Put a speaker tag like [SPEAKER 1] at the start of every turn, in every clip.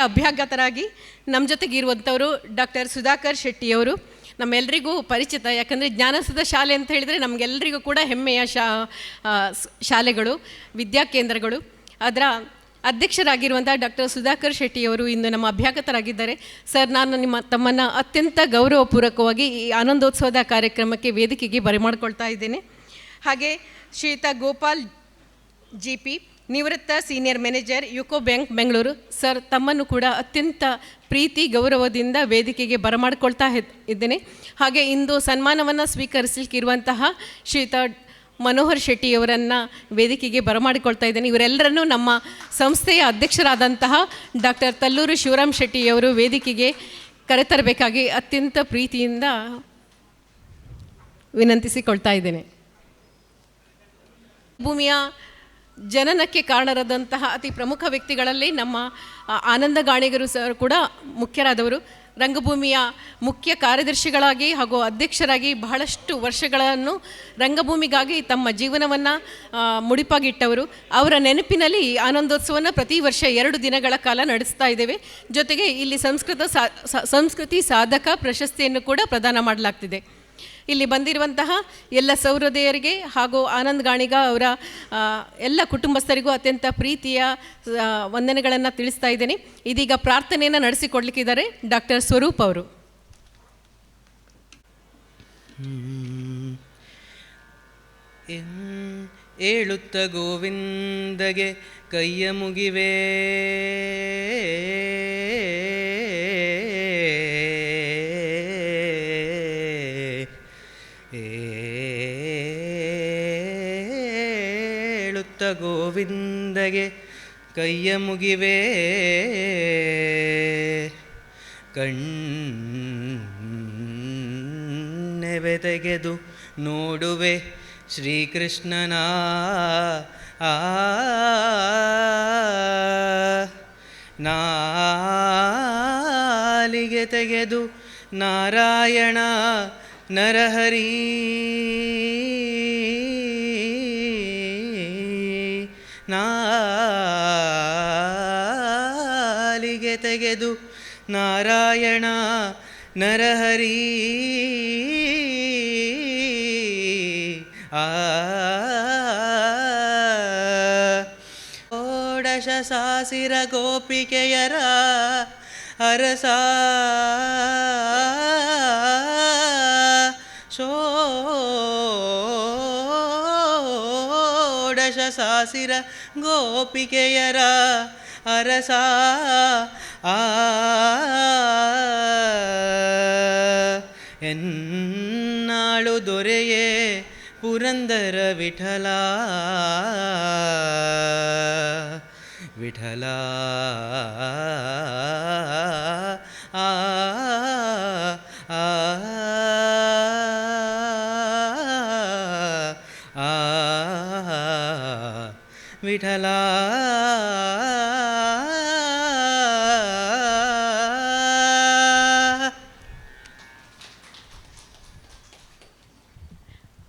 [SPEAKER 1] ಅಭ್ಯಾಗತರಾಗಿ ನಮ್ಮ ಜೊತೆಗೆ ಇರುವಂಥವರು ಡಾಕ್ಟರ್ ಸುಧಾಕರ್ ಶೆಟ್ಟಿಯವರು ನಮ್ಮೆಲ್ಲರಿಗೂ ಪರಿಚಿತ. ಯಾಕಂದರೆ ಜ್ಞಾನಸುಧ ಶಾಲೆ ಅಂತ ಹೇಳಿದರೆ ನಮಗೆಲ್ಲರಿಗೂ ಕೂಡ ಹೆಮ್ಮೆಯ ಶಾಲೆಗಳು, ವಿದ್ಯಾಕೇಂದ್ರಗಳು. ಅದರ ಅಧ್ಯಕ್ಷರಾಗಿರುವಂಥ ಡಾಕ್ಟರ್ ಸುಧಾಕರ್ ಶೆಟ್ಟಿಯವರು ಇಂದು ನಮ್ಮ ಅಭ್ಯಾಗತರಾಗಿದ್ದಾರೆ. ಸರ್, ನಾನು ತಮ್ಮನ್ನು ಅತ್ಯಂತ ಗೌರವಪೂರ್ವಕವಾಗಿ ಈ ಆನಂದೋತ್ಸವದ ಕಾರ್ಯಕ್ರಮಕ್ಕೆ ವೇದಿಕೆಗೆ ಬರಮಾಡ್ಕೊಳ್ತಾ ಇದ್ದೇನೆ. ಹಾಗೆ ಶ್ರೀಯುತ ಗೋಪಾಲ್ GP, ನಿವೃತ್ತ senior manager UCO bank Bengaluru. Sir, ತಮ್ಮನ್ನು ಕೂಡ ಅತ್ಯಂತ ಪ್ರೀತಿ ಗೌರವದಿಂದ ವೇದಿಕೆಗೆ ಬರಮಾಡ್ಕೊಳ್ತಾ ಇದ್ದೇನೆ. ಹಾಗೆ ಇಂದು ಸನ್ಮಾನವನ್ನು ಸ್ವೀಕರಿಸಲಿಕ್ಕಿರುವಂತಹ ಶ್ರೀಯುತ ಮನೋಹರ್ ಶೆಟ್ಟಿಯವರನ್ನು ವೇದಿಕೆಗೆ ಬರಮಾಡಿಕೊಳ್ತಾ ಇದ್ದೇನೆ. ಇವರೆಲ್ಲರನ್ನೂ ನಮ್ಮ ಸಂಸ್ಥೆಯ ಅಧ್ಯಕ್ಷರಾದಂತಹ ಡಾಕ್ಟರ್ ತಲ್ಲೂರು ಶಿವರಾಮ್ ಶೆಟ್ಟಿಯವರು ವೇದಿಕೆಗೆ ಕರೆತರಬೇಕಾಗಿ ಅತ್ಯಂತ ಪ್ರೀತಿಯಿಂದ ವಿನಂತಿಸಿಕೊಳ್ತಾ ಇದ್ದೇನೆ. ಭೂಮಿಯ ಜನನಕ್ಕೆ ಕಾರಣರಾದಂತಹ ಅತಿ ಪ್ರಮುಖ ವ್ಯಕ್ತಿಗಳಲ್ಲಿ ನಮ್ಮ ಆನಂದ ಗಾಣಿಗರು ಸರ್ ಕೂಡ ಮುಖ್ಯರಾದವರು. ರಂಗಭೂಮಿಯ ಮುಖ್ಯ ಕಾರ್ಯದರ್ಶಿಗಳಾಗಿ ಹಾಗೂ ಅಧ್ಯಕ್ಷರಾಗಿ ಬಹಳಷ್ಟು ವರ್ಷಗಳನ್ನು ರಂಗಭೂಮಿಗಾಗಿ ತಮ್ಮ ಜೀವನವನ್ನು ಮುಡಿಪಾಗಿಟ್ಟವರು. ಅವರ ನೆನಪಿನಲ್ಲಿ ಆನಂದೋತ್ಸವವನ್ನು ಪ್ರತಿ ವರ್ಷ 2 ದಿನಗಳ ಕಾಲ ನಡೆಸ್ತಾ ಇದ್ದೇವೆ. ಜೊತೆಗೆ ಇಲ್ಲಿ ಸಂಸ್ಕೃತಿ ಸಾಧಕ ಪ್ರಶಸ್ತಿಯನ್ನು ಕೂಡ ಪ್ರದಾನ ಮಾಡಲಾಗ್ತಿದೆ. ಇಲ್ಲಿ ಬಂದಿರುವಂತಹ ಎಲ್ಲ ಸಹೃದಯರಿಗೆ ಹಾಗೂ ಆನಂದ್ ಗಾಣಿಗ ಅವರ ಎಲ್ಲ ಕುಟುಂಬಸ್ಥರಿಗೂ ಅತ್ಯಂತ ಪ್ರೀತಿಯ ವಂದನೆಗಳನ್ನು ತಿಳಿಸ್ತಾ ಇದ್ದೇನೆ. ಇದೀಗ ಪ್ರಾರ್ಥನೆಯನ್ನು ನಡೆಸಿಕೊಡ್ಲಿಕ್ಕಿದ್ದಾರೆ ಡಾಕ್ಟರ್ ಸ್ವರೂಪ್ ಅವರು.
[SPEAKER 2] ಏಳುತ್ತ ಗೋವಿಂದಗೆ ಕೈಯ ಮುಗಿವೆ, ಗೋವಿಂದಗೆ ಕೈಯ ಮುಗಿವೆ, ಕಣ್ಣೆವೆ ತೆಗೆದು ನೋಡುವೆ ಶ್ರೀಕೃಷ್ಣನ ನಾಲಿಗೆ ತೆಗೆದು ನಾರಾಯಣ ನರಹರಿ, ನಾಲಿಗೆ ತೆಗೆದು ನಾರಾಯಣ ನರಹರಿ, ಷೋಡಶ ಸಾಸಿರ ಗೋಪಿಕೆಯರ ಅರಸ, ಷೋಡಶ ಸಾಸಿರ ಗೋಪಿಕೆಯರ ಅರಸ, ಎನ್ನಾಳು ದೊರೆಯೇ ಪುರಂದರ ವಿಠಲ, ವಿಠಲ ವಿಠಲ.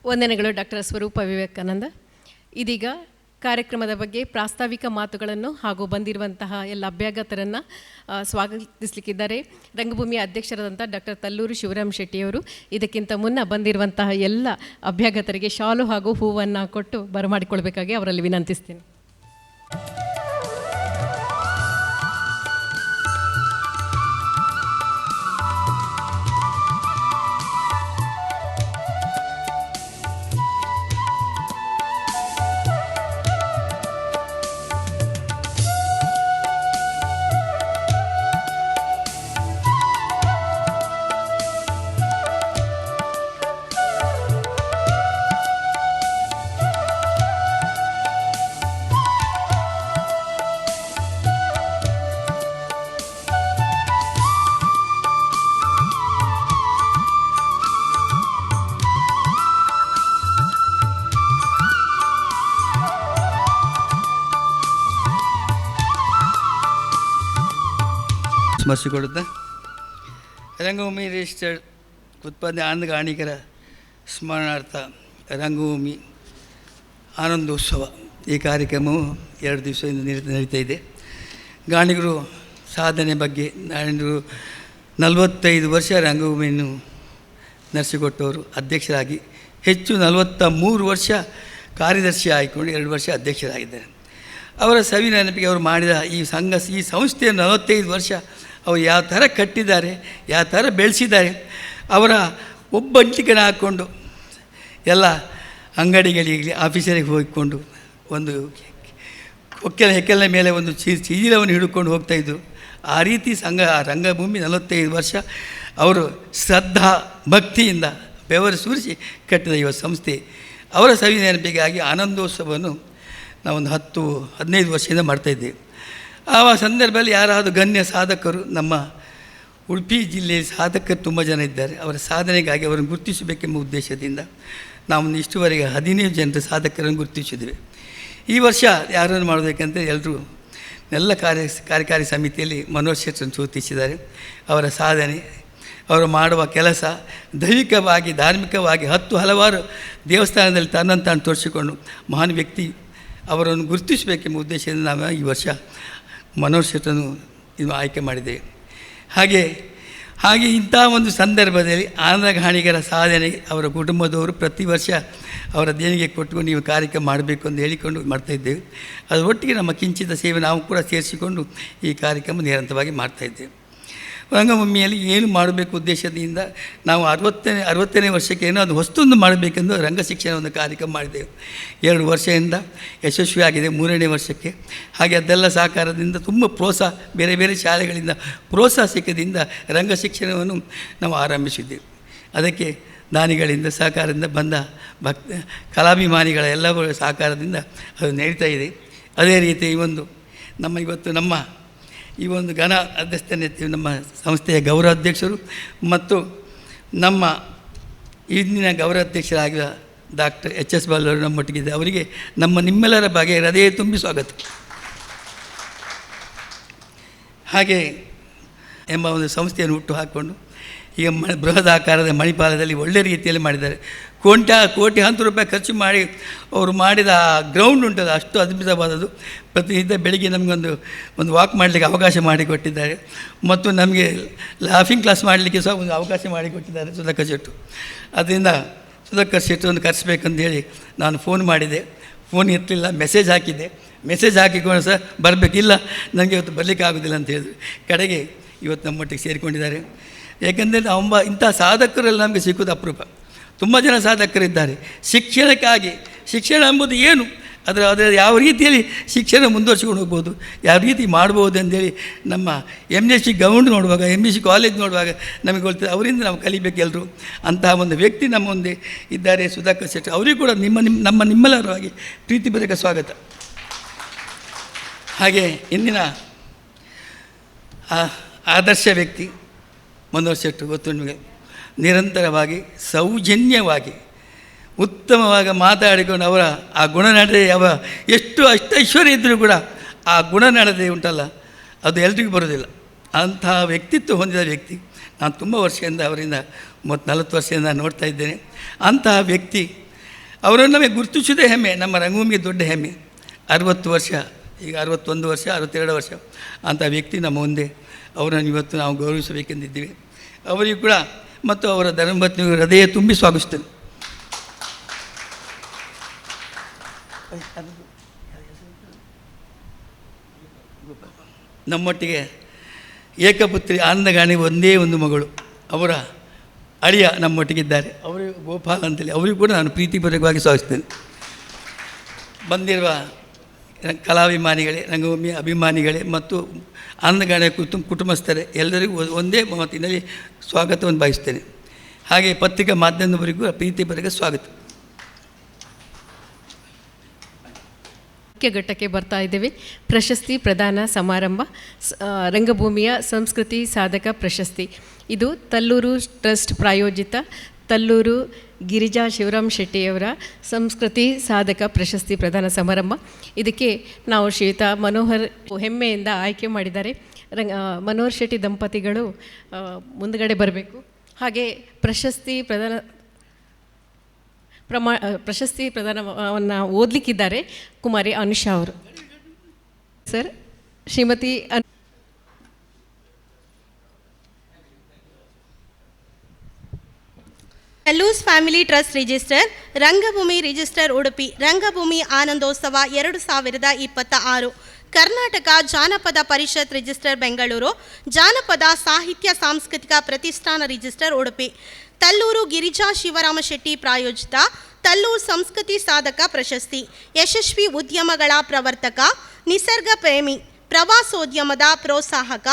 [SPEAKER 1] ವಂದನೆಗಳು ಡಾಕ್ಟರ್ ಸ್ವರೂಪ ವಿವೇಕಾನಂದ. ಇದೀಗ ಕಾರ್ಯಕ್ರಮದ ಬಗ್ಗೆ ಪ್ರಾಸ್ತಾವಿಕ ಮಾತುಗಳನ್ನು ಹಾಗೂ ಬಂದಿರುವಂತಹ ಎಲ್ಲ ಅಭ್ಯಾಗತರನ್ನು ಸ್ವಾಗತಿಸಲಿಕ್ಕಿದ್ದಾರೆ ರಂಗಭೂಮಿಯ ಅಧ್ಯಕ್ಷರಾದಂಥ ಡಾಕ್ಟರ್ ತಲ್ಲೂರು ಶಿವರಾಮ್ ಶೆಟ್ಟಿಯವರು. ಇದಕ್ಕಿಂತ ಮುನ್ನ ಬಂದಿರುವಂತಹ ಎಲ್ಲ ಅಭ್ಯಾಗತರಿಗೆ ಶಾಲು ಹಾಗೂ ಹೂವನ್ನು ಕೊಟ್ಟು ಬರಮಾಡಿಕೊಳ್ಬೇಕಾಗಿ ಅವರಲ್ಲಿ ವಿನಂತಿಸ್ತೀನಿ.
[SPEAKER 3] ಸ್ಮರಿಸಿಕೊಳ್ಳುತ್ತಾ ರಂಗಭೂಮಿ ರಿಜಿಸ್ಟರ್ಡ್ ಉತ್ಪಾದನೆ ಆನಂದ ಗಾಣಿಗರ ಸ್ಮರಣಾರ್ಥ ರಂಗಭೂಮಿ ಆನಂದೋತ್ಸವ ಈ ಕಾರ್ಯಕ್ರಮವು 2 ದಿವಸದಿಂದ ನಡೀತಾ ಇದೆ. ಗಾಣಿಗರು ಸಾಧನೆ ಬಗ್ಗೆ ನಾನು 45 ವರ್ಷ ರಂಗಭೂಮಿಯನ್ನು ನಡೆಸಿಕೊಟ್ಟವರು, ಅಧ್ಯಕ್ಷರಾಗಿ ಹೆಚ್ಚು 43 ವರ್ಷ ಕಾರ್ಯದರ್ಶಿ ಆಯ್ಕೊಂಡು 2 ವರ್ಷ ಅಧ್ಯಕ್ಷರಾಗಿದ್ದಾರೆ. ಅವರ ಸವಿ ನೆನಪಿಗೆ ಅವರು ಮಾಡಿದ ಈ ಸಂಸ್ಥೆಯನ್ನು 45 ವರ್ಷ ಅವರು ಯಾವ ಥರ ಕಟ್ಟಿದ್ದಾರೆ, ಯಾವ ಥರ ಬೆಳೆಸಿದ್ದಾರೆ. ಅವರ ಒಬ್ಬಂಟಿಗನ ಹಾಕ್ಕೊಂಡು ಎಲ್ಲ ಅಂಗಡಿಗಳಿಗೆ ಆಫೀಸರಿಗೆ ಹೋಗಿಕೊಂಡು ಒಂದು ಹೆಕ್ಕಲ ಮೇಲೆ ಒಂದು ಚೀಲವನ್ನು ಹಿಡ್ಕೊಂಡು ಹೋಗ್ತಾಯಿದ್ರು. ಆ ರೀತಿ ರಂಗಭೂಮಿ 45 ವರ್ಷ ಅವರು ಶ್ರದ್ಧಾ ಭಕ್ತಿಯಿಂದ ಬೆವರು ಸುರಿಸಿ ಕಟ್ಟಿದ ಈ ಸಂಸ್ಥೆ. ಅವರ ಸವಿ ನೆನಪಿಗಾಗಿ ಆನಂದೋತ್ಸವವನ್ನು ನಾವೊಂದು 10-15 ವರ್ಷದಿಂದ ಮಾಡ್ತಾಯಿದ್ದೇವೆ. ಆ ಸಂದರ್ಭದಲ್ಲಿ ಯಾರಾದರೂ ಗಣ್ಯ ಸಾಧಕರು, ನಮ್ಮ ಉಡುಪಿ ಜಿಲ್ಲೆಯ ಸಾಧಕರು ತುಂಬ ಜನ ಇದ್ದಾರೆ, ಅವರ ಸಾಧನೆಗಾಗಿ ಅವರನ್ನು ಗುರುತಿಸಬೇಕೆಂಬ ಉದ್ದೇಶದಿಂದ ನಾವು ಇಷ್ಟುವರೆಗೆ 15 ಜನರ ಸಾಧಕರನ್ನು ಗುರುತಿಸಿದ್ದೇವೆ. ಈ ವರ್ಷ ಯಾರನ್ನು ಮಾಡಬೇಕಂತ ಎಲ್ಲ ಕಾರ್ಯಕಾರಿ ಸಮಿತಿಯಲ್ಲಿ ಮನೋಹರ್ ಶೆಟ್ಟರನ್ನು ಸೂಚಿಸಿದ್ದಾರೆ. ಅವರ ಸಾಧನೆ, ಅವರು ಮಾಡುವ ಕೆಲಸ ದೈವಿಕವಾಗಿ ಧಾರ್ಮಿಕವಾಗಿ ಹಲವಾರು ದೇವಸ್ಥಾನದಲ್ಲಿ ತಾನು ತೋರಿಸಿಕೊಂಡು ಮಹಾನ್ ವ್ಯಕ್ತಿ, ಅವರನ್ನು ಗುರುತಿಸಬೇಕೆಂಬ ಉದ್ದೇಶದಿಂದ ನಾವು ಈ ವರ್ಷ ಮನೋಹರ್ ಶೆಟ್ಟರನ್ನು ಆಯ್ಕೆ ಮಾಡಿದ್ದೇವೆ. ಹಾಗೆ ಇಂಥ ಒಂದು ಸಂದರ್ಭದಲ್ಲಿ ಆನಂದ ಗಾಣಿಗರ ಸಾಧನೆ ಅವರ ಕುಟುಂಬದವರು ಪ್ರತಿ ವರ್ಷ ಅವರ ದೇಣಿಗೆ ಕೊಟ್ಟು ನೀವು ಕಾರ್ಯಕ್ರಮ ಮಾಡಬೇಕು ಅಂತ ಹೇಳಿಕೊಂಡು ಮಾಡ್ತಾಯಿದ್ದೇವೆ. ಅದರ ಒಟ್ಟಿಗೆ ನಮ್ಮ ಕಿಂಚಿತ ಸೇವೆ ನಾವು ಕೂಡ ಸೇರಿಸಿಕೊಂಡು ಈ ಕಾರ್ಯಕ್ರಮ ನಿರಂತರವಾಗಿ ಮಾಡ್ತಾಯಿದ್ದೇವೆ. ರಂಗಭೂಮಿಯಲ್ಲಿ ಏನು ಮಾಡಬೇಕು ಉದ್ದೇಶದಿಂದ ನಾವು 60ನೇ ವರ್ಷಕ್ಕೆ ಏನೋ ಅದು ಹೊಸದೊಂದು ಮಾಡಬೇಕೆಂದು ರಂಗ ಶಿಕ್ಷಣ ಒಂದು ಕಾರ್ಯಕ್ರಮ ಮಾಡಿದ್ದೆವು. 2 ವರ್ಷದಿಂದ ಯಶಸ್ವಿಯಾಗಿದೆ, 3ನೇ ವರ್ಷಕ್ಕೆ. ಹಾಗೆ ಅದೆಲ್ಲ ಸಹಕಾರದಿಂದ ತುಂಬ ಪ್ರೋತ್ಸಾಹ, ಬೇರೆ ಬೇರೆ ಶಾಲೆಗಳಿಂದ ಪ್ರೋತ್ಸಾಹ ಸಿಕ್ಕದಿಂದ ರಂಗ ಶಿಕ್ಷಣವನ್ನು ನಾವು ಆರಂಭಿಸಿದ್ದೆವು. ಅದಕ್ಕೆ ದಾನಿಗಳಿಂದ ಸಹಕಾರದಿಂದ ಬಂದ ಕಲಾಭಿಮಾನಿಗಳ ಎಲ್ಲರ ಸಹಕಾರದಿಂದ ಅದು ನಡೀತಾ ಇದೆ. ಅದೇ ರೀತಿ ನಮ್ಮ ಈ ಒಂದು ಘನ ಅಧ್ಯಕ್ಷತೆ ನಮ್ಮ ಸಂಸ್ಥೆಯ ಗೌರವಾಧ್ಯಕ್ಷರು ಮತ್ತು ನಮ್ಮ ಇಂದಿನ ಗೌರವಾಧ್ಯಕ್ಷರಾಗಿರುವ ಡಾಕ್ಟರ್ HS ಬಾಲವರು ನಮ್ಮೊಟ್ಟಿಗಿದೆ. ಅವರಿಗೆ ನಿಮ್ಮೆಲ್ಲರ ಬಗ್ಗೆ ಹೃದಯ ತುಂಬಿ ಸ್ವಾಗತ. ಹಾಗೆ ಎಂಬ ಒಂದು ಸಂಸ್ಥೆಯನ್ನು ಹುಟ್ಟು ಹಾಕ್ಕೊಂಡು ಈಗ ಬೃಹದಾಕಾರದ ಮಣಿಪಾಲದಲ್ಲಿ ಒಳ್ಳೆ ರೀತಿಯಲ್ಲಿ ಮಾಡಿದ್ದಾರೆ. ಕೋಟ್ಯಾಂತರ ರೂಪಾಯಿ ಖರ್ಚು ಮಾಡಿ ಅವರು ಮಾಡಿದ ಗ್ರೌಂಡ್ ಉಂಟಲ್ಲ, ಅಷ್ಟು ಅದ್ಭುತವಾದದ್ದು. ಪ್ರತಿನಿತ್ಯ ಬೆಳಿಗ್ಗೆ ನಮಗೊಂದು ವಾಕ್ ಮಾಡಲಿಕ್ಕೆ ಅವಕಾಶ ಮಾಡಿಕೊಟ್ಟಿದ್ದಾರೆ ಮತ್ತು ನಮಗೆ ಲಾಫಿಂಗ್ ಕ್ಲಾಸ್ ಮಾಡಲಿಕ್ಕೆ ಸಹ ಒಂದು ಅವಕಾಶ ಮಾಡಿಕೊಟ್ಟಿದ್ದಾರೆ ಸುಧಾಕರ್ ಶೆಟ್ಟರು. ಅದರಿಂದ ಸುಧಾಕರ್ ಶೆಟ್ಟರನ್ನು ಕರೆಸಬೇಕಂತೇಳಿ ನಾನು ಫೋನ್ ಮಾಡಿದೆ, ಫೋನ್ ಎತ್ತಲಿಲ್ಲ. ಮೆಸೇಜ್ ಹಾಕಿಕೊಂಡು ಸರ್ ಬರಬೇಕಿಲ್ಲ, ನನಗೆ ಇವತ್ತು ಬರಲಿಕ್ಕೆ ಆಗೋದಿಲ್ಲ ಅಂತ ಹೇಳಿದ್ರು. ಕಡೆಗೆ ಇವತ್ತು ನಮ್ಮೊಟ್ಟಿಗೆ ಸೇರಿಕೊಂಡಿದ್ದಾರೆ. ಏಕೆಂದರೆ ಇಂಥ ಸಾಧಕರೆಲ್ಲ ನಮಗೆ ಸಿಕ್ಕೋದು ಅಪರೂಪ. ತುಂಬ ಜನ ಸಾಧಕರಿದ್ದಾರೆ. ಶಿಕ್ಷಣ ಎಂಬುದು ಏನು, ಅದರ ಯಾವ ರೀತಿಯಲ್ಲಿ ಶಿಕ್ಷಣ ಮುಂದುವರ್ಸ್ಕೊಂಡು ಹೋಗ್ಬೋದು, ಯಾವ ರೀತಿ ಮಾಡ್ಬೋದು ಅಂತೇಳಿ ನಮ್ಮ MSc ಗ್ರೌಂಡ್ ನೋಡುವಾಗ, MSc ಕಾಲೇಜ್ ನೋಡುವಾಗ ನಮಗೆ ಗೊತ್ತಿದೆ. ಅವರಿಂದ ನಾವು ಕಲಿಬೇಕು ಎಲ್ಲರೂ. ಅಂತಹ ಒಂದು ವ್ಯಕ್ತಿ ನಮ್ಮ ಮುಂದೆ ಇದ್ದಾರೆ, ಸುಧಾಕರ್ ಶೆಟ್ಟರ್. ಅವರಿಗೂ ಕೂಡ ನಿಮ್ಮೆಲ್ಲರವಾಗಿ ಪ್ರೀತಿಪೂರ್ವಕ ಸ್ವಾಗತ. ಹಾಗೆ ಇಂದಿನ ಆದರ್ಶ ವ್ಯಕ್ತಿ ಮನೋಹರ್ ಶೆಟ್ಟರು. ಗೊತ್ತು ನಿಮಗೆ, ನಿರಂತರವಾಗಿ ಸೌಜನ್ಯವಾಗಿ ಉತ್ತಮವಾಗಿ ಮಾತಾಡಿಕೊಂಡು ಅವರ ಆ ಗುಣನಡತೆ, ಎಷ್ಟು ಐಶ್ವರ್ಯ ಇದ್ದರೂ ಕೂಡ ಆ ಗುಣನಡತೆ ಉಂಟಲ್ಲ, ಅದು ಎಲ್ರಿಗೂ ಬರೋದಿಲ್ಲ. ಅಂತಹ ವ್ಯಕ್ತಿತ್ವ ಹೊಂದಿದ ವ್ಯಕ್ತಿ. ನಾನು ತುಂಬ ವರ್ಷದಿಂದ ಅವರಿಂದ 40 ವರ್ಷದಿಂದ ನೋಡ್ತಾ ಇದ್ದೇನೆ. ಅಂತಹ ವ್ಯಕ್ತಿ ಅವರನ್ನು ನಮಗೆ ಗುರುತಿಸೋದೇ ಹೆಮ್ಮೆ, ನಮ್ಮ ರಂಗಭೂಮಿಗೆ ದೊಡ್ಡ ಹೆಮ್ಮೆ. 60 ವರ್ಷ, ಈಗ 61 ವರ್ಷ, 62 ವರ್ಷ ಅಂಥ ವ್ಯಕ್ತಿ ನಮ್ಮ ಮುಂದೆ. ಅವರನ್ನು ಇವತ್ತು ನಾವು ಗೌರವಿಸಬೇಕೆಂದಿದ್ದೀವಿ. ಅವರಿಗೂ ಕೂಡ ಮತ್ತು ಅವರ ಧರ್ಮಪತ್ನಿಗೂ ಹೃದಯ ತುಂಬಿ ಸ್ವಾಗತಿಸ್ತೇನೆ. ನಮ್ಮೊಟ್ಟಿಗೆ ಏಕಪುತ್ರಿ ಆನಂದಗಾಣಿ ಒಂದೇ ಒಂದು ಮಗಳು, ಅವರ ಅಳಿಯ ನಮ್ಮೊಟ್ಟಿಗಿದ್ದಾರೆ. ಅವರು ಗೋಪಾಲ್ ಅಂತೇಳಿ, ಅವರಿಗೂ ಕೂಡ ನಾನು ಪ್ರೀತಿಪೂರ್ವಕವಾಗಿ ಸ್ವಾಗತಿಸ್ತೇನೆ. ಬಂದಿರುವ ಕಲಾಭಿಮಾನಿಗಳೇ, ರಂಗಭೂಮಿ ಅಭಿಮಾನಿಗಳೇ ಮತ್ತು ಆನಂದಗಾಣಿಯ ಕುಟುಂಬಸ್ಥರೇ ಎಲ್ಲರಿಗೂ ಒಂದೇ ಮಾತಿನಲ್ಲಿ ಸ್ವಾಗತವನ್ನು ಬಯಸ್ತೇನೆ. ಹಾಗೆ ಪತ್ರಿಕಾ ಮಾಧ್ಯಮದವರಿಗೂ ಪ್ರೀತಿಪೂರ್ವಕ ಸ್ವಾಗತ.
[SPEAKER 1] ಮುಖ್ಯ ಘಟ್ಟಕ್ಕೆ ಬರ್ತಾ ಇದ್ದೇವೆ. ಪ್ರಶಸ್ತಿ ಪ್ರದಾನ ಸಮಾರಂಭ, ರಂಗಭೂಮಿಯ ಸಂಸ್ಕೃತಿ ಸಾಧಕ ಪ್ರಶಸ್ತಿ. ಇದು ತಲ್ಲೂರು ಟ್ರಸ್ಟ್ ಪ್ರಾಯೋಜಿತ ತಲ್ಲೂರು ಗಿರಿಜಾ ಶಿವರಾಮ್ ಶೆಟ್ಟಿಯವರ ಸಂಸ್ಕೃತಿ ಸಾಧಕ ಪ್ರಶಸ್ತಿ ಪ್ರದಾನ ಸಮಾರಂಭ. ಇದಕ್ಕೆ ನಾವು ಶ್ರೀಯುತ ಮನೋಹರ್ ಹೆಮ್ಮೆಯಿಂದ ಆಯ್ಕೆ ಮಾಡಿದ್ದಾರೆ. ಮನೋಹರ್ ಶೆಟ್ಟಿ ದಂಪತಿಗಳು ಮುಂದುಗಡೆ ಬರಬೇಕು. ಹಾಗೆ ಪ್ರಶಸ್ತಿ ಪ್ರದಾನವನ್ನು ಓದಲಿಕ್ಕಿದ್ದಾರೆ ಕುಮಾರಿ ಅನುಷಾ ಅವರು. ಸರ್, ಶ್ರೀಮತಿ
[SPEAKER 4] ಟಲ್ಲೂಸ್ family trust register, Rangabhoomi register Udupi, Rangabhoomi Anandotsava 2026, Karnataka ಜಾನಪದ ಪರಿಷತ್ ರಿಜಿಸ್ಟರ್ ಬೆಂಗಳೂರು, ಜಾನಪದ ಸಾಹಿತ್ಯ ಸಾಂಸ್ಕೃತಿಕ ಪ್ರತಿಷ್ಠಾನ ರಿಜಿಸ್ಟರ್ ಉಡುಪಿ, ತಲ್ಲೂರು ಗಿರಿಜಾ ಶಿವರಾಮ ಶೆಟ್ಟಿ ಪ್ರಾಯೋಜಿತ ತಲ್ಲೂರು ಸಂಸ್ಕೃತಿ ಸಾಧಕ ಪ್ರಶಸ್ತಿ, ಯಶಸ್ವಿ ಉದ್ಯಮಗಳ ಪ್ರವರ್ತಕ, ನಿಸರ್ಗ ಪ್ರೇಮಿ, ಪ್ರವಾಸೋದ್ಯಮದ ಪ್ರೋತ್ಸಾಹಕ,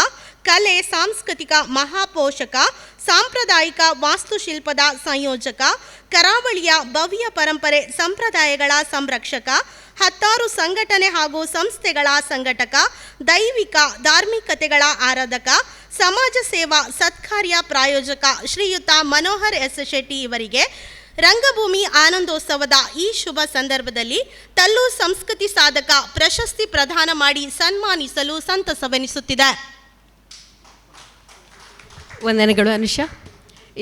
[SPEAKER 4] ಕಲೆ ಸಾಂಸ್ಕೃತಿಕ ಮಹಾಪೋಷಕ, ಸಾಂಪ್ರದಾಯಿಕ ವಾಸ್ತುಶಿಲ್ಪದ ಸಂಯೋಜಕ, ಕರಾವಳಿಯ ಭವ್ಯ ಪರಂಪರೆ ಸಂಪ್ರದಾಯಗಳ ಸಂರಕ್ಷಕ, 10 ಸಂಘಟನೆ ಹಾಗೂ ಸಂಸ್ಥೆಗಳ ಸಂಘಟಕ, ದೈವಿಕ ಧಾರ್ಮಿಕತೆಗಳ ಆರಾಧಕ, ಸಮಾಜ ಸೇವಾ ಸತ್ಕಾರ್ಯ ಪ್ರಾಯೋಜಕ ಶ್ರೀಯುತ ಮನೋಹರ್ ಎಸ್ ಶೆಟ್ಟಿ ಇವರಿಗೆ ರಂಗಭೂಮಿ ಆನಂದೋತ್ಸವದ ಈ ಶುಭ ಸಂದರ್ಭದಲ್ಲಿ ತಲ್ಲೂರು ಸಂಸ್ಕೃತಿ ಸಾಧಕ ಪ್ರಶಸ್ತಿ ಪ್ರದಾನ ಮಾಡಿ ಸನ್ಮಾನಿಸಲು ಸಂತಸವೆನಿಸುತ್ತಿದೆ.
[SPEAKER 1] ವಂದನೆಗಳು ಅನುಷಾ.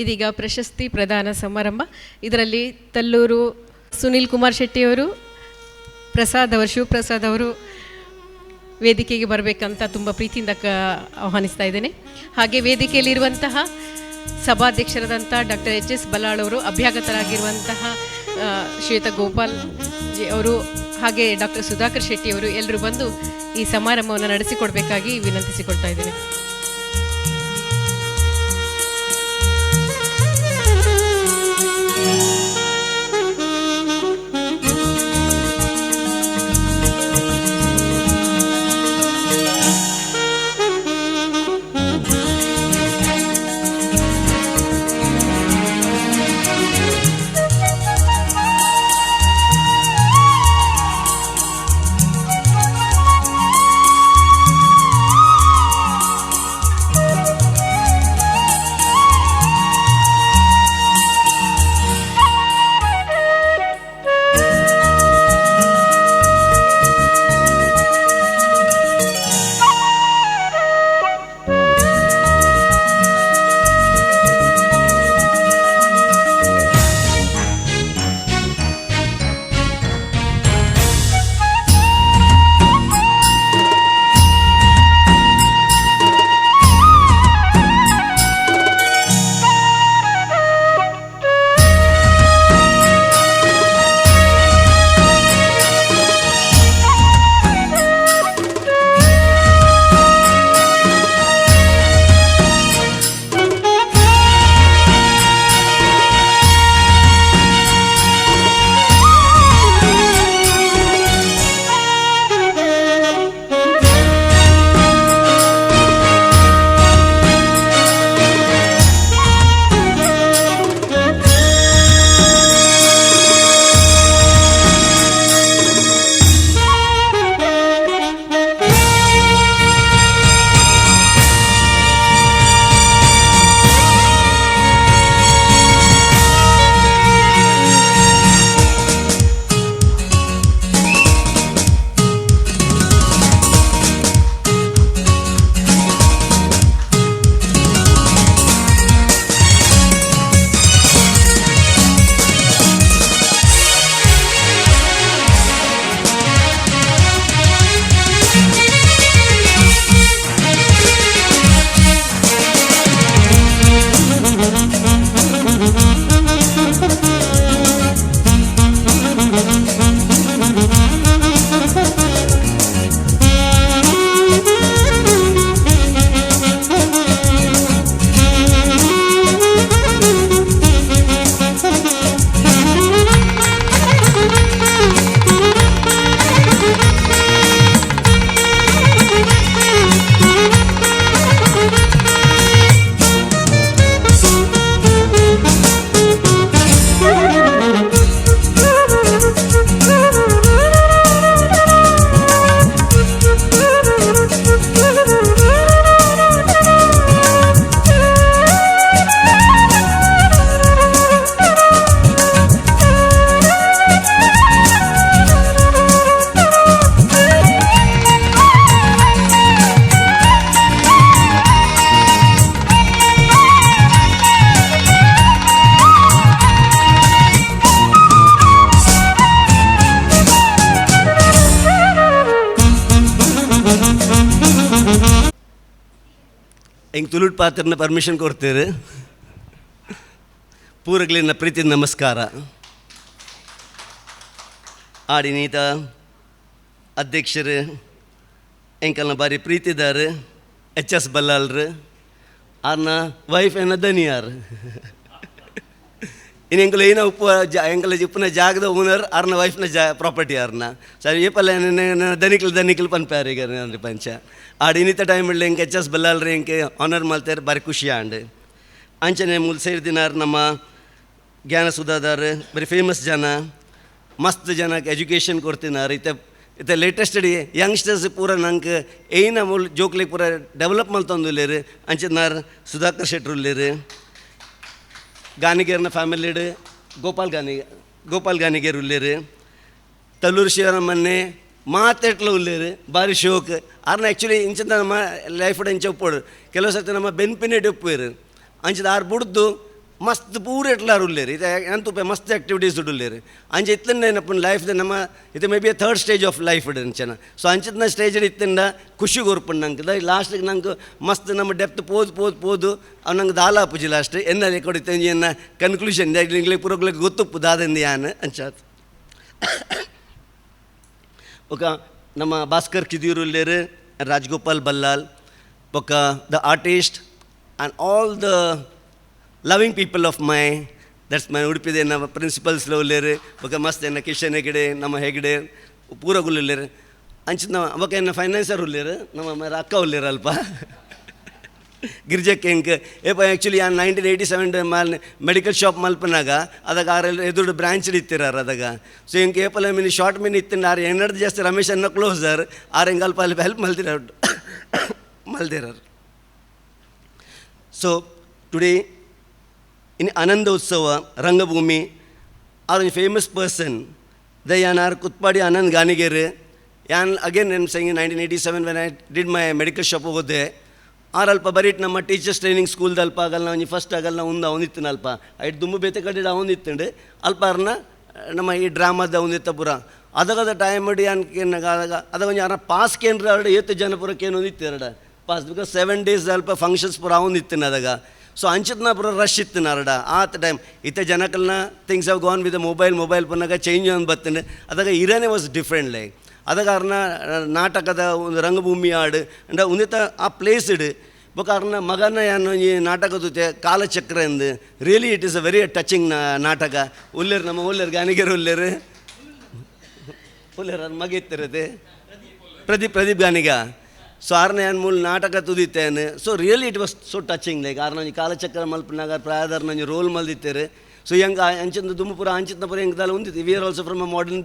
[SPEAKER 1] ಇದೀಗ ಪ್ರಶಸ್ತಿ ಪ್ರದಾನ ಸಮಾರಂಭ. ಇದರಲ್ಲಿ ತಲ್ಲೂರು ಸುನೀಲ್ ಕುಮಾರ್ ಶೆಟ್ಟಿಯವರು, ಶಿವಪ್ರಸಾದ್ ಅವರು ವೇದಿಕೆಗೆ ಬರಬೇಕಂತ ತುಂಬ ಪ್ರೀತಿಯಿಂದ ಆಹ್ವಾನಿಸ್ತಾ ಇದ್ದೇನೆ. ಹಾಗೆ ವೇದಿಕೆಯಲ್ಲಿರುವಂತಹ ಸಭಾಧ್ಯಕ್ಷರಾದಂಥ ಡಾಕ್ಟರ್ HS ಬಲ್ಲಾಳ್ ಅವರು, ಅಭ್ಯಾಗತರಾಗಿರುವಂತಹ ಶ್ವೇತಾ ಗೋಪಾಲ್ ಜಿ ಅವರು, ಹಾಗೆ ಡಾಕ್ಟರ್ ಸುಧಾಕರ್ ಶೆಟ್ಟಿ ಅವರು ಎಲ್ಲರೂ ಬಂದು ಈ ಸಮಾರಂಭವನ್ನು ನಡೆಸಿಕೊಡ್ಬೇಕಾಗಿ ವಿನಂತಿಸಿಕೊಳ್ತಾ ಇದ್ದೇನೆ.
[SPEAKER 5] ಹಿಂಗೆ ತುಳುಟ್ ಪಾತ್ರನ ಪರ್ಮಿಷನ್ ಕೊಡ್ತೀರಿ. ಪೂರಗ್ಲಿನ ಪ್ರೀತಿ ನಮಸ್ಕಾರ. ಆಡಿನೀತ ಅಧ್ಯಕ್ಷರು ಎಂಕಲ್ನ ಬಾರಿ ಪ್ರೀತಿದಾರು HS ಬಲ್ಲಾಲ್ರು ಆರ್ನ ವೈಫ್ ಏನ ದನಿಯಾರು ಇನ್ನು ಎಂಕಲ್ ಏನೋ ಎಂಕಲ್ ಇಪ್ಪನ ಜಾಗದ ಓನರ್ ಆರ್ನ ವೈಫ್ನ ಪ್ರಾಪರ್ಟಿ ಆರ್ನ ಸರಿ ಏಪಲ್ಲ ದನಿಕಲ್ ಪನ್ಪ್ಯಾರ ಈಗ ಅಂದ್ರೆ ಪಂಚ ಆಡು ಇನ್ನಿತ ಟೈಮಲ್ಲಿ ಎಂಗೆ HS ಬಲ್ಲಾಲ್ರಿ ಎಂಗೆ ಆನರ್ ಮಾಡ್ತಾರೆ ಬಾರಿ ಖುಷಿ ಆಂಡ್ ಅಂಚನೆ ಮೂಲ ಸೇರ್ದಿನಾರು ನಮ್ಮ ಜ್ಞಾನ ಸುಧಾದಾರು ಬರೀ ಫೇಮಸ್ ಜನ ಮಸ್ತ್ ಜನಕ್ಕೆ ಎಜುಕೇಷನ್ ಕೊಡ್ತಿನಾರು ಇತ್ತೆ ಲೇಟೆಸ್ಟ್ ಯಂಗ್ಸ್ಟರ್ಸ್ ಪೂರ ನಂಗೆ ಏನ ಮೂಲ ಜೋಕ್ಲಿಗೆ ಪೂರ ಡೆವಲಪ್ ಮಲ್ತೊಂದುಲ್ಲೇರು ಅಂಚಿನಾರು ಸುಧಾಕರ್ ಶೆಟ್ರು ಉಲ್ಲೇರು ಗಾನಿಗೇರ್ನ ಫ್ಯಾಮಿಲಿಡು ಗೋಪಾಲ್ ಗಾನಿಗೇರ್ ಉಲ್ಲೇರು ತಲ್ಲೂರು ಶಿವರಾಮನ್ನೇ ಮಾತೆಟ್ಲ ಉಲ್ಲೇರು ಬಾರಿ ಶೋಕ್ ಆರ್ನ ಆ್ಯಕ್ಚುಲಿ ಇಂಚಿಂದ ನಮ್ಮ ಲೈಫ್ ಇಂಚ ಒಪ್ಪೋಡು ಕೆಲವು ಸರ್ತಿ ನಮ್ಮ ಬೆನ್ಪಿನೇಟ್ ಒಪ್ಪುವೇರು ಅಂಚಿದ ಆರು ಬುಡ್ದು ಮಸ್ತ್ ಪೂರ ಎಟ್ಲಾರು ಉಲ್ಲೇರು ಇದು ಎಂತುಪ್ಪೆ ಮಸ್ತ್ ಆ್ಯಕ್ಟಿವಿಟೀಸ್ ಉಲ್ಲೇರು ಅಂಚೆ ಇತ್ತಂಡೇನಪ್ಪ ಲೈಫ್ದ ನಮ್ಮ ಇದು may be third stage of life ಅಂಚನ ಸೊ ಅಂಚಿನ ಸ್ಟೇಜ್ ಇತ್ತಿಂದ ಖುಷಿ ಗೊರ್ಪುಂಡು ನಂಗೆ ಲಾಸ್ಟಿಗೆ ನಂಗೆ ಮಸ್ತ್ ನಮ್ಮ ಡೆಪ್ತ್ ಪೋದು ಅವು ನಂಗೆ ದಾಲ ಪೂಜಿ ಲಾಸ್ಟ್ ಎನ್ನಲ್ಲಿ ಕೊಡಿತ್ತೆ ಎನ್ನ ಕನ್ಕ್ಲೂಷನ್ ಇಂಗ್ಲಿಗೆ ಪೂರಗಳಿಗೆ ಗೊತ್ತುಪ್ಪು ದಾದಂದು ಯಾನ್ ಅಂಚಾತ್ ఒక ನಮ್ಮ ಭಾಸ್ಕರ್ ಕಿದಿಯೂರು ಉಲ್ಲೇರು ರಾಜಗೋಪಾಲ್ ಬಲ್ಲಾಲ್ ఒక the artist and all the loving people of my that's my ಉಡುಪಿದೆ ನಮ್ಮ ಪ್ರಿನ್ಸಿಪಲ್ಸ್లో ಉಲ್ಲೇರು ఒక ಮಸ್ತ್ ಎನ್ನ ಕಿಶನ್ ಹೆಗಡೆ ನಮ್ಮ ಹೆಗಡೆ ಪೂರಗುಲ್ ಉಲ್ಲೇರು ಅಂಚಿನ ಅವಕ್ಕೆ ಎನ್ನ ಫೈನಾನ್ಸರ್ ಉಲ್ಲೇರು ನಮ್ಮ ಅಕ್ಕ ಉಲ್ಲೇರು ಅಲ್ಪ ಗಿರ್ಜಕ್ಕೆ ಹೆಂಗೆ ಏಪ ಆ್ಯಕ್ಚುಲಿ 1987 ಮೆಡಿಕಲ್ ಶಾಪ್ ಮಲ್ಪನಾಗ ಅದಾಗ ಆರೆಲ್ಲ ಎದುರು ಬ್ರಾಂಚ್ ಇತ್ತಿರಾರು ಅದಾಗ ಸೊ ಹಿಂಗೆ ಏಪಲ್ಲ ಮಿನಿ ಶಾರ್ಟ್ ಮಿನಿ ಇತ್ತಿನ ಆರು ಎನ್ನಡ್ದು ಜಾಸ್ತಿ ರಮೇಶ್ ಅನ್ನ ಕ್ಲೋಸರ್ ಆರು ಹೆಂಗೆ ಅಲ್ಪ ಅಲ್ಲಿ ಹೆಲ್ಪ್ ಮಲ್ದಿರಾರು so today in Anandotsava Rangabhoomi are famous person the ಯಾನ್ ಆರ್ ಕುತ್ಪಾಡಿ ಆನಂದ್ ಗಾನಿಗೇರ್ ಯಾನ್ again I'm saying 1987 when I did my medical shop ಹೋದೆ ಆರು ಅಲ್ಪ ಬರೀಟ್ ನಮ್ಮ ಟೀಚರ್ಸ್ ಟ್ರೈನಿಂಗ್ ಸ್ಕೂಲ್ದು ಅಲ್ಪ ಆಗಲ್ಲ ನಾವು ಫಸ್ಟ್ ಆಗಲ್ಲ ಅವನಿತ್ತಿನ ಅಲ್ಪ ಐಟ್ ದುಂಬು ಬೇತೆ ಕಡೆ ಅವನಿತ್ತಂಡು ಅಲ್ಪ ಅವ್ರನ್ನ ನಮ್ಮ ಈ ಡ್ರಾಮಾದ ಅವನಿತ್ತ ಪುರ ಅದಾಗದ ಟೈಮ್ ಅಡಿ ಅನ್ಕೇನಾಗ ಅದಾಗ ಯಾರ ಪಾಸ್ ಕೇಂದ್ರ ಎರಡು ಏತ್ತು ಜನ ಪುರಕ್ಕೆ ಏನು ಒಂದಿತ್ತು ಎರಡು ಪಾಸ್ ಬಿಕಾಸ್ 7 days ಅಲ್ಪ ಫಂಕ್ಷನ್ಸ್ ಪುರ ಅವನಿತ್ತಿನ ಅದಾಗ ಸೊ ಅಂಚಿತ್ನ ಪುರ ರಶ್ ಇತ್ತು ನಾರಡ ಆತ ಟೈಮ್ ಇತ್ತ ಜನಕಲ್ನ things have gone with mobile ಪನ್ನಾಗ ಚೇಂಜ್ ಅಂತ ಬರ್ತಂಡೆ ಅದಾಗ ಇರನೇ ವಾಸ್ ಡಿಫ್ರೆಂಟ್ ಲೈಕ್ ಅದಾಗ ಅವ್ರನ್ನ ನಾಟಕದ ಒಂದು ರಂಗಭೂಮಿ ಆಡು ಅಂಡ ಉಂದಿತ ಆ ಪ್ಲೇಸ್ ಇಡು ಬೊಕ ಅವ್ರನ್ನ ಮಗನ ಏನು ಈ ನಾಟಕದ ಕಾಲಚಕ್ರ ಎಂದು really it is a very touching ನಾಟಕ ಉಲ್ಲೇರು ನಮ್ಮ ಉಲ್ಲೇರು ಗಾನಿಗೇರು ಉಲ್ಲೇರು ಅವ್ರ ಮಗ ಇತ್ತಿರತ್ತೆ ಪ್ರದೀಪ್ ಗಾನಿಗ ಸೊ ಆರನೇ ಏನು ಮೂಲ ನಾಟಕ ತುದಿತ್ತೇನೆ so really it was so touching like ಆರು ನಂಗೆ ಕಾಲಚಕ್ರ ಮಲ್ಪನಾಗ ಪ್ರಾಯದಾರ ನಂಗೆ ರೋಲ್ ಮಲ್ದಿತ್ತೇರು ಸೊ ಹೆಂಗೆ ಅಂಚಿನ ದುಮ್ಮಪುರ ಅಂಚಿತ್ನಪುರ ಹೆಂಗೆ ಹೊಂದಿತ್ತು we are also from a modern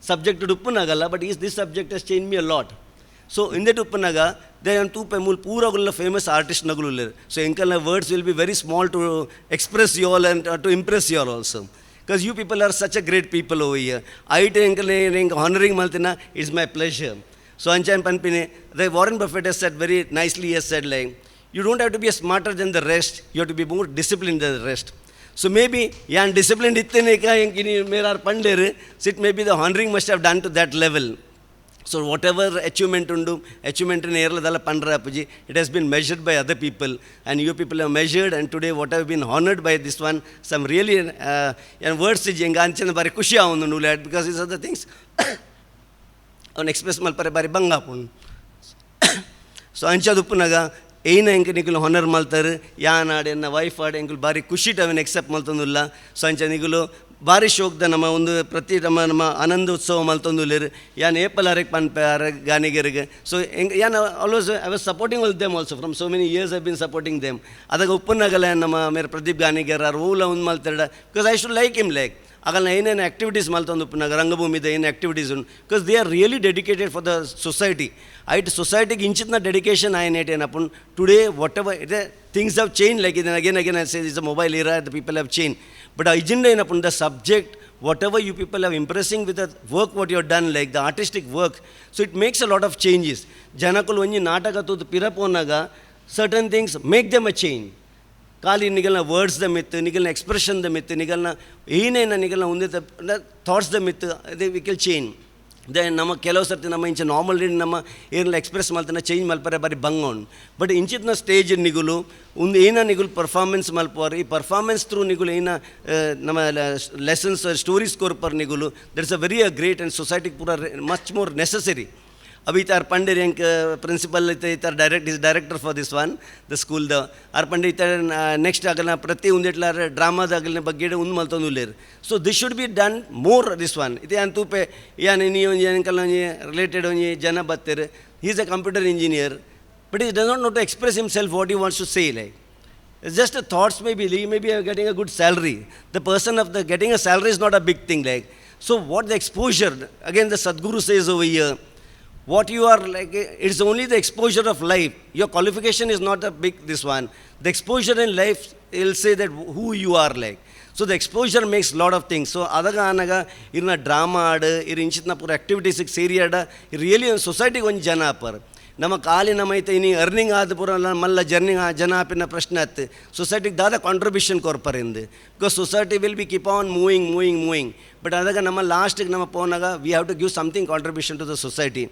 [SPEAKER 5] subject ಉಪ್ಪನಾಗಲ್ಲ but this subject has change me a lot so ಇಂದೆಟ್ ಉಪ್ಪನಾಗ ದೇ ಆನ್ ತೂಪೆ ಮೂಲ ಪೂರಗುಲ್ಲ ಫೇಮಸ್ ಆರ್ಟಿಸ್ಟ್ ನಗುಲು ಸೊ ಎಂಕಲ್ನ words will be very small to express you all and to impress you all also because you people are such a great people over here ಐಟ್ ಎಂಕಲ್ ಹೆಂಗೆ ಹಾನರಿಂಗ್ ಮಾಡ್ತೀನ ಇಟ್ಸ್ ಮೈ ಪ್ಲೆಷರ್ ಸೊ ಅಂಚಾನ್ ಪನ್ಪಿನಿ ಅದೇ Warren Buffett has said very nicely, he has said like you don't have to be smarter than the rest, you have to be more disciplined than the rest. So maybe yan disciplined itteneka yankini merar pandere so it maybe the honoring must have done to that level. So whatever achievement in erladalla pandra appuji, it has been measured by other people and you people have measured, and today what have been honored by this one, some really words jenga anchana bari khushi avunu nule because these are the things ಅವನು express ಮಲ್ಪರೆ ಬಾರಿ ಬಂಗಾಪುಣ್ so ಅಂಚದುಪ್ಪನಾಗ ಏನ ಹೆಂಗೆ ನಿಗುಲು ಹೊನರ್ ಮಲ್ತಾರೆ ಯಾನ್ ಆಡೆ ನನ್ನ wife ಆಡೆ ಎಂಗುಲು ಬಾರಿ ಖುಷಿ ಅವನು ಎಕ್ಸೆಪ್ಟ್ ಮಲ್ತೊಂದಿಲ್ಲ ಸೊ ಅಂಚ ನಿಗುಲು ಭಾರಿ ಶೋಕ್ದ ನಮ್ಮ ಒಂದು ಪ್ರತಿ ನಮ್ಮ ಆನಂದೋತ್ಸವ ಮಲ್ತೊಂದುಲ್ಲೇರು ಯಾನ್ ಏಪಲ್ ಅರೆಗೆ ಪನ್ಪೆ ಗಾನಿಗರಿಗೆ ಸೊ ಹೆಂಗೆ ಯಾನ್ always I was supporting with them also from so many years I been supporting them ಅದಾಗ ಉಪ್ಪನಾಗಲ್ಲ ನಮ್ಮ ಮೇರೆ ಪ್ರದೀಪ್ ಗಾನಿಗರ್ ಆರ್ ಊಲ ಒಂದು ಮಲ್ತಾಡ because I should like him like ಆಗಲ್ಲ ಏನೇನು ಆ್ಯಕ್ಟಿವಿಟೀಸ್ ಮಲ್ತೊಂದು ಉಪ್ಪನಾಗ ರಂಗಭೂಮಿದ ಏನು ಆ್ಯಕ್ಟಿವಿಟೀಸ್ ಉಂಟು because they are really dedicated for the society ಐಟ್ ಸೊಸೈಟಿಗೆ ಇಂಚಿನ ಡೆಡಿಕೇಶನ್ ಏನಪ್ಪ ಟುಡೇ ವಾಟ್ ಎವರ್ ಇದೆ ಥಿಂಗ್ಸ್ ಹವ್ ಚೇಂಜ್ ಲೈಕ್ ಇದನ್ನು again I say is a mobile ಇರಾ the people have change but agenda ಏನಪ್ಪ the subject whatever you people have impressing with the work what you have done like the artistic work so it makes a lot of changes ಜನಕ್ಕಲು ಒಂಜಿ ನಾಟಕ ತೂತು ಪಿರಪೋನಾಗ certain things make them a change ಖಾಲಿ ನಿಗಲ್ನ ವರ್ಡ್ಸ್ದ ಮಿತ್ತು ನಿಗಲ್ನ ಎಕ್ಸ್ಪ್ರೆಷನ್ದ ಮಿತ್ತು ನಿಗಲ್ನ ಏನೇನು ನಿಗಲ್ನ ಒಂದೇ ಥಾಟ್ಸ್ದ ಮಿತ್ತು ಅದೇ ವಿ ಕೆಲ್ ಚೇಂಜ್ ದೆನ್ ನಮ್ಮ ಕೆಲವು ಸರ್ತಿ ನಮ್ಮ ಇಂಚೆ ನಾರ್ಮಲ್ ರೀಡ್ ನಮ್ಮ ಏನೆಲ್ಲ ಎಕ್ಸ್ಪ್ರೆಸ್ ಮಲ್ತನ ಚೇಂಜ್ ಮಲ್ಪರೆ ಬರೀ ಬಂಗೋಣ್ ಬಟ್ ಇಂಚಿತ್ನ ಸ್ಟೇಜ್ ನಿಗುಲು ಒಂದು ಏನ ನಿಗುಲು ಪರ್ಫಾರ್ಮೆನ್ಸ್ ಮಲ್ಪೋರು ಈ ಪರ್ಫಾರ್ಮೆನ್ಸ್ ಥ್ರೂ ನಿಗುಲು ಏನ ನಮ್ಮ ಲೆಸನ್ಸ್ ಸ್ಟೋರೀಸ್ ಕೊರ್ಪರ್ ನಿಗುಲು that's a very great and ಸೊಸೈಟಿಗೆ ಪೂರ ಮಚ್ ಮೋರ್ ನೆಸಸರಿ. अभी तार पंडे रैंक प्रिंसिपल इतर director for this one the school the R Pandey इतर नेक्स्ट ಆಗಲ್ಲ ಪ್ರತಿ ಒಂದೆಟ್ಲಾರ ಡ್ರಾಮಾದಾಗಲಿನ ಬಗ್ಗೆ ಒಂದು ಮಲ್ತೊಂದು ಉಲ್ಲೇರು. So this should be done more this one ಇದು ಅಂತೂಪೆ ಯಾನ್ ನೀ ಒಂಜಿ ಅಂಕಲ್ ಒಂಜಿ ರಿಲೇಟೆಡ್ ಒಂಜಿ ಜನ ಬತ್ತೇರು. He is a computer engineer but is does not know to express himself what you wants to say like it's just a thoughts maybe he may be getting a good salary. The person of the getting a salary is not a big thing like. So what the exposure again the Sadhguru says over here, what you are like, it's only the exposure of life. Your qualification is not a big this one. The exposure in life will say that who you are like. So the exposure makes lot of things. So adaga anaga irna drama ad ir inchitna pura activities ಗೆ ಸೇರಿ ಆಡ really ಒಂದು ಸೊಸೈಟಿಗೆ ಒಂದು ಜನ upper ನಮ್ಮ ಕಾಲಿ ನಮ್ಮೈತೆ ಇನಿ ಅರ್ನಿಂಗ್ ಆದ ಪೂರ ಮಲ್ಲ ಜರ್ನಿಂಗ್ ಜನ ಆಪಿನ ಪ್ರಶ್ನೆ ಆಯ್ತು ಸೊಸೈಟಿಗೆ ದಾದ ಕಾಂಟ್ರಿಬ್ಯೂಷನ್ ಕೊರ್ಪರಿಂದ because society will be keep on moving but ಅದಾಗ ನಮ್ಮ ಲಾಸ್ಟಿಗೆ ನಮ್ಮ ಪೋನಾಗ we have to give something contribution to the society.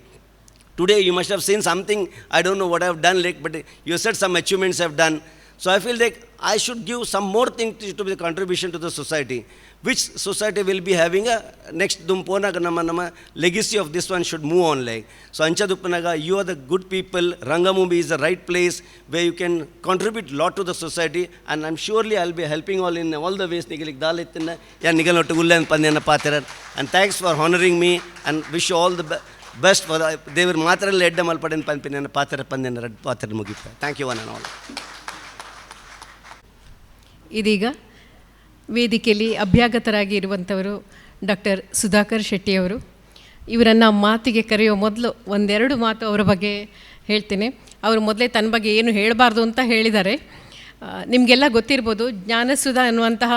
[SPEAKER 5] Today you must have seen something, I don't know what I have done like, but you said some achievements I have done. So I feel like I should give some more thing to be the contribution to the society, which society will be having a next dumponaga nama legacy of this one should move on like. So ancha duppanaga you are the good people. Rangamumi is the right place where you can contribute lot to the society, and I'm surely I'll be helping all in all the ways nigelik dalitna ya nigalottu gullan pandena paatirar. And thanks for honoring me and wish you all the best ದೇವ್ರ ಮಾತ್ರ ಎಡ್ಡ ಮಲ್ಪಡೆನ ಪಂಪಿನ ಪಾತ್ರ ಪಂದಿನ ಪಾತ್ರ ಮುಗಿಪ. Thank you one and all.
[SPEAKER 1] ಇದೀಗ ವೇದಿಕೆಯಲ್ಲಿ ಅಭ್ಯಾಗತರಾಗಿ ಇರುವಂಥವರು ಡಾಕ್ಟರ್ ಸುಧಾಕರ್ ಶೆಟ್ಟಿಯವರು. ಇವರನ್ನು ಮಾತಿಗೆ ಕರೆಯೋ ಮೊದಲು ಒಂದೆರಡು ಮಾತು ಅವರ ಬಗ್ಗೆ ಹೇಳ್ತೇನೆ. ಅವರು ಮೊದಲೇ ತನ್ನ ಬಗ್ಗೆ ಏನು ಹೇಳಬಾರ್ದು ಅಂತ ಹೇಳಿದ್ದಾರೆ. ನಿಮಗೆಲ್ಲ ಗೊತ್ತಿರ್ಬೋದು, ಜ್ಞಾನಸುಧಾ ಅನ್ನುವಂತಹ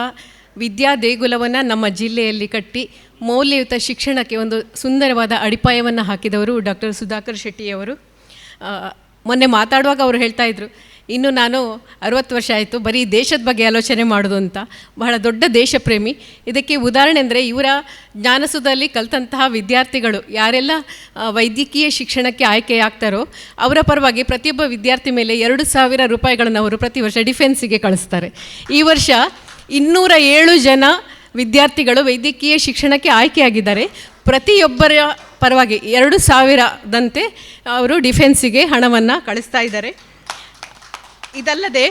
[SPEAKER 1] ವಿದ್ಯಾ ದೇಗುಲವನ್ನು ನಮ್ಮ ಜಿಲ್ಲೆಯಲ್ಲಿ ಕಟ್ಟಿ ಮೌಲ್ಯಯುತ ಶಿಕ್ಷಣಕ್ಕೆ ಒಂದು ಸುಂದರವಾದ ಅಡಿಪಾಯವನ್ನು ಹಾಕಿದವರು ಡಾಕ್ಟರ್ ಸುಧಾಕರ್ ಶೆಟ್ಟಿಯವರು. ಮೊನ್ನೆ ಮಾತಾಡುವಾಗ ಅವರು ಹೇಳ್ತಾಯಿದ್ರು, ಇನ್ನು ನಾನು 60 ವರ್ಷ ಆಯಿತು ಬರೀ ದೇಶದ ಬಗ್ಗೆ ಆಲೋಚನೆ ಮಾಡೋದು ಅಂತ. ಬಹಳ ದೊಡ್ಡ ದೇಶ ಪ್ರೇಮಿ. ಇದಕ್ಕೆ ಉದಾಹರಣೆ ಅಂದರೆ ಇವರ ಜ್ಞಾನಸುಧದಲ್ಲಿ ಕಲಿತಂತಹ ವಿದ್ಯಾರ್ಥಿಗಳು ಯಾರೆಲ್ಲ ವೈದ್ಯಕೀಯ ಶಿಕ್ಷಣಕ್ಕೆ ಆಯ್ಕೆಯಾಗ್ತಾರೋ ಅವರ ಪರವಾಗಿ ಪ್ರತಿಯೊಬ್ಬ ವಿದ್ಯಾರ್ಥಿ ಮೇಲೆ 2,000 ರೂಪಾಯಿಗಳನ್ನು ಅವರು ಪ್ರತಿ ವರ್ಷ ಡಿಫೆನ್ಸಿಗೆ ಕಳಿಸ್ತಾರೆ. ಈ ವರ್ಷ 207 ಜನ ವಿದ್ಯಾರ್ಥಿಗಳು ವೈದ್ಯಕೀಯ ಶಿಕ್ಷಣಕ್ಕೆ ಆಯ್ಕೆಯಾಗಿದ್ದಾರೆ. ಪ್ರತಿಯೊಬ್ಬರ ಪರವಾಗಿ 2,000ದಂತೆ ಅವರು ಡಿಫೆನ್ಸಿಗೆ ಹಣವನ್ನು ಕಳಿಸ್ತಾ ಇದ್ದಾರೆ. ಇದಲ್ಲದೆ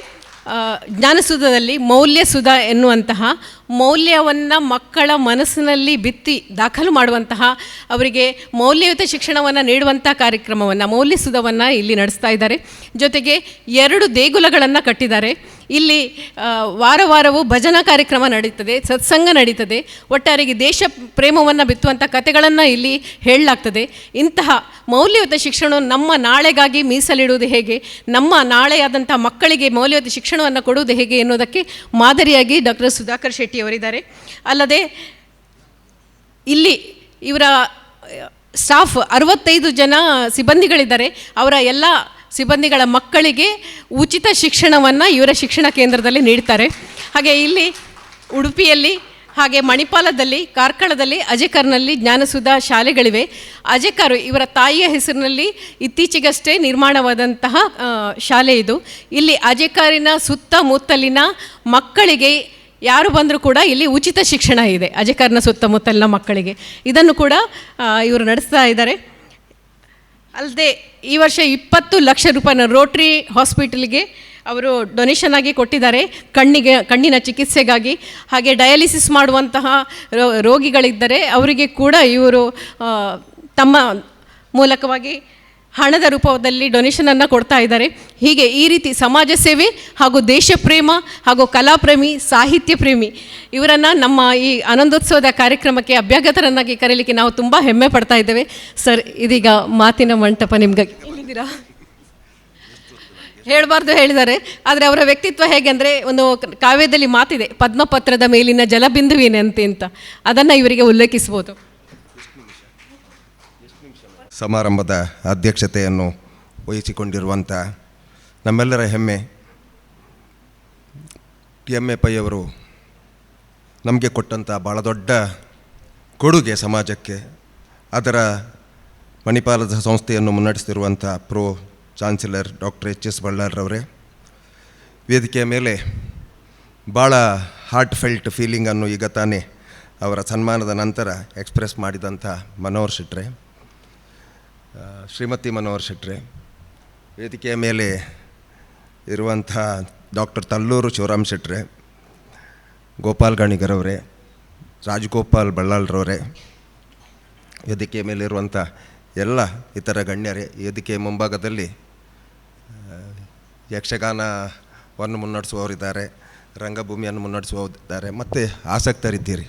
[SPEAKER 1] ಜ್ಞಾನಸುಧದಲ್ಲಿ ಮೌಲ್ಯಸುಧಾ ಎನ್ನುವಂತಹ ಮೌಲ್ಯವನ್ನು ಮಕ್ಕಳ ಮನಸ್ಸಿನಲ್ಲಿ ಬಿತ್ತಿ ದಾಖಲು ಮಾಡುವಂತಹ, ಅವರಿಗೆ ಮೌಲ್ಯಯುತ ಶಿಕ್ಷಣವನ್ನು ನೀಡುವಂಥ ಕಾರ್ಯಕ್ರಮವನ್ನು ಮೌಲ್ಯಸುಧವನ್ನು ಇಲ್ಲಿ ನಡೆಸ್ತಾ ಇದ್ದಾರೆ. ಜೊತೆಗೆ 2 ದೇಗುಲಗಳನ್ನು ಕಟ್ಟಿದ್ದಾರೆ. ಇಲ್ಲಿ ವಾರವೂ ಭಜನಾ ಕಾರ್ಯಕ್ರಮ ನಡೀತದೆ, ಸತ್ಸಂಗ ನಡೀತದೆ. ಒಟ್ಟಾರೆಗೆ ದೇಶ ಪ್ರೇಮವನ್ನು ಬಿತ್ತುವಂಥ ಕಥೆಗಳನ್ನು ಇಲ್ಲಿ ಹೇಳಲಾಗ್ತದೆ. ಇಂತಹ ಮೌಲ್ಯಯುತ ಶಿಕ್ಷಣವನ್ನು ನಮ್ಮ ನಾಳೆಗಾಗಿ ಮೀಸಲಿಡುವುದು ಹೇಗೆ, ನಮ್ಮ ನಾಳೆಯಾದಂಥ ಮಕ್ಕಳಿಗೆ ಮೌಲ್ಯಯುತ ಶಿಕ್ಷಣವನ್ನು ಕೊಡುವುದು ಹೇಗೆ ಎನ್ನುವುದಕ್ಕೆ ಮಾದರಿಯಾಗಿ ಡಾಕ್ಟರ್ ಸುಧಾಕರ್ ಶೆಟ್ಟಿಯವರಿದ್ದಾರೆ. ಅಲ್ಲದೆ ಇಲ್ಲಿ ಇವರ ಸ್ಟಾಫ್ 65 ಜನ ಸಿಬ್ಬಂದಿಗಳಿದ್ದಾರೆ. ಅವರ ಎಲ್ಲ ಸಿಬ್ಬಂದಿಗಳ ಮಕ್ಕಳಿಗೆ ಉಚಿತ ಶಿಕ್ಷಣವನ್ನು ಇವರ ಶಿಕ್ಷಣ ಕೇಂದ್ರದಲ್ಲಿ ನೀಡ್ತಾರೆ. ಹಾಗೆ ಇಲ್ಲಿ ಉಡುಪಿಯಲ್ಲಿ, ಹಾಗೆ ಮಣಿಪಾಲದಲ್ಲಿ, ಕಾರ್ಕಳದಲ್ಲಿ, ಅಜೆಕರ್ನಲ್ಲಿ ಜ್ಞಾನಸುಧಾ ಶಾಲೆಗಳಿವೆ. ಅಜೆಕರ್ ಇವರ ತಾಯಿಯ ಹೆಸರಿನಲ್ಲಿ ಇತ್ತೀಚೆಗಷ್ಟೇ ನಿರ್ಮಾಣವಾದಂತಹ ಶಾಲೆ ಇದು. ಇಲ್ಲಿ ಅಜೆಕರಿನ ಸುತ್ತಮುತ್ತಲಿನ ಮಕ್ಕಳಿಗೆ ಯಾರು ಬಂದರೂ ಕೂಡ ಇಲ್ಲಿ ಉಚಿತ ಶಿಕ್ಷಣ ಇದೆ. ಅಜೆಕರ್ನ ಸುತ್ತಮುತ್ತಲಿನ ಮಕ್ಕಳಿಗೆ ಇದನ್ನು ಕೂಡ ಇವರು ನಡೆಸ್ತಾ ಇದ್ದಾರೆ. ಅಲ್ಲದೆ ಈ ವರ್ಷ 20 ಲಕ್ಷ ರೂಪಾಯಿನ ರೋಟ್ರಿ ಹಾಸ್ಪಿಟಲ್ಗೆ ಅವರು ಡೊನೇಷನ್ ಆಗಿ ಕೊಟ್ಟಿದ್ದಾರೆ, ಕಣ್ಣಿನ ಚಿಕಿತ್ಸೆಗಾಗಿ. ಹಾಗೆ ಡಯಾಲಿಸಿಸ್ ಮಾಡುವಂತಹ ರೋಗಿಗಳಿದ್ದರೆ ಅವರಿಗೆ ಕೂಡ ಇವರು ತಮ್ಮ ಮೂಲಕವಾಗಿ ಹಣದ ರೂಪದಲ್ಲಿ ಡೊನೇಷನನ್ನು ಕೊಡ್ತಾ ಇದ್ದಾರೆ. ಹೀಗೆ ಈ ರೀತಿ ಸಮಾಜ ಸೇವೆ ಹಾಗೂ ದೇಶ ಪ್ರೇಮ ಹಾಗೂ ಕಲಾಪ್ರೇಮಿ, ಸಾಹಿತ್ಯ ಪ್ರೇಮಿ ಇವರನ್ನು ನಮ್ಮ ಈ ಆನಂದೋತ್ಸವದ ಕಾರ್ಯಕ್ರಮಕ್ಕೆ ಅಭ್ಯಾಗತರನ್ನಾಗಿ ಕರೀಲಿಕ್ಕೆ ನಾವು ತುಂಬ ಹೆಮ್ಮೆ ಪಡ್ತಾ ಇದ್ದೇವೆ. ಸರ್, ಇದೀಗ ಮಾತಿನ ಮಂಟಪ ನಿಮ್ಗೆ ಇಲ್ಲಿದ್ದೀರಾ? ಹೇಳಬಾರ್ದು ಹೇಳಿದ್ದಾರೆ, ಆದರೆ ಅವರ ವ್ಯಕ್ತಿತ್ವ ಹೇಗೆ ಅಂದರೆ, ಒಂದು ಕಾವ್ಯದಲ್ಲಿ ಮಾತಿದೆ, ಪದ್ಮಪತ್ರದ ಮೇಲಿನ ಜಲಬಿಂದುವಿನಂತೆ ಅಂತ. ಅದನ್ನು ಇವರಿಗೆ ಉಲ್ಲೇಖಿಸ್ಬೋದು.
[SPEAKER 6] ಸಮಾರಂಭದ ಅಧ್ಯಕ್ಷತೆಯನ್ನು ವಹಿಸಿಕೊಂಡಿರುವಂಥ ನಮ್ಮೆಲ್ಲರ ಹೆಮ್ಮೆ TMA ಪೈ ಅವರು ನಮಗೆ ಕೊಟ್ಟಂಥ ಭಾಳ ದೊಡ್ಡ ಕೊಡುಗೆ ಸಮಾಜಕ್ಕೆ. ಅದರ ಮಣಿಪಾಲದ ಸಂಸ್ಥೆಯನ್ನು ಮುನ್ನಡೆಸ್ತಿರುವಂಥ ಪ್ರೋ ಚಾನ್ಸಲರ್ ಡಾಕ್ಟರ್ HS ಬಳ್ಳಾರ್ರವರೇ, ವೇದಿಕೆಯ ಮೇಲೆ ಭಾಳ ಹಾರ್ಟ್ ಫೆಲ್ಟ್ ಫೀಲಿಂಗನ್ನು ಈಗ ತಾನೇ ಅವರ ಸನ್ಮಾನದ ನಂತರ ಎಕ್ಸ್ಪ್ರೆಸ್ ಮಾಡಿದಂಥ ಮನೋಹರ್ ಶೆಟ್ರೆ, ಶ್ರೀಮತಿ ಮನೋಹರ್ ಶೆಟ್ರೆ, ವೇದಿಕೆಯ ಮೇಲೆ ಇರುವಂಥ ಡಾಕ್ಟರ್ ತಲ್ಲೂರು ಶಿವರಾಮ್ ಶೆಟ್ರೆ, ಗೋಪಾಲ್ ಗಣಿಗರವರೇ, ರಾಜಗೋಪಾಲ್ ಬಳ್ಳಾಲ್ರವರೇ, ವೇದಿಕೆಯ ಮೇಲಿರುವಂಥ ಎಲ್ಲ ಇತರ ಗಣ್ಯರೇ, ವೇದಿಕೆಯ ಮುಂಭಾಗದಲ್ಲಿ ಯಕ್ಷಗಾನವನ್ನು ಮುನ್ನಡೆಸುವವರಿದ್ದಾರೆ, ರಂಗಭೂಮಿಯನ್ನು ಮುನ್ನಡೆಸುವವರಿದ್ದಾರೆ, ಮತ್ತು ಆಸಕ್ತರಿದ್ದೀರಿ.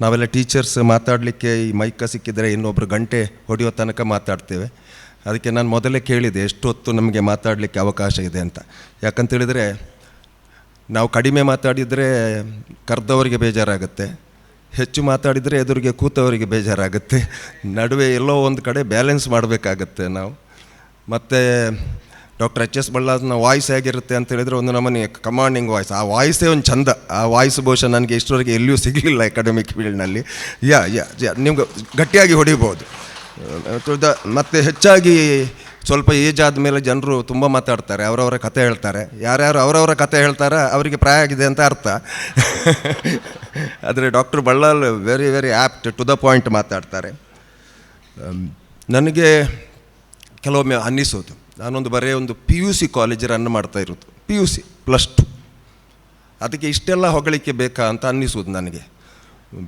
[SPEAKER 6] ನಾವೆಲ್ಲ ಟೀಚರ್ಸ್ ಮಾತಾಡಲಿಕ್ಕೆ ಈ ಮೈಕ ಸಿಕ್ಕಿದರೆ ಇನ್ನೊಬ್ಬರು ಗಂಟೆ ಹೊಡೆಯೋ ತನಕ ಮಾತಾಡ್ತೇವೆ. ಅದಕ್ಕೆ ನಾನು ಮೊದಲೇ ಕೇಳಿದೆ ಎಷ್ಟೊತ್ತು ನಮಗೆ ಮಾತಾಡಲಿಕ್ಕೆ ಅವಕಾಶ ಇದೆ ಅಂತ. ಯಾಕಂತೇಳಿದರೆ ನಾವು ಕಡಿಮೆ ಮಾತಾಡಿದರೆ ಕರೆದವರಿಗೆ ಬೇಜಾರಾಗುತ್ತೆ, ಹೆಚ್ಚು ಮಾತಾಡಿದರೆ ಎದುರಿಗೆ ಕೂತವರಿಗೆ ಬೇಜಾರಾಗುತ್ತೆ, ನಡುವೆ ಎಲ್ಲೋ ಒಂದು ಕಡೆ ಬ್ಯಾಲೆನ್ಸ್ ಮಾಡಬೇಕಾಗತ್ತೆ ನಾವು. ಮತ್ತು ಡಾಕ್ಟರ್ HS ಬಳ್ಳಾರ್ನ ವಾಯ್ಸ್ ಹೇಗಿರುತ್ತೆ ಅಂತ ಹೇಳಿದರೆ ಒಂದು ನಮ್ಮನೆ ಕಮಾಂಡಿಂಗ್ ವಾಯ್ಸ್, ಆ ವಾಯ್ಸೇ ಒಂದು ಚಂದ. ಆ ವಾಯ್ಸ್ ಬಹುಶಃ ನನಗೆ ಇಷ್ಟವರೆಗೆ ಎಲ್ಲಿಯೂ ಸಿಗಲಿಲ್ಲ ಅಕಾಡೆಮಿಕ್ ಫೀಲ್ಡ್ನಲ್ಲಿ. ನಿಮ್ಗೆ ಗಟ್ಟಿಯಾಗಿ ಹೊಡಿಬೋದು. ಮತ್ತು ಹೆಚ್ಚಾಗಿ ಸ್ವಲ್ಪ ಏಜ್ ಆದಮೇಲೆ ಜನರು ತುಂಬ ಮಾತಾಡ್ತಾರೆ, ಅವರವರ ಕತೆ ಹೇಳ್ತಾರೆ. ಯಾರ್ಯಾರು ಅವರವರ ಕತೆ ಹೇಳ್ತಾರೆ ಅವರಿಗೆ ಪ್ರಾಯ ಆಗಿದೆ ಅಂತ ಅರ್ಥ. ಆದರೆ doctor Ballal very very apt, to the point ಮಾತಾಡ್ತಾರೆ. ನನಗೆ ಕೆಲವೊಮ್ಮೆ ಅನ್ನಿಸೋದು, ನಾನೊಂದು ಬರೀ ಒಂದು PUC ಕಾಲೇಜ್ ರನ್ ಮಾಡ್ತಾ ಇರೋದು, PUC +2, ಅದಕ್ಕೆ ಇಷ್ಟೆಲ್ಲ ಹೊಗಳಿಕೆ ಬೇಕಾ ಅಂತ ಅನ್ನಿಸೋದು ನನಗೆ.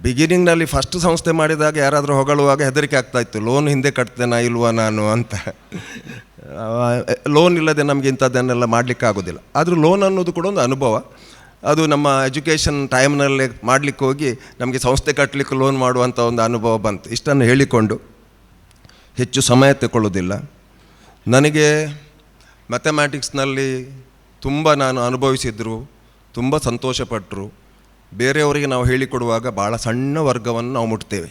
[SPEAKER 6] ಬಿಗಿನಿಂಗ್ನಲ್ಲಿ ಫಸ್ಟ್ ಸಂಸ್ಥೆ ಮಾಡಿದಾಗ ಯಾರಾದರೂ ಹೊಗಳುವಾಗ ಹೆದರಿಕೆ ಆಗ್ತಾಯಿತ್ತು, ಲೋನ್ ಹಿಂದೆ ಕಟ್ತೇನಾ ಇಲ್ವಾ ನಾನು ಅಂತ. ಲೋನ್ ಇಲ್ಲದೆ ನಮಗೆ ಇಂಥದ್ದನ್ನೆಲ್ಲ ಮಾಡಲಿಕ್ಕೆ ಆಗೋದಿಲ್ಲ. ಆದರೂ ಲೋನ್ ಅನ್ನೋದು ಕೂಡ ಒಂದು ಅನುಭವ. ಅದು ನಮ್ಮ ಎಜುಕೇಷನ್ ಟೈಮ್ನಲ್ಲೇ ಮಾಡಲಿಕ್ಕೆ ಹೋಗಿ ನಮಗೆ ಸಂಸ್ಥೆ ಕಟ್ಟಲಿಕ್ಕೆ ಲೋನ್ ಮಾಡುವಂಥ ಒಂದು ಅನುಭವ ಬಂತು. ಇಷ್ಟನ್ನು ಹೇಳಿಕೊಂಡು ಹೆಚ್ಚು ಸಮಯ ತಗೊಳ್ಳೋದಿಲ್ಲ. ನನಗೆ ಮ್ಯಾಥಮ್ಯಾಟಿಕ್ಸ್ನಲ್ಲಿ ತುಂಬ ನಾನು ಅನುಭವಿಸಿದ್ರು, ತುಂಬ ಸಂತೋಷಪಟ್ಟರು. ಬೇರೆಯವರಿಗೆ ನಾವು ಹೇಳಿಕೊಡುವಾಗ ಭಾಳ ಸಣ್ಣ ವರ್ಗವನ್ನು ನಾವು ಮುಟ್ತೇವೆ.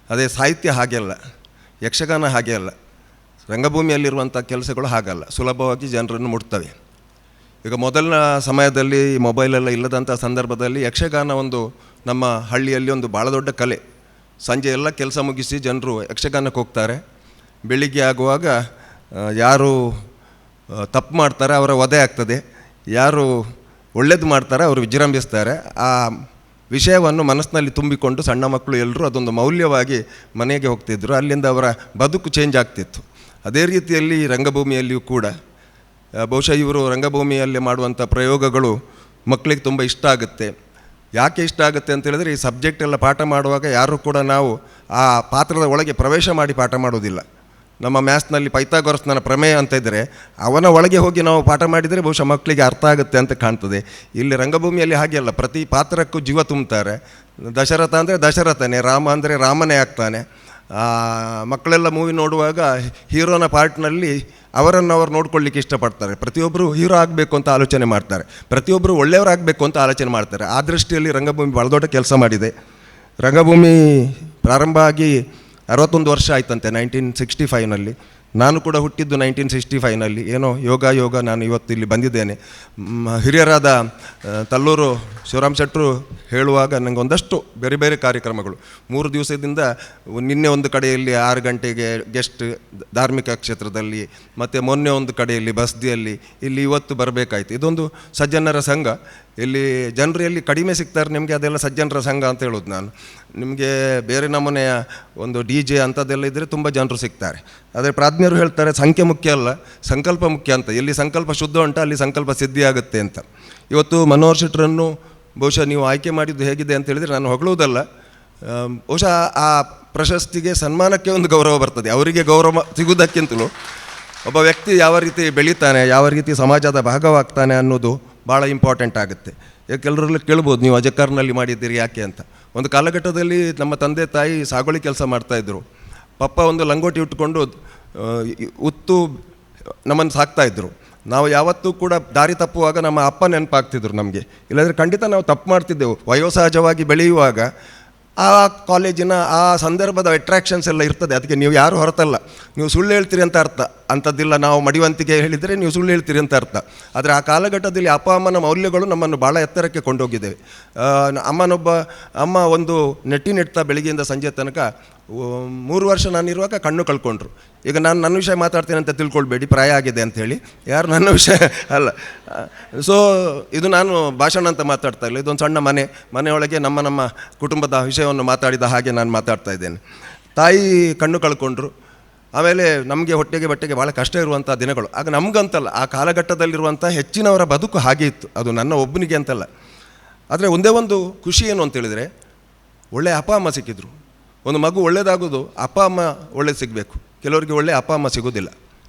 [SPEAKER 6] ಅದೇ ಸಾಹಿತ್ಯ ಹಾಗೆ ಅಲ್ಲ, ಯಕ್ಷಗಾನ ಹಾಗೆ ಅಲ್ಲ, ರಂಗಭೂಮಿಯಲ್ಲಿರುವಂಥ ಕೆಲಸಗಳು ಹಾಗಲ್ಲ, ಸುಲಭವಾಗಿ ಜನರನ್ನು ಮುಟ್ತವೆ. ಈಗ ಮೊದಲಿನ ಸಮಯದಲ್ಲಿ ಮೊಬೈಲೆಲ್ಲ ಇಲ್ಲದಂಥ ಸಂದರ್ಭದಲ್ಲಿ ಯಕ್ಷಗಾನ ಒಂದು ನಮ್ಮ ಹಳ್ಳಿಯಲ್ಲಿ ಒಂದು ಭಾಳ ದೊಡ್ಡ ಕಲೆ. ಸಂಜೆ ಎಲ್ಲ ಕೆಲಸ ಮುಗಿಸಿ ಜನರು ಯಕ್ಷಗಾನಕ್ಕೆ ಹೋಗ್ತಾರೆ. ಬೆಳಿಗ್ಗೆ ಆಗುವಾಗ ಯಾರು ತಪ್ಪು ಮಾಡ್ತಾರೆ ಅವರ ವಧೆ ಆಗ್ತದೆ, ಯಾರು ಒಳ್ಳೇದು ಮಾಡ್ತಾರೆ ಅವರು ವಿಜೃಂಭಿಸ್ತಾರೆ. ಆ ವಿಷಯವನ್ನು ಮನಸ್ಸಿನಲ್ಲಿ ತುಂಬಿಕೊಂಡು ಸಣ್ಣ ಮಕ್ಕಳು ಎಲ್ಲರೂ ಅದೊಂದು ಮೌಲ್ಯವಾಗಿ ಮನೆಗೆ ಹೋಗ್ತಿದ್ದರು. ಅಲ್ಲಿಂದ ಅವರ ಬದುಕು ಚೇಂಜ್ ಆಗ್ತಿತ್ತು. ಅದೇ ರೀತಿಯಲ್ಲಿ ರಂಗಭೂಮಿಯಲ್ಲಿಯೂ ಕೂಡ ಬಹುಶಃ ಇವರು ರಂಗಭೂಮಿಯಲ್ಲಿ ಮಾಡುವಂಥ ಪ್ರಯೋಗಗಳು ಮಕ್ಕಳಿಗೆ ತುಂಬ ಇಷ್ಟ ಆಗುತ್ತೆ. ಯಾಕೆ ಇಷ್ಟ ಆಗುತ್ತೆ ಅಂತೇಳಿದರೆ, ಈ ಸಬ್ಜೆಕ್ಟ್ ಎಲ್ಲ ಪಾಠ ಮಾಡುವಾಗ ಯಾರೂ ಕೂಡ ನಾವು ಆ ಪಾತ್ರದ ಒಳಗೆ ಪ್ರವೇಶ ಮಾಡಿ ಪಾಠ ಮಾಡೋದಿಲ್ಲ. ನಮ್ಮ ಮ್ಯಾಥ್ಸ್ನಲ್ಲಿ ಪೈಥಾಗೊರಸ್ನ ಪ್ರಮೇಯ ಅಂತ ಇದ್ದರೆ ಅವನ ಒಳಗೆ ಹೋಗಿ ನಾವು ಪಾಠ ಮಾಡಿದರೆ ಬಹುಶಃ ಮಕ್ಕಳಿಗೆ ಅರ್ಥ ಆಗುತ್ತೆ ಅಂತ ಕಾಣ್ತದೆ. ಇಲ್ಲಿ ರಂಗಭೂಮಿಯಲ್ಲಿ ಹಾಗೆ ಅಲ್ಲ, ಪ್ರತಿ ಪಾತ್ರಕ್ಕೂ ಜೀವ ತುಂಬ್ತಾರೆ. ದಶರಥ ಅಂದರೆ ದಶರಥನೇ, ರಾಮ ಅಂದರೆ ರಾಮನೇ ಆಗ್ತಾನೆ. ಮಕ್ಕಳೆಲ್ಲ ಮೂವಿ ನೋಡುವಾಗ ಹೀರೋನ ಪಾರ್ಟ್ನಲ್ಲಿ ಅವರನ್ನು ಅವ್ರು ನೋಡ್ಕೊಳ್ಳಿಕ್ಕೆ ಇಷ್ಟಪಡ್ತಾರೆ. ಪ್ರತಿಯೊಬ್ಬರು ಹೀರೋ ಆಗಬೇಕು ಅಂತ ಆಲೋಚನೆ ಮಾಡ್ತಾರೆ, ಪ್ರತಿಯೊಬ್ಬರು ಒಳ್ಳೆಯವರಾಗಬೇಕು ಅಂತ ಆಲೋಚನೆ ಮಾಡ್ತಾರೆ. ಆ ದೃಷ್ಟಿಯಲ್ಲಿ ರಂಗಭೂಮಿ ಭಾಳ ದೊಡ್ಡ ಕೆಲಸ ಮಾಡಿದೆ. ರಂಗಭೂಮಿ ಪ್ರಾರಂಭ ಆಗಿ 61 ವರ್ಷ ಆಯ್ತಂತೆ 1965ನಲ್ಲಿ. ನಾನು ಕೂಡ ಹುಟ್ಟಿದ್ದು 1965ನಲ್ಲಿ. ಏನೋ ಯೋಗ ನಾನು ಇವತ್ತು ಇಲ್ಲಿ ಬಂದಿದ್ದೇನೆ. ಹಿರಿಯರಾದ ತಲ್ಲೂರು ಶಿವರಾಮ್ ಶೆಟ್ಟರು ಹೇಳುವಾಗ ನನಗೆ ಒಂದಷ್ಟು ಬೇರೆ ಬೇರೆ ಕಾರ್ಯಕ್ರಮಗಳು 3 ದಿವಸದಿಂದ, ನಿನ್ನೆ ಒಂದು ಕಡೆಯಲ್ಲಿ 6 ಗಂಟೆಗೆ ಗೆಸ್ಟ್ ಧಾರ್ಮಿಕ ಕ್ಷೇತ್ರದಲ್ಲಿ, ಮತ್ತು ಮೊನ್ನೆ ಒಂದು ಕಡೆಯಲ್ಲಿ ಬಸ್ದಿಯಲ್ಲಿ, ಇಲ್ಲಿ ಇವತ್ತು ಬರಬೇಕಾಯ್ತು. ಇದೊಂದು ಸಜ್ಜನರ ಸಂಘ. ಇಲ್ಲಿ ಜನರು ಎಲ್ಲಿ ಕಡಿಮೆ ಸಿಗ್ತಾರೆ ನಿಮಗೆ, ಅದೆಲ್ಲ ಸಜ್ಜನರ ಸಂಘ ಅಂತ ಹೇಳೋದು ನಾನು. ನಿಮಗೆ ಬೇರೆ ನಮೂನೆಯ ಒಂದು DJ ಅಂಥದ್ದೆಲ್ಲ ಇದ್ದರೆ ತುಂಬ ಜನರು ಸಿಗ್ತಾರೆ. ಆದರೆ ಪ್ರಾಜ್ಞರು ಹೇಳ್ತಾರೆ ಸಂಖ್ಯೆ ಮುಖ್ಯ ಅಲ್ಲ, ಸಂಕಲ್ಪ ಮುಖ್ಯ ಅಂತ. ಎಲ್ಲಿ ಸಂಕಲ್ಪ ಶುದ್ಧ ಉಂಟು ಅಲ್ಲಿ ಸಂಕಲ್ಪ ಸಿದ್ಧಿ ಆಗುತ್ತೆ ಅಂತ. ಇವತ್ತು ಮನೋಹರ್ ಶೆಟ್ಟರನ್ನು ಬಹುಶಃ ನೀವು ಆಯ್ಕೆ ಮಾಡಿದ್ದು ಹೇಗಿದೆ ಅಂತ ಹೇಳಿದರೆ, ನಾನು ಹೊಗಳುವುದಲ್ಲ, ಬಹುಶಃ ಆ ಪ್ರಶಸ್ತಿಗೆ ಸನ್ಮಾನಕ್ಕೆ ಒಂದು ಗೌರವ ಬರ್ತದೆ. ಅವರಿಗೆ ಗೌರವ ಸಿಗುವುದಕ್ಕಿಂತಲೂ ಒಬ್ಬ ವ್ಯಕ್ತಿ ಯಾವ ರೀತಿ ಬೆಳೀತಾನೆ, ಯಾವ ರೀತಿ ಸಮಾಜದ ಭಾಗವಾಗ್ತಾನೆ ಅನ್ನೋದು ಭಾಳ ಇಂಪಾರ್ಟೆಂಟ್ ಆಗುತ್ತೆ. ಕೆಲವರಲ್ಲಿ ಕೇಳ್ಬೋದು, ನೀವು ಅಜಕಾರ್ನಲ್ಲಿ ಮಾಡಿದ್ದೀರಿ ಯಾಕೆ ಅಂತ. ಒಂದು ಕಾಲಘಟ್ಟದಲ್ಲಿ ನಮ್ಮ ತಂದೆ ತಾಯಿ ಸಾಗುವಳಿ ಕೆಲಸ ಮಾಡ್ತಾಯಿದ್ರು. ಪಪ್ಪ ಒಂದು ಲಂಗೋಟಿ ಉಟ್ಕೊಂಡು ಉತ್ತು ನಮ್ಮನ್ನು ಸಾಕ್ತಾಯಿದ್ರು. ನಾವು ಯಾವತ್ತೂ ಕೂಡ ದಾರಿ ತಪ್ಪುವಾಗ ನಮ್ಮ ಅಪ್ಪ ನೆನಪಾಗ್ತಿದ್ರು ನಮಗೆ. ಇಲ್ಲಾಂದರೆ ಖಂಡಿತ ನಾವು ತಪ್ಪು ಮಾಡ್ತಿದ್ದೆವು. ವಯೋಸಹಜವಾಗಿ ಬೆಳೆಯುವಾಗ ಆ ಕಾಲೇಜಿನ ಆ ಸಂದರ್ಭದ ಅಟ್ರಾಕ್ಷನ್ಸ್ ಎಲ್ಲ ಇರ್ತದೆ. ಅದಕ್ಕೆ ನೀವು ಯಾರು ಹೊರತಲ್ಲ, ನೀವು ಸುಳ್ಳು ಹೇಳ್ತೀರಿ ಅಂತ ಅರ್ಥ ಅಂಥದ್ದಿಲ್ಲ. ನಾವು ಮಡಿವಂತಿಕೆ ಹೇಳಿದರೆ ನೀವು ಸುಳ್ಳು ಹೇಳ್ತೀರಿ ಅಂತ ಅರ್ಥ. ಆದರೆ ಆ ಕಾಲಘಟ್ಟದಲ್ಲಿ ಅಪ್ಪ ಅಮ್ಮನ ಮೌಲ್ಯಗಳು ನಮ್ಮನ್ನು ಭಾಳ ಎತ್ತರಕ್ಕೆ ಕೊಂಡೋಗಿದ್ದೇವೆ. ಅಮ್ಮ ಒಂದು ನೆಟ್ತಾ ಬೆಳಗ್ಗೆಯಿಂದ ಸಂಜೆ ತನಕ 3 ವರ್ಷ ನಾನಿರುವಾಗ ಕಣ್ಣು ಕಳ್ಕೊಂಡ್ರು. ಈಗ ನಾನು ನನ್ನ ವಿಷಯ ಮಾತಾಡ್ತೇನೆ ಅಂತ ತಿಳ್ಕೊಳ್ಬೇಡಿ, ಪ್ರಾಯ ಆಗಿದೆ ಅಂಥೇಳಿ, ಯಾರು ನನ್ನ ವಿಷಯ ಅಲ್ಲ. ಸೊ ಇದು ನಾನು ಭಾಷಣ ಅಂತ ಮಾತಾಡ್ತಾ ಇಲ್ಲ, ಇದೊಂದು ಸಣ್ಣ ಮನೆಯೊಳಗೆ ನಮ್ಮ ಕುಟುಂಬದ ವಿಷಯವನ್ನು ಮಾತಾಡಿದ ಹಾಗೆ ನಾನು ಮಾತಾಡ್ತಾ ಇದ್ದೇನೆ. ತಾಯಿ ಕಣ್ಣು ಕಳ್ಕೊಂಡ್ರು. ಆಮೇಲೆ ನಮಗೆ ಹೊಟ್ಟೆಗೆ ಬಟ್ಟೆಗೆ ಭಾಳ ಕಷ್ಟ ಇರುವಂಥ ದಿನಗಳು. ಆಗ ನಮಗಂತಲ್ಲ, ಆ ಕಾಲಘಟ್ಟದಲ್ಲಿರುವಂಥ ಹೆಚ್ಚಿನವರ ಬದುಕು ಹಾಗೆ ಇತ್ತು, ಅದು ನನ್ನ ಒಬ್ಬನಿಗೆ ಅಂತಲ್ಲ. ಆದರೆ ಒಂದೇ ಒಂದು ಖುಷಿ ಏನು ಅಂತೇಳಿದರೆ, ಒಳ್ಳೆಯ ಅಪ್ಪ ಅಮ್ಮ ಸಿಕ್ಕಿದ್ರು. ಒಂದು ಮಗು ಒಳ್ಳೇದಾಗೋದು ಅಪ್ಪ ಅಮ್ಮ ಒಳ್ಳೇದು ಸಿಗಬೇಕು, ಕೆಲವರಿಗೆ ಒಳ್ಳೆಯ ಅಪ್ಪ ಅಮ್ಮ ಸಿಗೋದಿಲ್ಲ.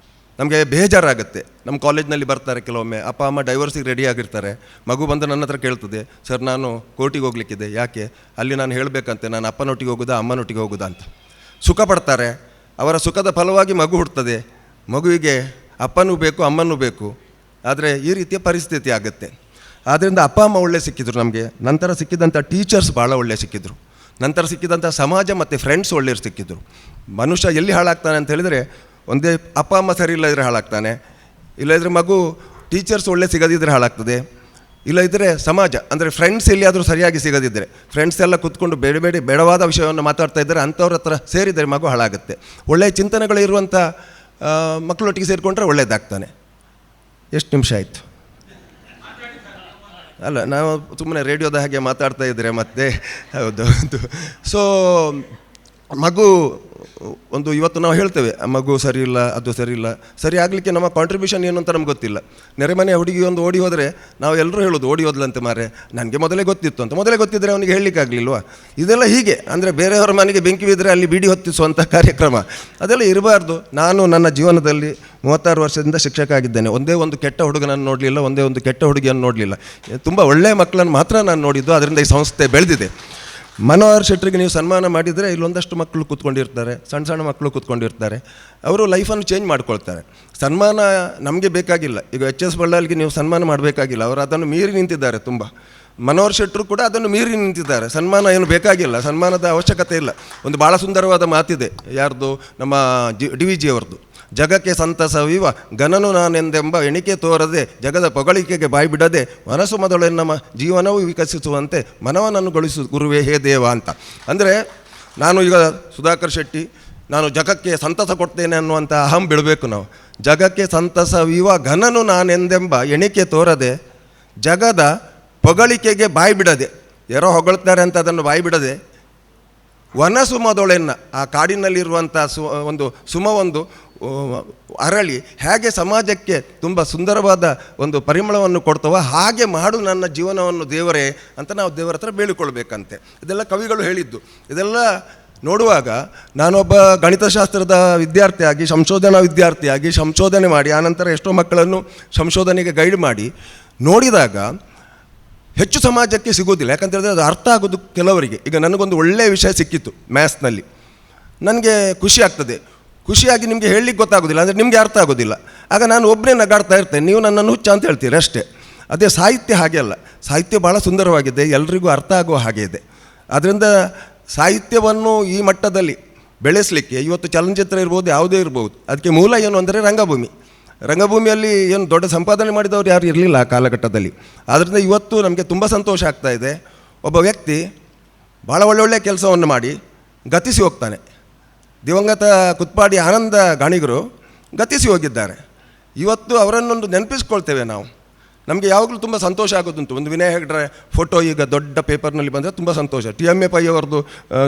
[SPEAKER 6] ನಮಗೆ ಬೇಜಾರಾಗುತ್ತೆ. ನಮ್ಮ ಕಾಲೇಜ್ನಲ್ಲಿ ಬರ್ತಾರೆ ಕೆಲವೊಮ್ಮೆ, ಅಪ್ಪ ಅಮ್ಮ ಡೈವರ್ಸಿಗೆ ರೆಡಿ ಆಗಿರ್ತಾರೆ. ಮಗು ಬಂದು ನನ್ನ ಹತ್ರ ಕೇಳ್ತದೆ, ಸರ್ ನಾನು ಕೋರ್ಟಿಗೆ ಹೋಗ್ಲಿಕ್ಕಿದೆ, ಯಾಕೆ? ಅಲ್ಲಿ ನಾನು ಹೇಳಬೇಕಂತೆ ನಾನು ಅಪ್ಪನೊಟ್ಟಿಗೆ ಹೋಗೋದಾ ಅಮ್ಮನೊಟ್ಟಿಗೆ ಹೋಗೋದಾ ಅಂತ. ಸುಖ ಪಡ್ತಾರೆ. ಅವರ ಸುಖದ ಫಲವಾಗಿ ಮಗು ಹುಡ್ತದೆ. ಮಗುವಿಗೆ ಅಪ್ಪನೂ ಬೇಕು ಅಮ್ಮನೂ ಬೇಕು. ಆದರೆ ಈ ರೀತಿಯ ಪರಿಸ್ಥಿತಿ ಆಗುತ್ತೆ. ಆದ್ದರಿಂದ ಅಪ್ಪ ಅಮ್ಮ ಒಳ್ಳೆ ಸಿಕ್ಕಿದ್ರು ನಮಗೆ. ನಂತರ ಸಿಕ್ಕಿದಂಥ ಟೀಚರ್ಸ್ ಭಾಳ ಒಳ್ಳೆ ಸಿಕ್ಕಿದ್ರು. ನಂತರ ಸಿಕ್ಕಿದಂಥ ಸಮಾಜ ಮತ್ತು ಫ್ರೆಂಡ್ಸ್ ಒಳ್ಳೆಯರು ಸಿಕ್ಕಿದ್ರು. ಮನುಷ್ಯ ಎಲ್ಲಿ ಹಾಳಾಗ್ತಾನೆ ಅಂತ ಹೇಳಿದರೆ, ಒಂದೇ ಅಪ್ಪ ಅಮ್ಮ ಸರಿ ಇಲ್ಲದಿದ್ದರೆ ಹಾಳಾಗ್ತಾನೆ, ಇಲ್ಲದಿದ್ದರೆ ಮಗು ಟೀಚರ್ಸ್ ಒಳ್ಳೆ ಸಿಗದಿದ್ದರೆ ಹಾಳಾಗ್ತದೆ, ಇಲ್ಲದಿದ್ದರೆ ಸಮಾಜ ಅಂದರೆ ಫ್ರೆಂಡ್ಸ್ ಎಲ್ಲಿಯಾದರೂ ಸರಿಯಾಗಿ ಸಿಗದಿದ್ದರೆ, ಫ್ರೆಂಡ್ಸ್ ಎಲ್ಲ ಕೂತ್ಕೊಂಡು ಬೇಡವಾದ ವಿಷಯವನ್ನು ಮಾತಾಡ್ತಾ ಇದ್ದರೆ ಅಂಥವ್ರ ಹತ್ರ ಸೇರಿದರೆ ಮಗು ಹಾಳಾಗುತ್ತೆ. ಒಳ್ಳೆಯ ಚಿಂತನೆಗಳಿರುವಂಥ ಮಕ್ಕಳೊಟ್ಟಿಗೆ ಸೇರಿಕೊಂಡ್ರೆ ಒಳ್ಳೆಯದಾಗ್ತಾನೆ. ಎಷ್ಟು ನಿಮಿಷ ಆಯಿತು? ಅಲ್ಲ, ನಾವು ಸುಮ್ಮನೆ ರೇಡಿಯೋದ ಹಾಗೆ ಮಾತಾಡ್ತಾ ಇದ್ದರೆ ಮತ್ತೆ. ಹೌದು. ಸೊ ಮಗು ಒಂದು ಇವತ್ತು ನಾವು ಹೇಳ್ತೇವೆ ಮಗು ಸರಿ ಇಲ್ಲ, ಅದು ಸರಿ ಇಲ್ಲ. ಸರಿ ಆಗಲಿಕ್ಕೆ ನಮ್ಮ ಕಾಂಟ್ರಿಬ್ಯೂಷನ್ ಏನು ಅಂತ ನಮ್ಗೆ ಗೊತ್ತಿಲ್ಲ. ನೆರೆಮನೆ ಹುಡುಗಿ ಒಂದು ಓಡಿ ಹೋದರೆ ನಾವು ಎಲ್ಲರೂ ಹೇಳೋದು ಓಡಿ ಹೋದ್ಲಂತೆ ಮಾರೆ, ನನಗೆ ಮೊದಲೇ ಗೊತ್ತಿತ್ತು ಅಂತ. ಮೊದಲೇ ಗೊತ್ತಿದ್ದರೆ ಅವನಿಗೆ ಹೇಳಲಿಕ್ಕಾಗಲಿಲ್ವಾ? ಇದೆಲ್ಲ ಹೀಗೆ ಅಂದರೆ ಬೇರೆಯವರ ಮನೆಗೆ ಬೆಂಕಿ ಬಿದ್ದರೆ ಅಲ್ಲಿ ಬೀಡಿ ಹೊತ್ತಿಸುವಂಥ ಕಾರ್ಯಕ್ರಮ ಅದೆಲ್ಲ ಇರಬಾರ್ದು. ನಾನು ನನ್ನ ಜೀವನದಲ್ಲಿ 36 ವರ್ಷದಿಂದ ಶಿಕ್ಷಕ ಆಗಿದ್ದೇನೆ. ಒಂದೇ ಒಂದು ಕೆಟ್ಟ ಹುಡುಗನನ್ನು ನೋಡಲಿಲ್ಲ, ಒಂದೇ ಒಂದು ಕೆಟ್ಟ ಹುಡುಗಿಯನ್ನು ನೋಡಲಿಲ್ಲ. ತುಂಬ ಒಳ್ಳೆಯ ಮಕ್ಕಳನ್ನು ಮಾತ್ರ ನಾನು ನೋಡಿದ್ದು. ಅದರಿಂದ ಈ ಸಂಸ್ಥೆ ಬೆಳೆದಿದೆ. ಮನೋಹರ್ ಶೆಟ್ಟರಿಗೆ ನೀವು ಸನ್ಮಾನ ಮಾಡಿದರೆ ಇಲ್ಲೊಂದಷ್ಟು ಮಕ್ಕಳು ಕೂತ್ಕೊಂಡಿರ್ತಾರೆ, ಸಣ್ಣ ಸಣ್ಣ ಮಕ್ಕಳು ಕೂತ್ಕೊಂಡಿರ್ತಾರೆ. ಅವರು ಲೈಫನ್ನು ಚೇಂಜ್ ಮಾಡ್ಕೊಳ್ತಾರೆ. ಸನ್ಮಾನ ನಮಗೆ ಬೇಕಾಗಿಲ್ಲ. ಈಗ HS ಬಳ್ಳಾಲ್ಗೆ ನೀವು ಸನ್ಮಾನ ಮಾಡಬೇಕಾಗಿಲ್ಲ, ಅವರು ಅದನ್ನು ಮೀರಿ ನಿಂತಿದ್ದಾರೆ ತುಂಬ. ಮನೋಹರ್ ಶೆಟ್ಟರು ಕೂಡ ಅದನ್ನು ಮೀರಿ ನಿಂತಿದ್ದಾರೆ. ಸನ್ಮಾನ ಏನು ಬೇಕಾಗಿಲ್ಲ, ಸನ್ಮಾನದ ಅವಶ್ಯಕತೆ ಇಲ್ಲ. ಒಂದು ಭಾಳ ಸುಂದರವಾದ ಮಾತಿದೆ, ಯಾರ್ದು? ನಮ್ಮ DVG ಅವರದ್ದು. ಜಗಕ್ಕೆ ಸಂತಸವಿವ ಗನನು ನಾನೆಂದೆಂಬ ಎಣಿಕೆ ತೋರದೆ, ಜಗದ ಪೊಗಳಿಕೆಗೆ ಬಾಯಿ ಬಿಡದೆ, ಮನಸ್ಸು ಮೊದಲು ನಮ್ಮ ಜೀವನವು ವಿಕಸಿಸುವಂತೆ ಮನವನನ್ನು ಗೊಳಿಸು ಗುರುವೇ ಹೇ ದೇವ ಅಂತ. ಅಂದರೆ ನಾನು ಈಗ ಸುಧಾಕರ್ ಶೆಟ್ಟಿ, ನಾನು ಜಗಕ್ಕೆ ಸಂತಸ ಕೊಡ್ತೇನೆ ಅನ್ನುವಂಥ ಅಹಂ ಬಿಡಬೇಕು ನಾವು. ಜಗಕ್ಕೆ ಸಂತಸವಿವ ಘನನು ನಾನೆಂದೆಂಬ ಎಣಿಕೆ ತೋರದೆ, ಜಗದ ಪೊಗಳಿಕೆಗೆ ಬಾಯಿ ಬಿಡದೆ, ಯಾರೋ ಹೊಗಳ್ತಾರೆ ಅಂತ ಅದನ್ನು ಬಾಯಿ ಬಿಡದೆ, ವನಸುಮದೊಳೆನ್ನ ಆ ಕಾಡಿನಲ್ಲಿರುವಂಥ ಒಂದು ಸುಮವೊಂದು ಅರಳಿ ಹೇಗೆ ಸಮಾಜಕ್ಕೆ ತುಂಬ ಸುಂದರವಾದ ಒಂದು ಪರಿಮಳವನ್ನು ಕೊಡ್ತವೋ ಹಾಗೆ ಮಾಡು ನನ್ನ ಜೀವನವನ್ನು ದೇವರೇ ಅಂತ ನಾವು ದೇವರ ಹತ್ರ ಬೇಡಿಕೊಳ್ಬೇಕಂತೆ. ಇದೆಲ್ಲ ಕವಿಗಳು ಹೇಳಿದ್ದು. ಇದೆಲ್ಲ ನೋಡುವಾಗ ನಾನೊಬ್ಬ ಗಣಿತಶಾಸ್ತ್ರದ ವಿದ್ಯಾರ್ಥಿಯಾಗಿ, ಸಂಶೋಧನಾ ವಿದ್ಯಾರ್ಥಿಯಾಗಿ ಸಂಶೋಧನೆ ಮಾಡಿ ಆನಂತರ ಎಷ್ಟೋ ಮಕ್ಕಳನ್ನು ಸಂಶೋಧನೆಗೆ ಗೈಡ್ ಮಾಡಿ ನೋಡಿದಾಗ ಹೆಚ್ಚು ಸಮಾಜಕ್ಕೆ ಸಿಗೋದಿಲ್ಲ. ಯಾಕಂತೇಳಿದ್ರೆ ಅದು ಅರ್ಥ ಆಗೋದು ಕೆಲವರಿಗೆ. ಈಗ ನನಗೊಂದು ಒಳ್ಳೆಯ ವಿಷಯ ಸಿಕ್ಕಿತ್ತು ಮ್ಯಾಥ್ಸ್ನಲ್ಲಿ, ನನಗೆ ಖುಷಿ ಆಗ್ತದೆ. ಖುಷಿಯಾಗಿ ನಿಮಗೆ ಹೇಳಲಿಕ್ಕೆ ಗೊತ್ತಾಗೋದಿಲ್ಲ, ಅಂದರೆ ನಿಮಗೆ ಅರ್ಥ ಆಗೋದಿಲ್ಲ. ಆಗ ನಾನು ಒಬ್ಬನೇ ನಗಾಡ್ತಾ ಇರ್ತೇನೆ, ನೀವು ನನ್ನನ್ನು ಹುಚ್ಚ ಅಂತ ಹೇಳ್ತೀರಿ ಅಷ್ಟೇ. ಅದೇ ಸಾಹಿತ್ಯ ಹಾಗೆ ಅಲ್ಲ. ಸಾಹಿತ್ಯ ಭಾಳ ಸುಂದರವಾಗಿದೆ, ಎಲ್ರಿಗೂ ಅರ್ಥ ಆಗುವ ಹಾಗೆ ಇದೆ. ಆದ್ದರಿಂದ ಸಾಹಿತ್ಯವನ್ನು ಈ ಮಟ್ಟದಲ್ಲಿ ಬೆಳೆಸಲಿಕ್ಕೆ ಇವತ್ತು ಚಲನಚಿತ್ರ ಇರ್ಬೋದು, ಯಾವುದೇ ಇರ್ಬೋದು, ಅದಕ್ಕೆ ಮೂಲ ಏನು ಅಂದರೆ ರಂಗಭೂಮಿ. ರಂಗಭೂಮಿಯಲ್ಲಿ ಏನು ದೊಡ್ಡ ಸಂಪಾದನೆ ಮಾಡಿದವರು ಯಾರು ಇರಲಿಲ್ಲ ಆ ಕಾಲಘಟ್ಟದಲ್ಲಿ. ಆದ್ದರಿಂದ ಇವತ್ತು ನಮಗೆ ತುಂಬ ಸಂತೋಷ ಆಗ್ತಾ ಇದೆ. ಒಬ್ಬ ವ್ಯಕ್ತಿ ಭಾಳ ಒಳ್ಳೊಳ್ಳೆಯ ಕೆಲಸವನ್ನು ಮಾಡಿ ಗತಿಸಿ ಹೋಗ್ತಾನೆ. ದಿವಂಗತ ಕುತ್ಪಾಡಿ ಆನಂದ ಗಾಣಿಗರು ಗತಿಸಿ ಹೋಗಿದ್ದಾರೆ. ಇವತ್ತು ಅವರನ್ನೊಂದು ನೆನಪಿಸ್ಕೊಳ್ತೇವೆ ನಾವು. ನಮಗೆ ಯಾವಾಗಲೂ ತುಂಬ ಸಂತೋಷ ಆಗೋದುಂಟು. ಒಂದು ವಿನಯ್ ಹೆಗ್ಡೆ ಫೋಟೋ ಈಗ ದೊಡ್ಡ ಪೇಪರ್ನಲ್ಲಿ ಬಂದರೆ ತುಂಬ ಸಂತೋಷ. TMA ಪೈ ಅವರದು,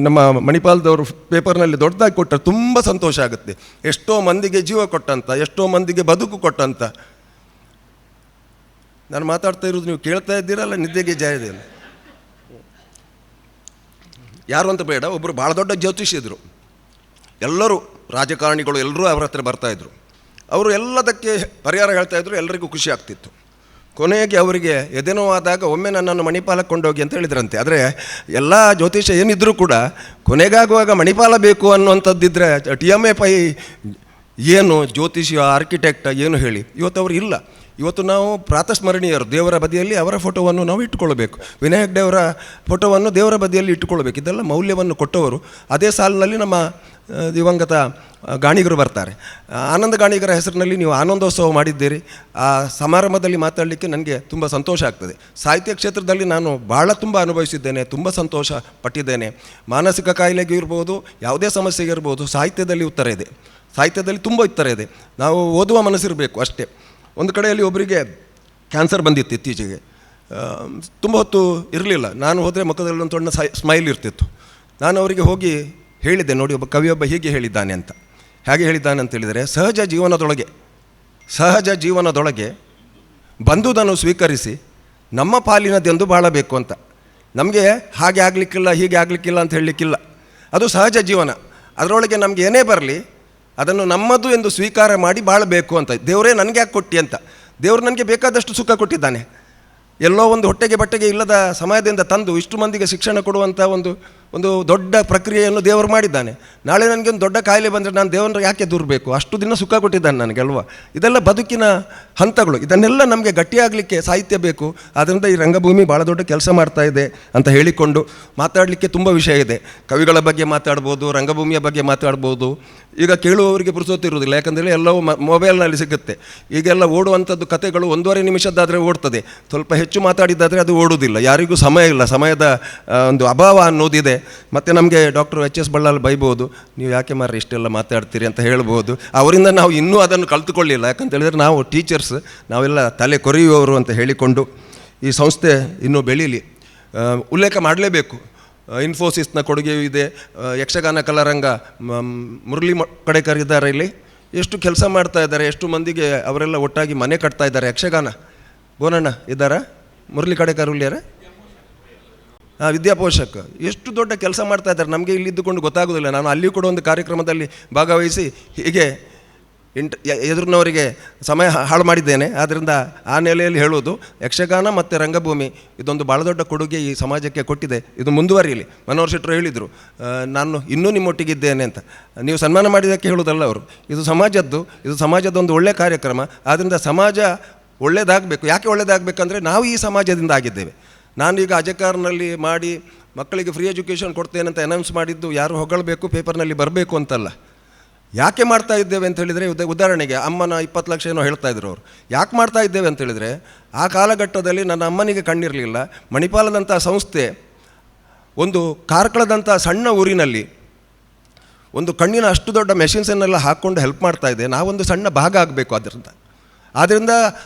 [SPEAKER 6] ನಮ್ಮ ಮಣಿಪಾಲದವರು ಪೇಪರ್ನಲ್ಲಿ ದೊಡ್ಡದಾಗಿ ಕೊಟ್ಟರೆ ತುಂಬ ಸಂತೋಷ ಆಗುತ್ತೆ. ಎಷ್ಟೋ ಮಂದಿಗೆ ಜೀವ ಕೊಟ್ಟಂತ, ಎಷ್ಟೋ ಮಂದಿಗೆ ಬದುಕು ಕೊಟ್ಟಂತ. ನಾನು ಮಾತಾಡ್ತಾ ಇರೋದು ನೀವು ಕೇಳ್ತಾ ಇದ್ದೀರಲ್ಲ, ನಿದ್ದೆಗೆ ಜಾರಿದೆಯಲ್ಲ. ಯಾರು ಅಂತ ಬೇಡ, ಒಬ್ಬರು ಭಾಳ ದೊಡ್ಡ ಜ್ಯೋತಿಷಿದ್ರು. ಎಲ್ಲರೂ ರಾಜಕಾರಣಿಗಳು ಎಲ್ಲರೂ ಅವರ ಹತ್ರ ಬರ್ತಾಯಿದ್ರು. ಅವರು ಎಲ್ಲದಕ್ಕೆ ಪರಿಹಾರ ಹೇಳ್ತಾಯಿದ್ರು, ಎಲ್ಲರಿಗೂ ಖುಷಿ ಆಗ್ತಿತ್ತು. ಕೊನೆಗೆ ಅವರಿಗೆ ಎದೆನೋವಾದಾಗ ಒಮ್ಮೆ ನನ್ನನ್ನು ಮಣಿಪಾಲಕ್ಕೆ ಕೊಂಡೋಗಿ ಅಂತ ಹೇಳಿದ್ರಂತೆ. ಆದರೆ ಎಲ್ಲ ಜ್ಯೋತಿಷ ಏನಿದ್ರೂ ಕೂಡ ಕೊನೆಗಾಗುವಾಗ ಮಣಿಪಾಲ ಬೇಕು ಅನ್ನುವಂಥದ್ದಿದ್ದರೆ TMA ಪೈ ಏನು ಜ್ಯೋತಿಷಿಯ ಆರ್ಕಿಟೆಕ್ಟ್ ಏನು ಹೇಳಿ ಇವತ್ತು ಅವರು ಇಲ್ಲ. ಇವತ್ತು ನಾವು ಪ್ರಾತಸ್ಮರಣೀಯರು, ದೇವರ ಬದಿಯಲ್ಲಿ ಅವರ ಫೋಟೋವನ್ನು ನಾವು ಇಟ್ಟುಕೊಳ್ಬೇಕು. ವಿನಯ್ ಹೆಗ್ಡೆ ಅವರ ಫೋಟೋವನ್ನು ದೇವರ ಬದಿಯಲ್ಲಿ ಇಟ್ಟುಕೊಳ್ಬೇಕು. ಇದೆಲ್ಲ ಮೌಲ್ಯವನ್ನು ಕೊಟ್ಟವರು. ಅದೇ ಸಾಲಿನಲ್ಲಿ ನಮ್ಮ ದಿವಂಗತ ಗಾಣಿಗರು ಬರ್ತಾರೆ. ಆನಂದ ಗಾಣಿಗರ ಹೆಸರಿನಲ್ಲಿ ನೀವು ಆನಂದೋತ್ಸವ ಮಾಡಿದ್ದೀರಿ. ಆ ಸಮಾರಂಭದಲ್ಲಿ ಮಾತಾಡಲಿಕ್ಕೆ ನನಗೆ ತುಂಬ ಸಂತೋಷ ಆಗ್ತದೆ. ಸಾಹಿತ್ಯ ಕ್ಷೇತ್ರದಲ್ಲಿ ನಾನು ಭಾಳ ತುಂಬ ಅನುಭವಿಸಿದ್ದೇನೆ, ತುಂಬ ಸಂತೋಷ ಪಟ್ಟಿದ್ದೇನೆ. ಮಾನಸಿಕ ಕಾಯಿಲೆಗೆ ಇರ್ಬೋದು, ಯಾವುದೇ ಸಮಸ್ಯೆಗೆ ಇರ್ಬೋದು, ಸಾಹಿತ್ಯದಲ್ಲಿ ಉತ್ತರ ಇದೆ. ಸಾಹಿತ್ಯದಲ್ಲಿ ತುಂಬ ಉತ್ತರ ಇದೆ. ನಾವು ಓದುವ ಮನಸ್ಸಿರಬೇಕು ಅಷ್ಟೇ. ಒಂದು ಕಡೆಯಲ್ಲಿ ಒಬ್ಬರಿಗೆ ಕ್ಯಾನ್ಸರ್ ಬಂದಿತ್ತು ಇತ್ತೀಚೆಗೆ. ತುಂಬ ಹೊತ್ತು ಇರಲಿಲ್ಲ. ನಾನು ಹೋದರೆ ಮುಖದಲ್ಲಿ ಒಂದು ತೊಣ್ಣ ಸ್ಮೈಲ್ ಇರ್ತಿತ್ತು. ನಾನು ಅವರಿಗೆ ಹೋಗಿ ಹೇಳಿದ್ದೆ, ನೋಡಿ ಒಬ್ಬ ಕವಿಯೊಬ್ಬ ಹೀಗೆ ಹೇಳಿದ್ದಾನೆ ಅಂತ. ಹೇಗೆ ಹೇಳಿದ್ದಾನೆ ಅಂತೇಳಿದರೆ, ಸಹಜ ಜೀವನದೊಳಗೆ ಬಂದುದನ್ನು ಸ್ವೀಕರಿಸಿ ನಮ್ಮ ಪಾಲಿನದೆಂದು ಬಾಳಬೇಕು ಅಂತ. ನಮಗೆ ಹಾಗೆ ಆಗಲಿಕ್ಕಿಲ್ಲ, ಹೀಗೆ ಆಗಲಿಕ್ಕಿಲ್ಲ ಅಂತ ಹೇಳಲಿಕ್ಕಿಲ್ಲ. ಅದು ಸಹಜ ಜೀವನ. ಅದರೊಳಗೆ ನಮಗೆ ಏನೇ ಬರಲಿ ಅದನ್ನು ನಮ್ಮದು ಎಂದು ಸ್ವೀಕಾರ ಮಾಡಿ ಬಾಳಬೇಕು ಅಂತ. ದೇವರೇ ನನಗೆ ಯಾಕೆ ಕೊಟ್ಟಿ ಅಂತ. ದೇವರು ನನಗೆ ಬೇಕಾದಷ್ಟು ಸುಖ ಕೊಟ್ಟಿದ್ದಾನೆ. ಎಲ್ಲೋ ಒಂದು ಹೊಟ್ಟೆಗೆ ಬಟ್ಟೆಗೆ ಇಲ್ಲದ ಸಮಯದಿಂದ ತಂದು ಇಷ್ಟು ಮಂದಿಗೆ ಶಿಕ್ಷಣ ಕೊಡುವಂಥ ಒಂದು ದೊಡ್ಡ ಪ್ರಕ್ರಿಯೆಯನ್ನು ದೇವರು ಮಾಡಿದ್ದಾನೆ. ನಾಳೆ ನನಗೆ ಒಂದು ದೊಡ್ಡ ಕಾಯಿಲೆ ಬಂದರೆ ನಾನು ದೇವರ ಯಾಕೆ ದೂರಬೇಕು? ಅಷ್ಟು ದಿನ ಸುಖ ಕೊಟ್ಟಿದ್ದಾನೆ ನನಗೆ ಅಲ್ವಾ? ಇದೆಲ್ಲ ಬದುಕಿನ ಹಂತಗಳು. ಇದನ್ನೆಲ್ಲ ನಮಗೆ ಗಟ್ಟಿಯಾಗಲಿಕ್ಕೆ ಸಾಹಿತ್ಯ ಬೇಕು. ಆದ್ದರಿಂದ ಈ ರಂಗಭೂಮಿ ಭಾಳ ದೊಡ್ಡ ಕೆಲಸ ಮಾಡ್ತಾ ಇದೆ ಅಂತ ಹೇಳಿಕೊಂಡು ಮಾತಾಡಲಿಕ್ಕೆ ತುಂಬ ವಿಷಯ ಇದೆ. ಕವಿಗಳ ಬಗ್ಗೆ ಮಾತಾಡ್ಬೋದು, ರಂಗಭೂಮಿಯ ಬಗ್ಗೆ ಮಾತಾಡ್ಬೋದು. ಈಗ ಕೇಳುವವರಿಗೆ ಪುರುಸೊತ್ತಿರುವುದಿಲ್ಲ, ಯಾಕಂದರೆ ಎಲ್ಲವೂ ಮೊಬೈಲ್ನಲ್ಲಿ ಸಿಗುತ್ತೆ. ಈಗೆಲ್ಲ ಓಡುವಂಥದ್ದು ಕಥೆಗಳು 1.5 ನಿಮಿಷದ್ದಾದರೆ ಓಡ್ತದೆ. ಸ್ವಲ್ಪ ಹೆಚ್ಚು ಮಾತಾಡಿದ್ದಾದರೆ ಅದು ಓಡುವುದಿಲ್ಲ. ಯಾರಿಗೂ ಸಮಯ ಇಲ್ಲ, ಸಮಯದ ಒಂದು ಅಭಾವ ಅನ್ನೋದಿದೆ. ಮತ್ತು ನಮಗೆ ಡಾಕ್ಟರ್ H.S. ಬಳ್ಳಾಲ್ ಬೈಬೋದು, ನೀವು ಯಾಕೆ ಮಾರ್ರೆ ಇಷ್ಟೆಲ್ಲ ಮಾತಾಡ್ತೀರಿ ಅಂತ ಹೇಳ್ಬೋದು. ಅವರಿಂದ ನಾವು ಇನ್ನೂ ಅದನ್ನು ಕಲ್ತುಕೊಳ್ಳಿಲ್ಲ. ಯಾಕಂತೇಳಿದರೆ ನಾವು ಟೀಚರ್ಸ್, ನಾವೆಲ್ಲ ತಲೆ ಕೊರೆಯುವವರು ಅಂತ ಹೇಳಿಕೊಂಡು ಈ ಸಂಸ್ಥೆ ಇನ್ನೂ ಬೆಳೀಲಿ. ಉಲ್ಲೇಖ ಮಾಡಲೇಬೇಕು, ಇನ್ಫೋಸಿಸ್ನ ಕೊಡುಗೆಯೂ ಇದೆ. ಯಕ್ಷಗಾನ ಕಲಾರಂಗ ಮುರಳಿ ಕಡೆಕರ್ ಇದ್ದಾರೆ ಇಲ್ಲಿ. ಎಷ್ಟು ಕೆಲಸ ಮಾಡ್ತಾ ಇದ್ದಾರೆ, ಎಷ್ಟು ಮಂದಿಗೆ ಅವರೆಲ್ಲ ಒಟ್ಟಾಗಿ ಮನೆ ಕಟ್ತಾ ಇದ್ದಾರೆ. ಯಕ್ಷಗಾನ ಬೋನಣ್ಣ ಇದ್ದಾರಾ? ಮುರಳಿ ಕಡೆಕರ್ ಉಳ್ಳಿಯಾರ? ವಿದ್ಯಾಪೋಷಕ ಎಷ್ಟು ದೊಡ್ಡ ಕೆಲಸ ಮಾಡ್ತಾ ಇದ್ದಾರೆ. ನಮಗೆ ಇಲ್ಲಿದ್ದುಕೊಂಡು ಗೊತ್ತಾಗೋದಿಲ್ಲ. ನಾನು ಅಲ್ಲಿ ಕೂಡ ಒಂದು ಕಾರ್ಯಕ್ರಮದಲ್ಲಿ ಭಾಗವಹಿಸಿ ಹೀಗೆ ಎದುರಿನವರಿಗೆ ಸಮಯ ಹಾಳು ಮಾಡಿದ್ದೇನೆ. ಆದ್ದರಿಂದ ಆ ನೆಲೆಯಲ್ಲಿ ಹೇಳುವುದು, ಯಕ್ಷಗಾನ ಮತ್ತು ರಂಗಭೂಮಿ ಇದೊಂದು ಭಾಳ ದೊಡ್ಡ ಕೊಡುಗೆ ಈ ಸಮಾಜಕ್ಕೆ ಕೊಟ್ಟಿದೆ. ಇದು ಮುಂದುವರಿಯಲಿ. ಮನೋಹರ್ ಶೆಟ್ಟರು ಹೇಳಿದರು, ನಾನು ಇನ್ನೂ ನಿಮ್ಮೊಟ್ಟಿಗಿದ್ದೇನೆ ಅಂತ. ನೀವು ಸನ್ಮಾನ ಮಾಡಿದ್ದಕ್ಕೆ ಹೇಳೋದಲ್ಲ ಅವರು, ಇದು ಸಮಾಜದ ಒಂದು ಒಳ್ಳೆಯ ಕಾರ್ಯಕ್ರಮ. ಆದ್ದರಿಂದ ಸಮಾಜ ಒಳ್ಳೆಯದಾಗಬೇಕು. ಯಾಕೆ ಒಳ್ಳೆಯದಾಗಬೇಕಂದ್ರೆ ನಾವು ಈ ಸಮಾಜದಿಂದ ಆಗಿದ್ದೇವೆ. ನಾನೀಗ ಅಜಕಾರ್ನಲ್ಲಿ ಮಾಡಿ ಮಕ್ಕಳಿಗೆ ಫ್ರೀ ಎಜುಕೇಷನ್ ಕೊಡ್ತೇನೆ ಅಂತ ಅನೌನ್ಸ್ ಮಾಡಿದ್ದು ಯಾರು ಹೊಗಳಬೇಕು, ಪೇಪರ್ನಲ್ಲಿ ಬರಬೇಕು ಅಂತಲ್ಲ. ಯಾಕೆ ಮಾಡ್ತಾ ಇದ್ದೇವೆ ಅಂತ ಹೇಳಿದರೆ, ಉದಾಹರಣೆಗೆ ಅಮ್ಮನ 20 ಲಕ್ಷ ಏನೋ ಹೇಳ್ತಾ ಇದ್ರು ಅವರು. ಯಾಕೆ ಮಾಡ್ತಾ ಇದ್ದೇವೆ ಅಂತ ಹೇಳಿದರೆ, ಆ ಕಾಲಘಟ್ಟದಲ್ಲಿ ನನ್ನ ಅಮ್ಮನಿಗೆ ಕಣ್ಣಿರಲಿಲ್ಲ. ಮಣಿಪಾಲದಂಥ ಸಂಸ್ಥೆ ಒಂದು ಕಾರ್ಕಳದಂಥ ಸಣ್ಣ ಊರಿನಲ್ಲಿ ಒಂದು ಕಣ್ಣಿನ ಅಷ್ಟು ದೊಡ್ಡ ಮೆಷಿನ್ಸನ್ನೆಲ್ಲ ಹಾಕ್ಕೊಂಡು ಹೆಲ್ಪ್ ಮಾಡ್ತಾ ಇದೆ. ನಾವೊಂದು ಸಣ್ಣ ಭಾಗ ಆಗಬೇಕು ಆದ್ದರಿಂದ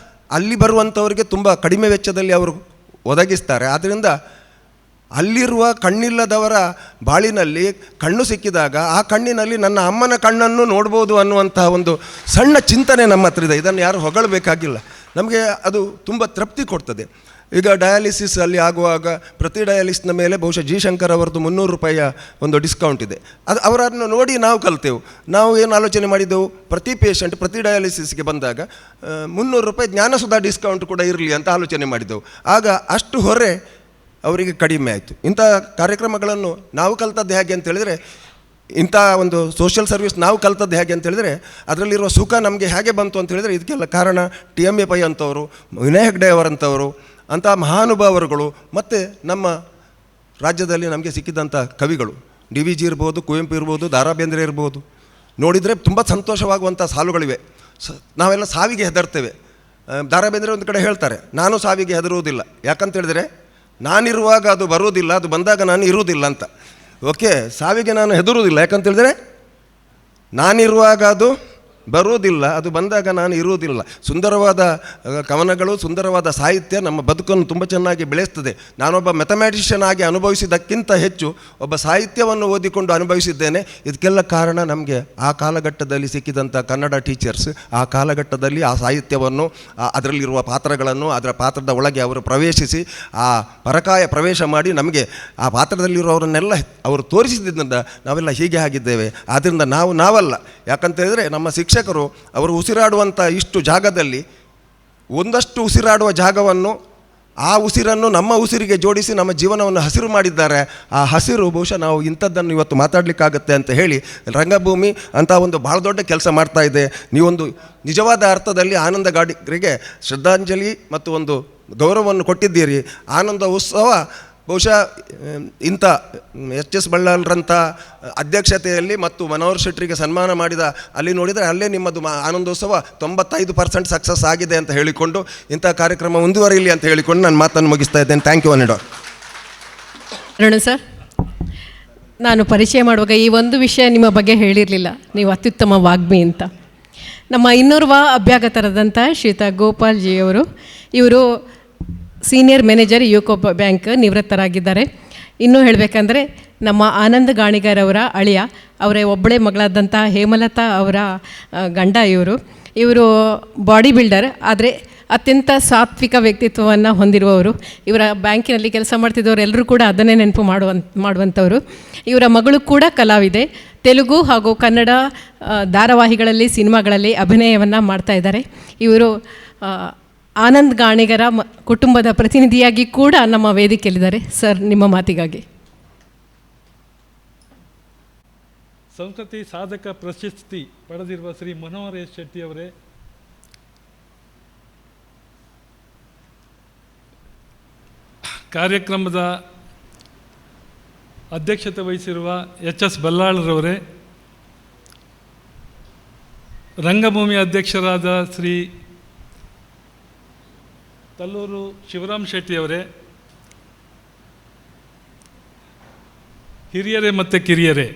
[SPEAKER 6] ಅಲ್ಲಿ ಬರುವಂಥವ್ರಿಗೆ ತುಂಬ ಕಡಿಮೆ ವೆಚ್ಚದಲ್ಲಿ ಅವರು ಒದಗಿಸ್ತಾರೆ. ಆದ್ದರಿಂದ ಅಲ್ಲಿರುವ ಕಣ್ಣಿಲ್ಲದವರ ಬಾಳಿನಲ್ಲಿ ಕಣ್ಣು ಸಿಕ್ಕಿದಾಗ ಆ ಕಣ್ಣಿನಲ್ಲಿ ನನ್ನ ಅಮ್ಮನ ಕಣ್ಣನ್ನು ನೋಡ್ಬೋದು ಅನ್ನುವಂಥ ಒಂದು ಸಣ್ಣ ಚಿಂತನೆ ನಮ್ಮ ಹತ್ರ ಇದೆ. ಇದನ್ನು ಯಾರು ಹೊಗಳಬೇಕಾಗಿಲ್ಲ. ನಮಗೆ ಅದು ತುಂಬ ತೃಪ್ತಿ ಕೊಡ್ತದೆ. ಈಗ ಡಯಾಲಿಸಿಸ್ ಅಲ್ಲಿ ಆಗುವಾಗ ಪ್ರತಿ ಡಯಾಲಿಸ್ನ ಮೇಲೆ ಬಹುಶಃ ಜಿ ಶಂಕರ್ ಅವರದ್ದು 300 ರೂಪಾಯಿಯ ಒಂದು ಡಿಸ್ಕೌಂಟ್ ಇದೆ. ಅದು ಅವರನ್ನು ನೋಡಿ ನಾವು ಕಲ್ತೆವು. ನಾವು ಏನು ಆಲೋಚನೆ ಮಾಡಿದ್ದೆವು, ಪ್ರತಿ ಪೇಷಂಟ್ ಪ್ರತಿ ಡಯಾಲಿಸಿಸ್ಗೆ ಬಂದಾಗ 300 ರೂಪಾಯಿ ಜ್ಞಾನಸುಧಾ ಡಿಸ್ಕೌಂಟ್ ಕೂಡ ಇರಲಿ ಅಂತ ಆಲೋಚನೆ ಮಾಡಿದ್ದೆವು. ಆಗ ಅಷ್ಟು ಹೊರೆ ಅವರಿಗೆ ಕಡಿಮೆ ಆಯಿತು. ಇಂಥ ಕಾರ್ಯಕ್ರಮಗಳನ್ನು ನಾವು ಕಲ್ತದ್ದು ಹೇಗೆ ಅಂತೇಳಿದರೆ, ಇಂಥ ಒಂದು ಸೋಷಿಯಲ್ ಸರ್ವಿಸ್ ನಾವು ಕಲ್ತದ್ದು ಹೇಗೆ ಅಂತೇಳಿದರೆ, ಅದರಲ್ಲಿರುವ ಸುಖ ನಮಗೆ ಹೇಗೆ ಬಂತು ಅಂತೇಳಿದರೆ, ಇದಕ್ಕೆಲ್ಲ ಕಾರಣ TMA ಪೈ ಅಂತವರು, ವಿನಯ್ ಹೆಗ್ಡೆ ಅವರಂಥವರು, ಅಂಥ ಮಹಾನುಭಾವರುಗಳು, ಮತ್ತು ನಮ್ಮ ರಾಜ್ಯದಲ್ಲಿ ನಮಗೆ ಸಿಕ್ಕಿದಂಥ ಕವಿಗಳು DVG ಇರ್ಬೋದು, ಕುವೆಂಪು ಇರ್ಬೋದು, ದ ರಾ ಬೇಂದ್ರೆ ಇರ್ಬೋದು. ನೋಡಿದರೆ ತುಂಬ ಸಂತೋಷವಾಗುವಂಥ ಸಾಲುಗಳಿವೆ. ನಾವೆಲ್ಲ ಸಾವಿಗೆ ಹೆದರ್ತೇವೆ. ದ ರಾ ಬೇಂದ್ರೆ ಒಂದು ಕಡೆ ಹೇಳ್ತಾರೆ, ನಾನು ಸಾವಿಗೆ ಹೆದರುವುದಿಲ್ಲ. ಯಾಕಂತೇಳಿದರೆ, ನಾನಿರುವಾಗ ಅದು ಬರುವುದಿಲ್ಲ, ಅದು ಬಂದಾಗ ನಾನು ಇರುವುದಿಲ್ಲ ಅಂತ. ಓಕೆ, ಸಾವಿಗೆ ನಾನು ಹೆದರುವುದಿಲ್ಲ. ಯಾಕಂತೇಳಿದರೆ, ನಾನಿರುವಾಗ ಅದು ಬರುವುದಿಲ್ಲ, ಅದು ಬಂದಾಗ ನಾನು ಇರುವುದಿಲ್ಲ. ಸುಂದರವಾದ ಕವನಗಳು, ಸುಂದರವಾದ ಸಾಹಿತ್ಯ ನಮ್ಮ ಬದುಕನ್ನು ತುಂಬ ಚೆನ್ನಾಗಿ ಬೆಳೆಸ್ತದೆ. ನಾನೊಬ್ಬ ಮ್ಯಾಥಮ್ಯಾಟಿಷಿಯನ್ ಆಗಿ ಅನುಭವಿಸಿದ್ದಕ್ಕಿಂತ ಹೆಚ್ಚು ಒಬ್ಬ ಸಾಹಿತ್ಯವನ್ನು ಓದಿಕೊಂಡು ಅನುಭವಿಸಿದ್ದೇನೆ. ಇದಕ್ಕೆಲ್ಲ ಕಾರಣ ನಮಗೆ ಆ ಕಾಲಘಟ್ಟದಲ್ಲಿ ಸಿಕ್ಕಿದಂಥ ಕನ್ನಡ ಟೀಚರ್ಸ್. ಆ ಕಾಲಘಟ್ಟದಲ್ಲಿ ಆ ಸಾಹಿತ್ಯವನ್ನು, ಅದರಲ್ಲಿರುವ ಪಾತ್ರಗಳನ್ನು, ಅದರ ಪಾತ್ರದ ಒಳಗೆ ಅವರು ಪ್ರವೇಶಿಸಿ ಆ ಪರಕಾಯ ಪ್ರವೇಶ ಮಾಡಿ ನಮಗೆ ಆ ಪಾತ್ರದಲ್ಲಿರೋರನ್ನೆಲ್ಲ ಅವರು ತೋರಿಸಿದ್ದರಿಂದ ನಾವೆಲ್ಲ ಹೀಗೆ ಆಗಿದ್ದೇವೆ. ಆದ್ದರಿಂದ ನಾವಲ್ಲ. ಯಾಕಂತೇಳಿದರೆ, ನಮ್ಮ ಶಿಕ್ಷಕರು ಅವರು ಉಸಿರಾಡುವಂಥ ಇಷ್ಟು ಜಾಗದಲ್ಲಿ ಒಂದಷ್ಟು ಉಸಿರಾಡುವ ಜಾಗವನ್ನು, ಆ ಉಸಿರನ್ನು ನಮ್ಮ ಉಸಿರಿಗೆ ಜೋಡಿಸಿ ನಮ್ಮ ಜೀವನವನ್ನು ಹಸಿರು ಮಾಡಿದ್ದಾರೆ. ಆ ಹಸಿರು ಬಹುಶಃ ನಾವು ಇಂಥದ್ದನ್ನು ಇವತ್ತು ಮಾತಾಡಲಿಕ್ಕಾಗತ್ತೆ ಅಂತ ಹೇಳಿ ರಂಗಭೂಮಿ ಅಂತ ಒಂದು ಭಾಳ ದೊಡ್ಡ ಕೆಲಸ ಮಾಡ್ತಾ ಇದೆ. ನೀವೊಂದು ನಿಜವಾದ ಅರ್ಥದಲ್ಲಿ ಆನಂದ ಗಾಡಿಗರಿಗೆ ಶ್ರದ್ಧಾಂಜಲಿ ಮತ್ತು ಒಂದು ಗೌರವವನ್ನು ಕೊಟ್ಟಿದ್ದೀರಿ. ಆನಂದ ಉತ್ಸವ ಬಹುಶಃ ಇಂಥ ಎಚ್ ಎಸ್ ಬಳ್ಳಾಲ್ರಂಥ ಅಧ್ಯಕ್ಷತೆಯಲ್ಲಿ ಮತ್ತು ಮನೋಹರ್ ಶೆಟ್ಟರಿಗೆ ಸನ್ಮಾನ ಮಾಡಿದ ಅಲ್ಲಿ ನೋಡಿದರೆ ಅಲ್ಲೇ ನಿಮ್ಮದು ಆನಂದೋತ್ಸವ 95% ಸಕ್ಸಸ್ ಆಗಿದೆ ಅಂತ ಹೇಳಿಕೊಂಡು ಇಂಥ ಕಾರ್ಯಕ್ರಮ ಮುಂದುವರಿಯಲಿ ಅಂತ ಹೇಳಿಕೊಂಡು ನಾನು ಮಾತನ್ನು ಮುಗಿಸ್ತಾ ಇದ್ದೇನೆ. ಥ್ಯಾಂಕ್ ಯು ಅನಿಡೋ.
[SPEAKER 1] ಅರುಣ್ ಸರ್, ನಾನು ಪರಿಚಯ ಮಾಡುವಾಗ ಈ ಒಂದು ವಿಷಯ ನಿಮ್ಮ ಬಗ್ಗೆ ಹೇಳಿರಲಿಲ್ಲ, ನೀವು ಅತ್ಯುತ್ತಮ ವಾಗ್ಮಿ ಅಂತ. ನಮ್ಮ ಇನ್ನೋರ್ವ ಅಭ್ಯಾಗತರಾದಂಥ ಶ್ರೀಯುತ ಗೋಪಾಲ್ ಜಿ ಅವರು, ಇವರು ಸೀನಿಯರ್ ಮ್ಯಾನೇಜರ್ ಯುಕೋ ಬ್ಯಾಂಕ್ ನಿವೃತ್ತರಾಗಿದ್ದಾರೆ. ಇನ್ನೂ ಹೇಳಬೇಕಂದ್ರೆ ನಮ್ಮ ಆನಂದ್ ಗಾಣಿಗರ್ ಅವರ ಅಳಿಯ, ಅವರ ಒಬ್ಬಳೇ ಮಗಳಾದಂಥ ಹೇಮಲತಾ ಅವರ ಗಂಡ ಇವರು ಬಾಡಿ ಬಿಲ್ಡರ್, ಆದರೆ ಅತ್ಯಂತ ಸಾತ್ವಿಕ ವ್ಯಕ್ತಿತ್ವವನ್ನು ಹೊಂದಿರುವವರು. ಇವರ ಬ್ಯಾಂಕಿನಲ್ಲಿ ಕೆಲಸ ಮಾಡ್ತಿದ್ದವರು ಎಲ್ಲರೂ ಕೂಡ ಅದನ್ನೇ ನೆನಪು ಮಾಡುವಂಥವರು. ಇವರ ಮಗಳು ಕೂಡ ಕಲಾವಿದೆ, ತೆಲುಗು ಹಾಗೂ ಕನ್ನಡ ಧಾರಾವಾಹಿಗಳಲ್ಲಿ, ಸಿನಿಮಾಗಳಲ್ಲಿ ಅಭಿನಯವನ್ನು ಮಾಡ್ತಾ ಇದ್ದಾರೆ. ಇವರು ಆನಂದ್ ಗಾಣಿಗರ ಕುಟುಂಬದ ಪ್ರತಿನಿಧಿಯಾಗಿ ಕೂಡ ನಮ್ಮ ವೇದಿಕೆಯಲ್ಲಿದ್ದಾರೆ. ಸರ್, ನಿಮ್ಮ ಮಾತಿಗಾಗಿ.
[SPEAKER 7] ಸಂಸ್ಕೃತಿ ಸಾಧಕ ಪ್ರಶಸ್ತಿ ಪಡೆದಿರುವ ಶ್ರೀ ಮನೋಹರ್ ಎಸ್ ಶೆಟ್ಟಿಯವರೇ, ಕಾರ್ಯಕ್ರಮದ ಅಧ್ಯಕ್ಷತೆ ವಹಿಸಿರುವ ಎಚ್ ಎಸ್ ಬಲ್ಲಾಳರವರೇ, ರಂಗಭೂಮಿ ಅಧ್ಯಕ್ಷರಾದ ಶ್ರೀ ತಲ್ಲೂರು ಶಿವರಾಮ್ ಶೆಟ್ಟಿಯವರೇ, ಹಿರಿಯರೇ ಮತ್ತು ಕಿರಿಯರೇ,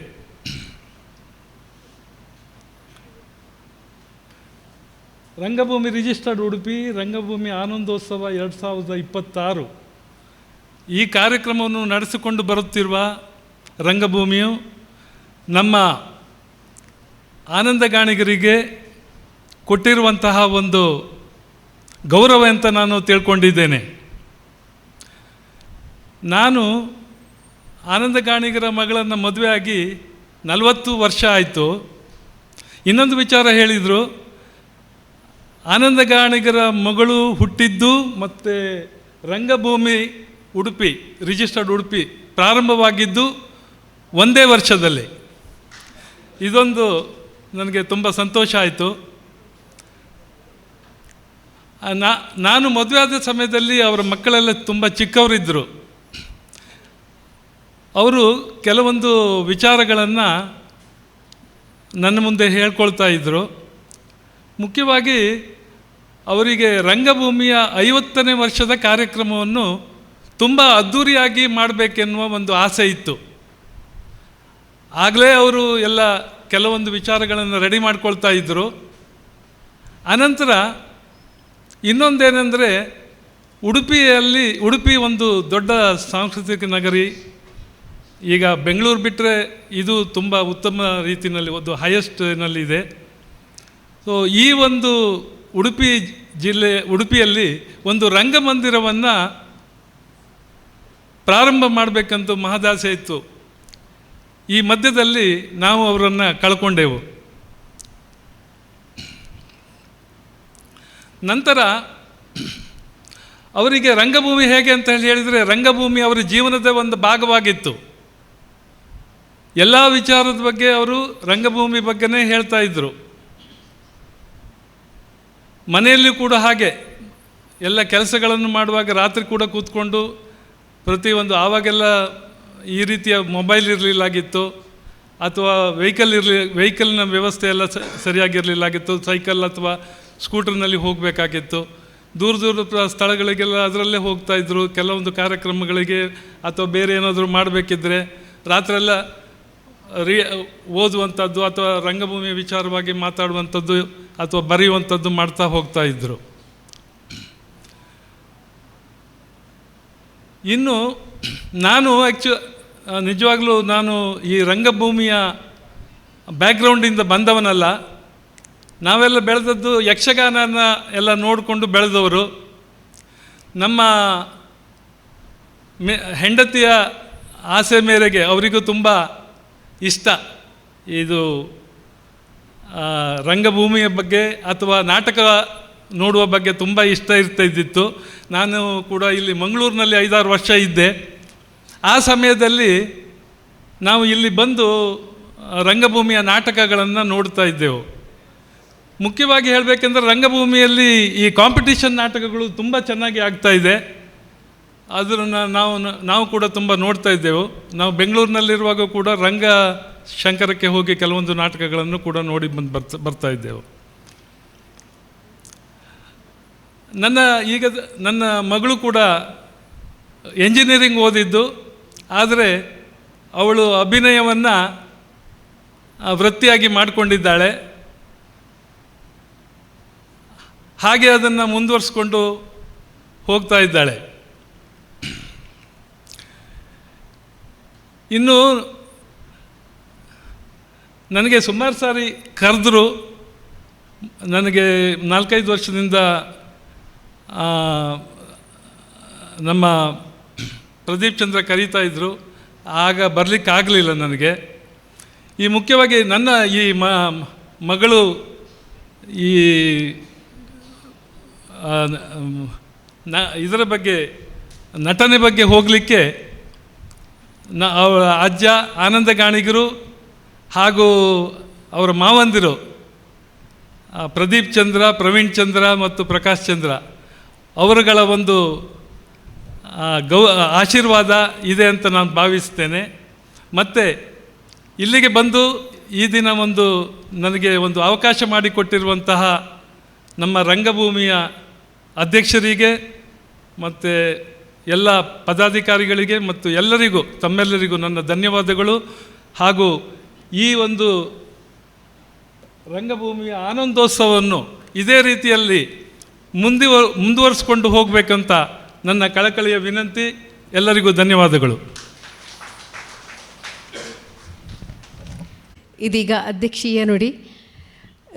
[SPEAKER 7] ರಂಗಭೂಮಿ ರಿಜಿಸ್ಟರ್ಡ್ ಉಡುಪಿ ರಂಗಭೂಮಿ ಆನಂದೋತ್ಸವ 2026 ಈ ಕಾರ್ಯಕ್ರಮವನ್ನು ನಡೆಸಿಕೊಂಡು ಬರುತ್ತಿರುವ ರಂಗಭೂಮಿಯು ನಮ್ಮ ಆನಂದ ಗಾಣಿಗರಿಗೆ ಕೊಟ್ಟಿರುವಂತಹ ಒಂದು ಗೌರವ ಅಂತ ನಾನು ತಿಳ್ಕೊಂಡಿದ್ದೇನೆ. ನಾನು ಆನಂದ ಗಾಣಿಗರ ಮಗಳನ್ನು ಮದುವೆಯಾಗಿ 40 ವರ್ಷ ಆಯಿತು. ಇನ್ನೊಂದು ವಿಚಾರ ಹೇಳಿದರು, ಆನಂದ ಗಾಣಿಗರ ಮಗಳು ಹುಟ್ಟಿದ್ದು ಮತ್ತು ರಂಗಭೂಮಿ ಉಡುಪಿ ರಿಜಿಸ್ಟರ್ಡ್ ಉಡುಪಿ ಪ್ರಾರಂಭವಾಗಿದ್ದು ಒಂದೇ ವರ್ಷದಲ್ಲಿ. ಇದೊಂದು ನನಗೆ ತುಂಬ ಸಂತೋಷ ಆಯಿತು. ನಾನು ಮದುವೆಯಾದ ಸಮಯದಲ್ಲಿ ಅವರ ಮಕ್ಕಳೆಲ್ಲ ತುಂಬ ಚಿಕ್ಕವರಿದ್ದರು. ಅವರು ಕೆಲವೊಂದು ವಿಚಾರಗಳನ್ನು ನನ್ನ ಮುಂದೆ ಹೇಳ್ಕೊಳ್ತಾ ಇದ್ದರು. ಮುಖ್ಯವಾಗಿ ಅವರಿಗೆ ರಂಗಭೂಮಿಯ 50ನೇ ವರ್ಷದ ಕಾರ್ಯಕ್ರಮವನ್ನು ತುಂಬ ಅದ್ಧೂರಿಯಾಗಿ ಮಾಡಬೇಕೆನ್ನುವ ಒಂದು ಆಸೆ ಇತ್ತು. ಆಗಲೇ ಅವರು ಎಲ್ಲ ಕೆಲವೊಂದು ವಿಚಾರಗಳನ್ನು ರೆಡಿ ಮಾಡ್ಕೊಳ್ತಾ ಇದ್ದರು. ಅನಂತರ ಇನ್ನೊಂದೇನೆಂದರೆ, ಉಡುಪಿ ಒಂದು ದೊಡ್ಡ ಸಾಂಸ್ಕೃತಿಕ ನಗರಿ. ಈಗ ಬೆಂಗಳೂರು ಬಿಟ್ಟರೆ ಇದು ತುಂಬ ಉತ್ತಮ ರೀತಿಯಲ್ಲಿ ಒಂದು ಹೈಯೆಸ್ಟ್ನಲ್ಲಿದೆ. ಸೊ ಈ ಒಂದು ಉಡುಪಿಯಲ್ಲಿ ಒಂದು ರಂಗಮಂದಿರವನ್ನು ಪ್ರಾರಂಭ ಮಾಡಬೇಕಂತ ಮಹದಾಸೆ ಇತ್ತು. ಈ ಮಧ್ಯದಲ್ಲಿ ನಾವು ಅವರನ್ನು ಕಳ್ಕೊಂಡೆವು. ನಂತರ ಅವರಿಗೆ ರಂಗಭೂಮಿ ಹೇಗೆ ಅಂತ ಹೇಳಿದರೆ, ರಂಗಭೂಮಿ ಅವರ ಜೀವನದ ಒಂದು ಭಾಗವಾಗಿತ್ತು. ಎಲ್ಲ ವಿಚಾರದ ಬಗ್ಗೆ ಅವರು ರಂಗಭೂಮಿ ಬಗ್ಗೆನೇ ಹೇಳ್ತಾ ಇದ್ದರು. ಮನೆಯಲ್ಲಿ ಕೂಡ ಹಾಗೆ ಎಲ್ಲ ಕೆಲಸಗಳನ್ನು ಮಾಡುವಾಗ ರಾತ್ರಿ ಕೂಡ ಕೂತ್ಕೊಂಡು ಪ್ರತಿಯೊಂದು, ಆವಾಗೆಲ್ಲ ಈ ರೀತಿಯ ಮೊಬೈಲ್ ಇರಲಿಲ್ಲಾಗಿತ್ತು, ಅಥವಾ ವೆಹಿಕಲ್ನ ವ್ಯವಸ್ಥೆ ಎಲ್ಲ ಸರಿಯಾಗಿರಲಿಲ್ಲಾಗಿತ್ತು. ಸೈಕಲ್ ಅಥವಾ ಸ್ಕೂಟರ್ನಲ್ಲಿ ಹೋಗಬೇಕಾಗಿತ್ತು. ದೂರ ಸ್ಥಳಗಳಿಗೆಲ್ಲ ಅದರಲ್ಲೇ ಹೋಗ್ತಾಯಿದ್ರು. ಕೆಲವೊಂದು ಕಾರ್ಯಕ್ರಮಗಳಿಗೆ ಅಥವಾ ಬೇರೆ ಏನಾದರೂ ಮಾಡಬೇಕಿದ್ರೆ ರಾತ್ರಿಯೆಲ್ಲ ಓದುವಂಥದ್ದು ಅಥವಾ ರಂಗಭೂಮಿಯ ವಿಚಾರವಾಗಿ ಮಾತಾಡುವಂಥದ್ದು ಅಥವಾ ಬರೆಯುವಂಥದ್ದು ಮಾಡ್ತಾ ಹೋಗ್ತಾಯಿದ್ರು. ಇನ್ನು ನಾನು ನಿಜವಾಗ್ಲೂ ನಾನು ಈ ರಂಗಭೂಮಿಯ ಬ್ಯಾಕ್ಗ್ರೌಂಡಿಂದ ಬಂದವನಲ್ಲ. ನಾವೆಲ್ಲ ಬೆಳೆದದ್ದು ಯಕ್ಷಗಾನನ ಎಲ್ಲ ನೋಡಿಕೊಂಡು ಬೆಳೆದವರು. ನಮ್ಮ ಹೆಂಡತಿಯ ಆಸೆ ಮೇರೆಗೆ ಅವರಿಗೂ ತುಂಬ ಇಷ್ಟ ಇದು ರಂಗಭೂಮಿಯ ಬಗ್ಗೆ ಅಥವಾ ನಾಟಕ ನೋಡುವ ಬಗ್ಗೆ ತುಂಬ ಇಷ್ಟ ಇರ್ತಾಯಿದ್ದಿತ್ತು. ನಾನು ಕೂಡ ಇಲ್ಲಿ ಮಂಗಳೂರಿನಲ್ಲಿ 5-6 ವರ್ಷ ಇದ್ದೆ. ಆ ಸಮಯದಲ್ಲಿ ನಾವು ಇಲ್ಲಿ ಬಂದು ರಂಗಭೂಮಿಯ ನಾಟಕಗಳನ್ನು ನೋಡ್ತಾ ಇದ್ದೆವು. ಮುಖ್ಯವಾಗಿ ಹೇಳಬೇಕೆಂದರೆ ರಂಗಭೂಮಿಯಲ್ಲಿ ಈ ಕಾಂಪಿಟಿಷನ್ ನಾಟಕಗಳು ತುಂಬ ಚೆನ್ನಾಗಿ ಆಗ್ತಾಯಿದೆ. ಅದನ್ನು ನಾವು ಕೂಡ ತುಂಬ ನೋಡ್ತಾ ಇದ್ದೆವು. ನಾವು ಬೆಂಗಳೂರಿನಲ್ಲಿರುವಾಗ ಕೂಡ ರಂಗ ಶಂಕರಕ್ಕೆ ಹೋಗಿ ಕೆಲವೊಂದು ನಾಟಕಗಳನ್ನು ಕೂಡ ನೋಡಿ ಬರ್ತಾ ಇದ್ದೆವು. ನನ್ನ ಮಗಳು ಕೂಡ ಎಂಜಿನಿಯರಿಂಗ್ ಓದಿದ್ದು, ಆದರೆ ಅವಳು ಅಭಿನಯವನ್ನು ವೃತ್ತಿಯಾಗಿ ಮಾಡಿಕೊಂಡಿದ್ದಾಳೆ. ಹಾಗೆ ಅದನ್ನು ಮುಂದುವರಿಸ್ಕೊಂಡು ಹೋಗ್ತಾ ಇದ್ದಾಳೆ. ಇನ್ನು ನನಗೆ ಸುಮಾರು ಸಾರಿ ಕರೆದ್ರು. ನನಗೆ 4-5 ವರ್ಷದಿಂದ ನಮ್ಮ ಪ್ರದೀಪ್ ಚಂದ್ರ ಕರೀತಾ ಇದ್ದರು. ಆಗ ಬರಲಿಕ್ಕಾಗಲಿಲ್ಲ ನನಗೆ. ಈ ಮುಖ್ಯವಾಗಿ ನನ್ನ ಈ ಮಗಳು ಈ ಇದರ ಬಗ್ಗೆ, ನಟನೆ ಬಗ್ಗೆ ಹೋಗಲಿಕ್ಕೆ ಅವರ ಅಜ್ಜ ಆನಂದ ಗಾಣಿಗರು ಹಾಗೂ ಅವರ ಮಾವಂದಿರು ಪ್ರದೀಪ್ ಚಂದ್ರ, ಪ್ರವೀಣ್ ಚಂದ್ರ ಮತ್ತು ಪ್ರಕಾಶ್ ಚಂದ್ರ ಅವರುಗಳ ಒಂದು ಆಶೀರ್ವಾದ ಇದೆ ಅಂತ ನಾನು ಭಾವಿಸ್ತೇನೆ. ಮತ್ತು ಇಲ್ಲಿಗೆ ಬಂದು ಈ ದಿನ ನನಗೆ ಒಂದು ಅವಕಾಶ ಮಾಡಿಕೊಟ್ಟಿರುವಂತಹ ನಮ್ಮ ರಂಗಭೂಮಿಯ ಅಧ್ಯಕ್ಷರಿಗೆ ಮತ್ತು ಎಲ್ಲ ಪದಾಧಿಕಾರಿಗಳಿಗೆ ಮತ್ತು ತಮ್ಮೆಲ್ಲರಿಗೂ ನನ್ನ ಧನ್ಯವಾದಗಳು. ಹಾಗೂ ಈ ಒಂದು ರಂಗಭೂಮಿಯ ಆನಂದೋತ್ಸವವನ್ನು ಇದೇ ರೀತಿಯಲ್ಲಿ ಮುಂದುವರಿಸ್ಕೊಂಡು ಹೋಗಬೇಕಂತ ನನ್ನ ಕಳಕಳಿಯ ವಿನಂತಿ. ಎಲ್ಲರಿಗೂ ಧನ್ಯವಾದಗಳು.
[SPEAKER 1] ಇದೀಗ ಅಧ್ಯಕ್ಷೀಯ ನುಡಿ.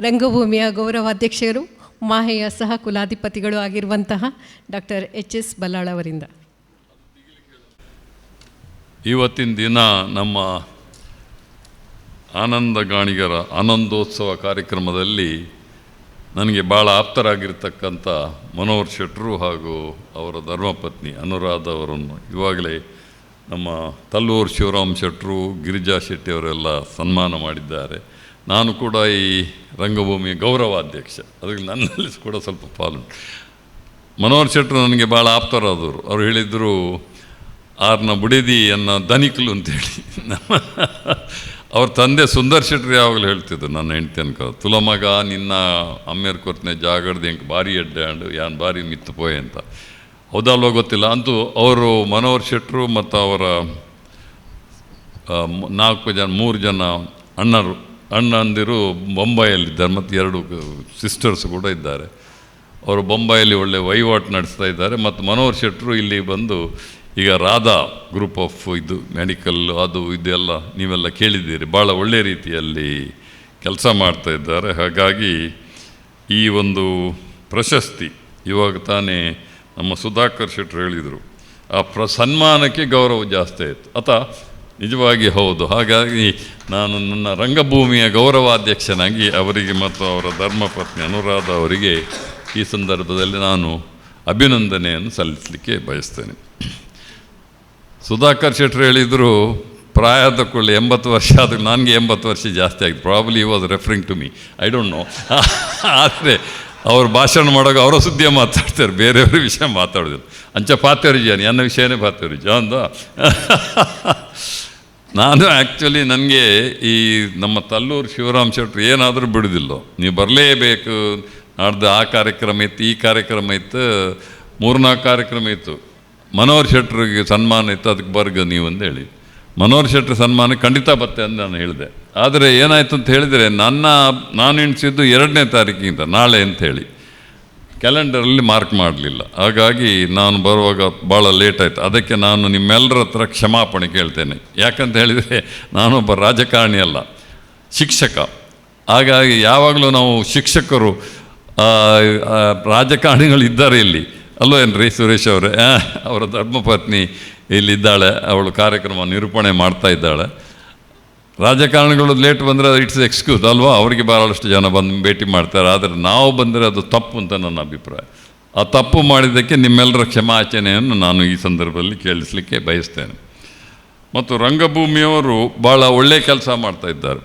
[SPEAKER 1] ರಂಗಭೂಮಿಯ ಗೌರವಾಧ್ಯಕ್ಷರು, ಮಾಹೆಯ ಸಹ ಕುಲಾಧಿಪತಿಗಳು ಆಗಿರುವಂತಹ ಡಾಕ್ಟರ್ HS ಬಲ್ಲಾಳ್ ಅವರಿಂದ.
[SPEAKER 8] ಇವತ್ತಿನ ದಿನ ನಮ್ಮ ಆನಂದ ಗಾಣಿಗರ ಆನಂದೋತ್ಸವ ಕಾರ್ಯಕ್ರಮದಲ್ಲಿ ನನಗೆ ಭಾಳ ಆಪ್ತರಾಗಿರ್ತಕ್ಕಂಥ ಮನೋಹರ್ ಶೆಟ್ಟರು ಹಾಗೂ ಅವರ ಧರ್ಮಪತ್ನಿ ಅನುರಾಧ ಅವರನ್ನು ಇವಾಗಲೇ ನಮ್ಮ ತಲ್ಲೂರು ಶಿವರಾಮ್ ಶೆಟ್ಟರು, ಗಿರಿಜಾ ಶೆಟ್ಟಿ ಅವರೆಲ್ಲ ಸನ್ಮಾನ ಮಾಡಿದ್ದಾರೆ. ನಾನು ಕೂಡ ಈ ರಂಗಭೂಮಿಯ ಗೌರವಾಧ್ಯಕ್ಷ, ಅದಕ್ಕೆ ನನ್ನಲ್ಲಿ ಕೂಡ ಸ್ವಲ್ಪ ಪಾಲು. ಮನೋಹರ್ ಶೆಟ್ಟರು ನನಗೆ ಭಾಳ ಆಪ್ತರಾದವರು. ಅವ್ರು ಹೇಳಿದರು, ಆರ್ನ ಬುಡಿದಿ ಅನ್ನೋ ಧನಿಕಲು ಅಂತೇಳಿ. ಅವ್ರ ತಂದೆ ಸುಂದರ್ ಶೆಟ್ಟರು ಯಾವಾಗಲೂ ಹೇಳ್ತಿದ್ರು ನನ್ನ ಹೆಂಡತಿ ಅನ್ಕೋ, ತುಲ ಮಗ ನಿನ್ನ ಅಮ್ಮೇರ್ ಕೊರ್ತನೆ ಜಾಗಡ್ದು ಹೆಂಗೆ ಭಾರಿ ಅಡ್ಡೆ ಅಂಡು ಯಾನ್ ಭಾರಿ ಮಿತ್ತು ಪೋಯೆ ಅಂತ. ಹೌದಲ್ವ ಗೊತ್ತಿಲ್ಲ. ಅಂತೂ ಅವರು ಮನೋಹರ್ ಶೆಟ್ಟರು ಮತ್ತು ಅವರ 3 ಜನ ಅಣ್ಣಂದಿರು ಬೊಂಬಾಯಲ್ಲಿದ್ದಾರೆ ಮತ್ತು 2 ಸಿಸ್ಟರ್ಸ್ ಕೂಡ ಇದ್ದಾರೆ. ಅವರು ಬೊಂಬಾಯಲ್ಲಿ ಒಳ್ಳೆ ವಹಿವಾಟು ನಡೆಸ್ತಾ ಇದ್ದಾರೆ. ಮತ್ತು ಮನೋಹರ್ ಶೆಟ್ಟರು ಇಲ್ಲಿ ಬಂದು ಈಗ ರಾಧಾ ಗ್ರೂಪ್ ಆಫ್ ಇದು ಮೆಡಿಕಲ್ ಅದು ಇದೆಲ್ಲ ನೀವೆಲ್ಲ ಕೇಳಿದ್ದೀರಿ, ಭಾಳ ಒಳ್ಳೆಯ ರೀತಿಯಲ್ಲಿ ಕೆಲಸ ಮಾಡ್ತಾ ಇದ್ದಾರೆ. ಹಾಗಾಗಿ ಈ ಒಂದು ಪ್ರಶಸ್ತಿ ಇವಾಗ ತಾನೇ ನಮ್ಮ ಸುಧಾಕರ್ ಶೆಟ್ಟರು ಹೇಳಿದರು, ಆ ಸನ್ಮಾನಕ್ಕೆ ಗೌರವ ಜಾಸ್ತಿ ಆಯಿತು ನಿಜವಾಗಿ ಹೌದು. ಹಾಗಾಗಿ ನಾನು ನನ್ನ ರಂಗಭೂಮಿಯ ಗೌರವಾಧ್ಯಕ್ಷನಾಗಿ ಅವರಿಗೆ ಮತ್ತು ಅವರ ಧರ್ಮಪತ್ನಿ ಅನುರಾಧ ಅವರಿಗೆ ಈ ಸಂದರ್ಭದಲ್ಲಿ ನಾನು ಅಭಿನಂದನೆಯನ್ನು ಸಲ್ಲಿಸಲಿಕ್ಕೆ ಬಯಸ್ತೇನೆ. ಸುಧಾಕರ್ ಶೆಟ್ಟರು ಹೇಳಿದರು, ಪ್ರಾಯದ ಕೊಳ್ಳಿ 80 ವರ್ಷ ಆದಾಗ ನನಗೆ 80 ವರ್ಷ ಜಾಸ್ತಿ ಆಗಿದೆ. Probably was referring to me, I don't know. ಆದರೆ ಅವ್ರು ಭಾಷಣ ಮಾಡುವಾಗ ಅವರ ಸುದ್ದಿಯ ಮಾತಾಡ್ತಾರೆ, ಬೇರೆಯವ್ರ ವಿಷಯ ಮಾತಾಡೋದಿಲ್ಲ. ಅಂಚ ಪಾತ್ಯರಿಜಾನಿ ನನ್ನ ವಿಷಯನೇ ಪಾತ್ಯರಿಜ ಅಂದ. ನಾನು ಆ್ಯಕ್ಚುಲಿ ನನಗೆ ಈ ನಮ್ಮ ತಲ್ಲೂರು ಶಿವರಾಮ್ ಶೆಟ್ಟರು ಏನಾದರೂ ಬಿಡೋದಿಲ್ಲ, ನೀವು ಬರಲೇಬೇಕು. ನಾಡ್ದು ಆ ಕಾರ್ಯಕ್ರಮ ಇತ್ತು, ಈ ಕಾರ್ಯಕ್ರಮ ಇತ್ತು, 3-4 ಕಾರ್ಯಕ್ರಮ ಇತ್ತು. ಮನೋಹರ್ ಶೆಟ್ಟರಿಗೆ ಸನ್ಮಾನ ಇತ್ತು, ಅದಕ್ಕೆ ಬರ್ಗ ನೀವು ಅಂತ ಹೇಳಿ. ಮನೋಹರ್ ಶೆಟ್ಟರ್ ಸನ್ಮಾನ ಖಂಡಿತ ಬತ್ತೆ ಅಂತ ನಾನು ಹೇಳಿದೆ. ಆದರೆ ಏನಾಯಿತು ಅಂತ ಹೇಳಿದರೆ, ನಾನು ಎಣಿಸಿದ್ದು 2ನೇ ತಾರೀಕಿಗಿಂತ ನಾಳೆ ಅಂಥೇಳಿ ಕ್ಯಾಲೆಂಡರಲ್ಲಿ ಮಾರ್ಕ್ ಮಾಡಲಿಲ್ಲ. ಹಾಗಾಗಿ ನಾನು ಬರುವಾಗ ಭಾಳ ಲೇಟ್ ಆಯಿತು. ಅದಕ್ಕೆ ನಾನು ನಿಮ್ಮೆಲ್ಲರ ಹತ್ರ ಕ್ಷಮಾಪಣೆ ಕೇಳ್ತೇನೆ. ಯಾಕಂತ ಹೇಳಿದರೆ ನಾನೊಬ್ಬ ರಾಜಕಾರಣಿ ಅಲ್ಲ, ಶಿಕ್ಷಕ. ಹಾಗಾಗಿ ಯಾವಾಗಲೂ ನಾವು ಶಿಕ್ಷಕರು ರಾಜಕಾರಣಿಗಳು ಇದ್ದಾರೆ ಇಲ್ಲಿ ಅಲ್ವೇನ್ರಿ ಸುರೇಶ್ ಅವರೇ? ಅವರ ಧರ್ಮಪತ್ನಿ ಇಲ್ಲಿದ್ದಾಳೆ, ಅವಳು ಕಾರ್ಯಕ್ರಮ ನಿರೂಪಣೆ ಮಾಡ್ತಾ ಇದ್ದಾಳೆ. ರಾಜಕಾರಣಿಗಳು ಲೇಟ್ ಬಂದರೆ ಇಟ್ಸ್ ಎಕ್ಸ್ಕ್ಯೂಸ್ ಅಲ್ವಾ, ಅವರಿಗೆ ಭಾಳಷ್ಟು ಜನ ಬಂದು ಭೇಟಿ ಮಾಡ್ತಾರೆ. ಆದರೆ ನಾವು ಬಂದರೆ ಅದು ತಪ್ಪು ಅಂತ ನನ್ನ ಅಭಿಪ್ರಾಯ. ಆ ತಪ್ಪು ಮಾಡಿದ್ದಕ್ಕೆ ನಿಮ್ಮೆಲ್ಲರ ಕ್ಷಮಾಚನೆಯನ್ನು ನಾನು ಈ ಸಂದರ್ಭದಲ್ಲಿ ಕೇಳಿಸಲಿಕ್ಕೆ ಬಯಸ್ತೇನೆ. ಮತ್ತು ರಂಗಭೂಮಿಯವರು ಭಾಳ ಒಳ್ಳೆಯ ಕೆಲಸ ಮಾಡ್ತಾಯಿದ್ದಾರೆ.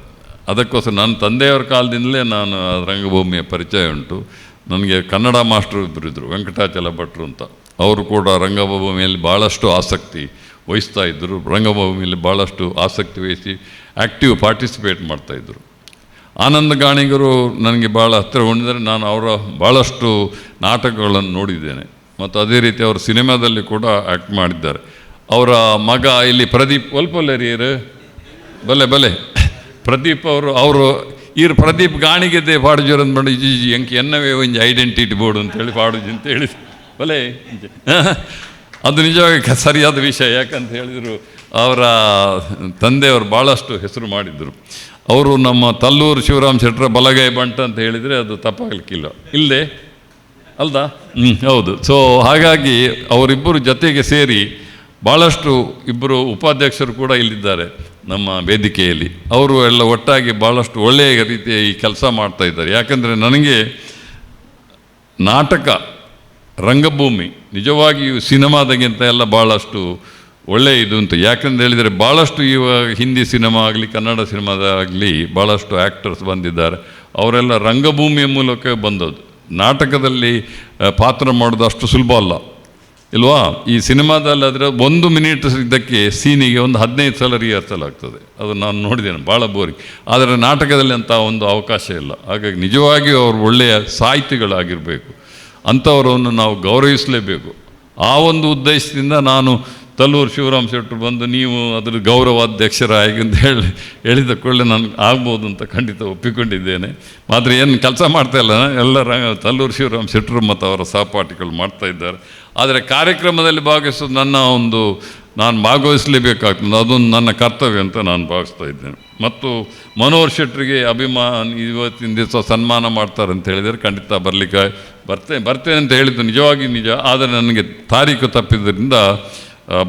[SPEAKER 8] ಅದಕ್ಕೋಸ್ಕರ ನನ್ನ ತಂದೆಯವರ ಕಾಲದಿಂದಲೇ ನಾನು ರಂಗಭೂಮಿಯ ಪರಿಚಯ ಉಂಟು. ನನಗೆ ಕನ್ನಡ ಮಾಸ್ಟ್ರು ಇಬ್ಬರು ಇದ್ದರು, ವೆಂಕಟಾಚಲ ಭಟ್ರು ಅಂತ. ಅವರು ಕೂಡ ರಂಗಭೂಮಿಯಲ್ಲಿ ಭಾಳಷ್ಟು ಆಸಕ್ತಿ ವಹಿಸ್ತಾ ಇದ್ದರು. ರಂಗಭೂಮಿಯಲ್ಲಿ ಭಾಳಷ್ಟು ಆಸಕ್ತಿ ವಹಿಸಿ ಆ್ಯಕ್ಟಿವ್ ಪಾರ್ಟಿಸಿಪೇಟ್ ಮಾಡ್ತಾಯಿದ್ರು. ಆನಂದ ಗಾಣಿಗರು ನನಗೆ ಭಾಳ ಹತ್ತಿರ ಹೊಂದಿದರೆ ನಾನು ಅವರ ಭಾಳಷ್ಟು ನಾಟಕಗಳನ್ನು ನೋಡಿದ್ದೇನೆ ಮತ್ತು ಅದೇ ರೀತಿ ಅವರು ಸಿನಿಮಾದಲ್ಲಿ ಕೂಡ ಆ್ಯಕ್ಟ್ ಮಾಡಿದ್ದಾರೆ. ಅವರ ಮಗ ಇಲ್ಲಿ ಪ್ರದೀಪ್ ಒಲ್ಪೊಲ್ಲೆರಿಯರು ಬಲೆ ಪ್ರದೀಪ್ ಅವರು ಈರು ಪ್ರದೀಪ್ ಗಾಣಿಗೆದ್ದೆ ಪಾಡುಜೋರಂತ ಮಾಡಿ ಇಜಿ ಎಂಕೆ ಎನ್ನವೇ ಒಂದು ಐಡೆಂಟಿಟಿ ಬೋರ್ಡ್ ಅಂತೇಳಿ ಪಾಡುಜಿ ಅಂತ ಹೇಳಿ ಬಲೆ ಅದು ನಿಜವಾಗಿ ಸರಿಯಾದ ವಿಷಯ. ಯಾಕಂತ ಹೇಳಿದರು ಅವರ ತಂದೆಯವರು ಭಾಳಷ್ಟು ಹೆಸರು ಮಾಡಿದರು. ಅವರು ನಮ್ಮ ತಲ್ಲೂರು ಶಿವರಾಮ್ ಶೆಟ್ಟರ ಬಲಗೈ ಬಂಟ ಅಂತ ಹೇಳಿದರೆ ಅದು ತಪ್ಪಾಗಲಿಕ್ಕಿಲ್ಲ, ಇಲ್ಲದೆ ಅಲ್ದಾ? ಹೌದು. ಸೊ ಹಾಗಾಗಿ ಅವರಿಬ್ಬರು ಜೊತೆಗೆ ಸೇರಿ ಭಾಳಷ್ಟು ಇಬ್ಬರು ಉಪಾಧ್ಯಕ್ಷರು ಕೂಡ ಇಲ್ಲಿದ್ದಾರೆ ನಮ್ಮ ವೇದಿಕೆಯಲ್ಲಿ. ಅವರು ಎಲ್ಲ ಒಟ್ಟಾಗಿ ಭಾಳಷ್ಟು ಒಳ್ಳೆಯ ರೀತಿಯ ಈ ಕೆಲಸ ಮಾಡ್ತಾಯಿದ್ದಾರೆ. ಯಾಕಂದರೆ ನನಗೆ ನಾಟಕ ರಂಗಭೂಮಿ ನಿಜವಾಗಿಯೂ ಸಿನಿಮಾದಾಗಿಂತ ಎಲ್ಲ ಭಾಳಷ್ಟು ಒಳ್ಳೆಯ ಇದು ಅಂತ. ಯಾಕಂತ ಹೇಳಿದರೆ ಭಾಳಷ್ಟು ಇವಾಗ ಹಿಂದಿ ಸಿನಿಮಾ ಆಗಲಿ ಕನ್ನಡ ಸಿನಿಮಾದಾಗಲಿ ಭಾಳಷ್ಟು ಆ್ಯಕ್ಟರ್ಸ್ ಬಂದಿದ್ದಾರೆ. ಅವರೆಲ್ಲ ರಂಗಭೂಮಿಯ ಮೂಲಕ ಬಂದದ್ದು. ನಾಟಕದಲ್ಲಿ ಪಾತ್ರ ಮಾಡೋದು ಅಷ್ಟು ಸುಲಭ ಅಲ್ಲ ಇಲ್ವಾ? ಈ ಸಿನಿಮಾದಲ್ಲಿ ಆದರೆ 1 ಮಿನಿಟ್ ಇದಕ್ಕೆ ಸೀನಿಗೆ ಒಂದು 15 ಸಲ ರಿಹರ್ಸಲ್ ಆಗ್ತದೆ. ಅದು ನಾನು ನೋಡಿದ್ದೇನೆ, ಭಾಳ ಬೋರಿಂಗ್. ಆದರೆ ನಾಟಕದಲ್ಲಿ ಅಂಥ ಒಂದು ಅವಕಾಶ ಇಲ್ಲ. ಹಾಗಾಗಿ ನಿಜವಾಗಿಯೂ ಅವರು ಒಳ್ಳೆಯ ಸಾಹಿತಿಗಳಾಗಿರಬೇಕು, ಅಂಥವರನ್ನು ನಾವು ಗೌರವಿಸಲೇಬೇಕು. ಆ ಒಂದು ಉದ್ದೇಶದಿಂದ ನಾನು ತಲ್ಲೂರು ಶಿವರಾಮ್ ಶೆಟ್ಟರು ಬಂದು ನೀವು ಅದ್ರ ಗೌರವಾಧ್ಯಕ್ಷರಾಗಿ ಅಂತ ಹೇಳಿದ ಕೂಡಲೇ ನನಗೆ ಆಗ್ಬೋದು ಅಂತ ಖಂಡಿತ ಒಪ್ಪಿಕೊಂಡಿದ್ದೇನೆ. ಮಾತ್ರ ಏನು ಕೆಲಸ ಮಾಡ್ತಾಯಿಲ್ಲ, ಎಲ್ಲ ತಲ್ಲೂರು ಶಿವರಾಮ್ ಶೆಟ್ಟರು ಮತ್ತು ಅವರ ಸಹಪಾಠಿಗಳು ಮಾಡ್ತಾಯಿದ್ದಾರೆ. ಆದರೆ ಕಾರ್ಯಕ್ರಮದಲ್ಲಿ ಭಾಗವಹಿಸೋದು ನಾನು ಭಾಗವಹಿಸಲೇಬೇಕಾಗ್ತದೆ, ಅದೊಂದು ನನ್ನ ಕರ್ತವ್ಯ ಅಂತ ನಾನು ಭಾವಿಸ್ತಾ ಇದ್ದೇನೆ. ಮತ್ತು ಮನೋಹರ್ ಶೆಟ್ಟರಿಗೆ ಇವತ್ತಿನ ದಿವಸ ಸನ್ಮಾನ ಮಾಡ್ತಾರೆ ಅಂತ ಹೇಳಿದರೆ ಖಂಡಿತ ಬರ್ತೇನೆ ಅಂತ ಹೇಳಿದ್ದು ನಿಜವಾಗಿ ನಿಜ. ಆದರೆ ನನಗೆ ತಾರೀಕು ತಪ್ಪಿದ್ದರಿಂದ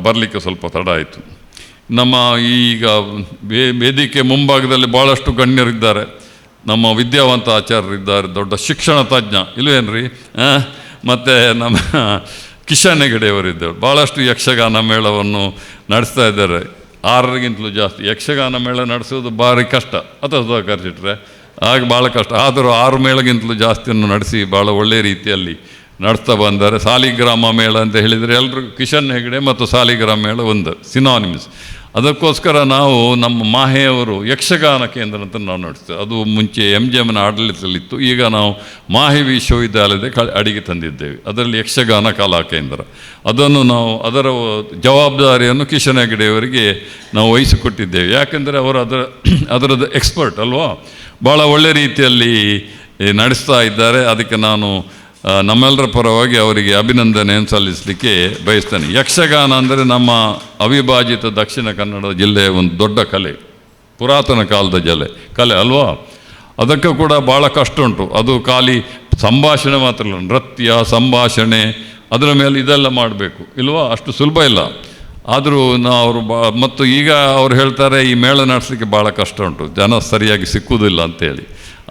[SPEAKER 8] ಬರಲಿಕ್ಕೆ ಸ್ವಲ್ಪ ತಡ ಆಯಿತು. ನಮ್ಮ ಈಗ ವೇದಿಕೆ ಮುಂಭಾಗದಲ್ಲಿ ಭಾಳಷ್ಟು ಗಣ್ಯರಿದ್ದಾರೆ. ನಮ್ಮ ವಿದ್ಯಾವಂತ ಆಚಾರ್ಯರಿದ್ದಾರೆ, ದೊಡ್ಡ ಶಿಕ್ಷಣ ತಜ್ಞ ಇಲ್ವೇನ್ರಿ, ಮತ್ತು ನಮ್ಮ ಕಿಶನ್ ಹೆಗಡೆಯವರಿದ್ದರು. ಭಾಳಷ್ಟು ಯಕ್ಷಗಾನ ಮೇಳವನ್ನು ನಡೆಸ್ತಾ ಇದ್ದಾರೆ. 6ಗಿಂತಲೂ ಜಾಸ್ತಿ ಯಕ್ಷಗಾನ ಮೇಳ ನಡೆಸೋದು ಭಾರಿ ಕಷ್ಟ, ಅಥವಾ ಸುಧಾಕರ್ ಶೆಟ್ಟರೆ ಆಗ ಭಾಳ ಕಷ್ಟ. ಆದರೂ 6 ಮೇಳಗಿಂತಲೂ ಜಾಸ್ತಿಯನ್ನು ನಡೆಸಿ ಭಾಳ ಒಳ್ಳೆಯ ರೀತಿಯಲ್ಲಿ ನಡೆಸ್ತಾ ಬಂದ್ದಾರೆ. ಸಾಲಿಗ್ರಾಮ ಮೇಳ ಅಂತ ಹೇಳಿದರೆ ಎಲ್ಲರೂ ಕಿಶನ್ ಹೆಗಡೆ ಮತ್ತು ಸಾಲಿಗ್ರಾಮ ಮೇಳ ಒಂದು ಸಿನಾನಿಮ್ಸ್. ಅದಕ್ಕೋಸ್ಕರ ನಾವು ನಮ್ಮ ಮಾಹೆಯವರು ಯಕ್ಷಗಾನ ಕೇಂದ್ರ ಅಂತ ನಾವು ನಡೆಸ್ತೇವೆ. ಅದು ಮುಂಚೆ MGMನ ಆಡಳಿತದಲ್ಲಿತ್ತು. ಈಗ ನಾವು ಮಾಹೆ ವಿಶ್ವವಿದ್ಯಾಲಯದ ಅಡಿಗೆ ತಂದಿದ್ದೇವೆ. ಅದರಲ್ಲಿ ಯಕ್ಷಗಾನ ಕಲಾ ಕೇಂದ್ರ. ಅದನ್ನು ನಾವು ಅದರ ಜವಾಬ್ದಾರಿಯನ್ನು ಕಿಶನ್ ಹೆಗಡೆಯವರಿಗೆ ನಾವು ವಹಿಸಿಕೊಟ್ಟಿದ್ದೇವೆ. ಯಾಕೆಂದರೆ ಅವರು ಅದರದ್ದು ಎಕ್ಸ್ಪರ್ಟ್ ಅಲ್ವಾ, ಭಾಳ ಒಳ್ಳೆ ರೀತಿಯಲ್ಲಿ ನಡೆಸ್ತಾ ಇದ್ದಾರೆ. ಅದಕ್ಕೆ ನಾನು ನಮ್ಮೆಲ್ಲರ ಪರವಾಗಿ ಅವರಿಗೆ ಅಭಿನಂದನೆಯನ್ನು ಸಲ್ಲಿಸಲಿಕ್ಕೆ ಬಯಸ್ತೇನೆ. ಯಕ್ಷಗಾನ ಅಂದರೆ ನಮ್ಮ ಅವಿಭಾಜಿತ ದಕ್ಷಿಣ ಕನ್ನಡ ಜಿಲ್ಲೆಯ ಒಂದು ದೊಡ್ಡ ಕಲೆ, ಪುರಾತನ ಕಾಲದ ಕಲೆ ಅಲ್ವಾ? ಅದಕ್ಕೆ ಕೂಡ ಭಾಳ ಕಷ್ಟ ಉಂಟು. ಅದು ಖಾಲಿ ಸಂಭಾಷಣೆ ಮಾತ್ರ ಇಲ್ಲ, ನೃತ್ಯ ಸಂಭಾಷಣೆ ಅದರ ಮೇಲೆ ಇದೆಲ್ಲ ಮಾಡಬೇಕು ಇಲ್ವಾ? ಅಷ್ಟು ಸುಲಭ ಇಲ್ಲ. ಆದರೂ ಅವರು ಮತ್ತು ಈಗ ಅವ್ರು ಹೇಳ್ತಾರೆ ಈ ಮೇಳ ನಡೆಸಲಿಕ್ಕೆ ಭಾಳ ಕಷ್ಟ ಉಂಟು, ಜನ ಸರಿಯಾಗಿ ಸಿಕ್ಕುವುದಿಲ್ಲ ಅಂತೇಳಿ.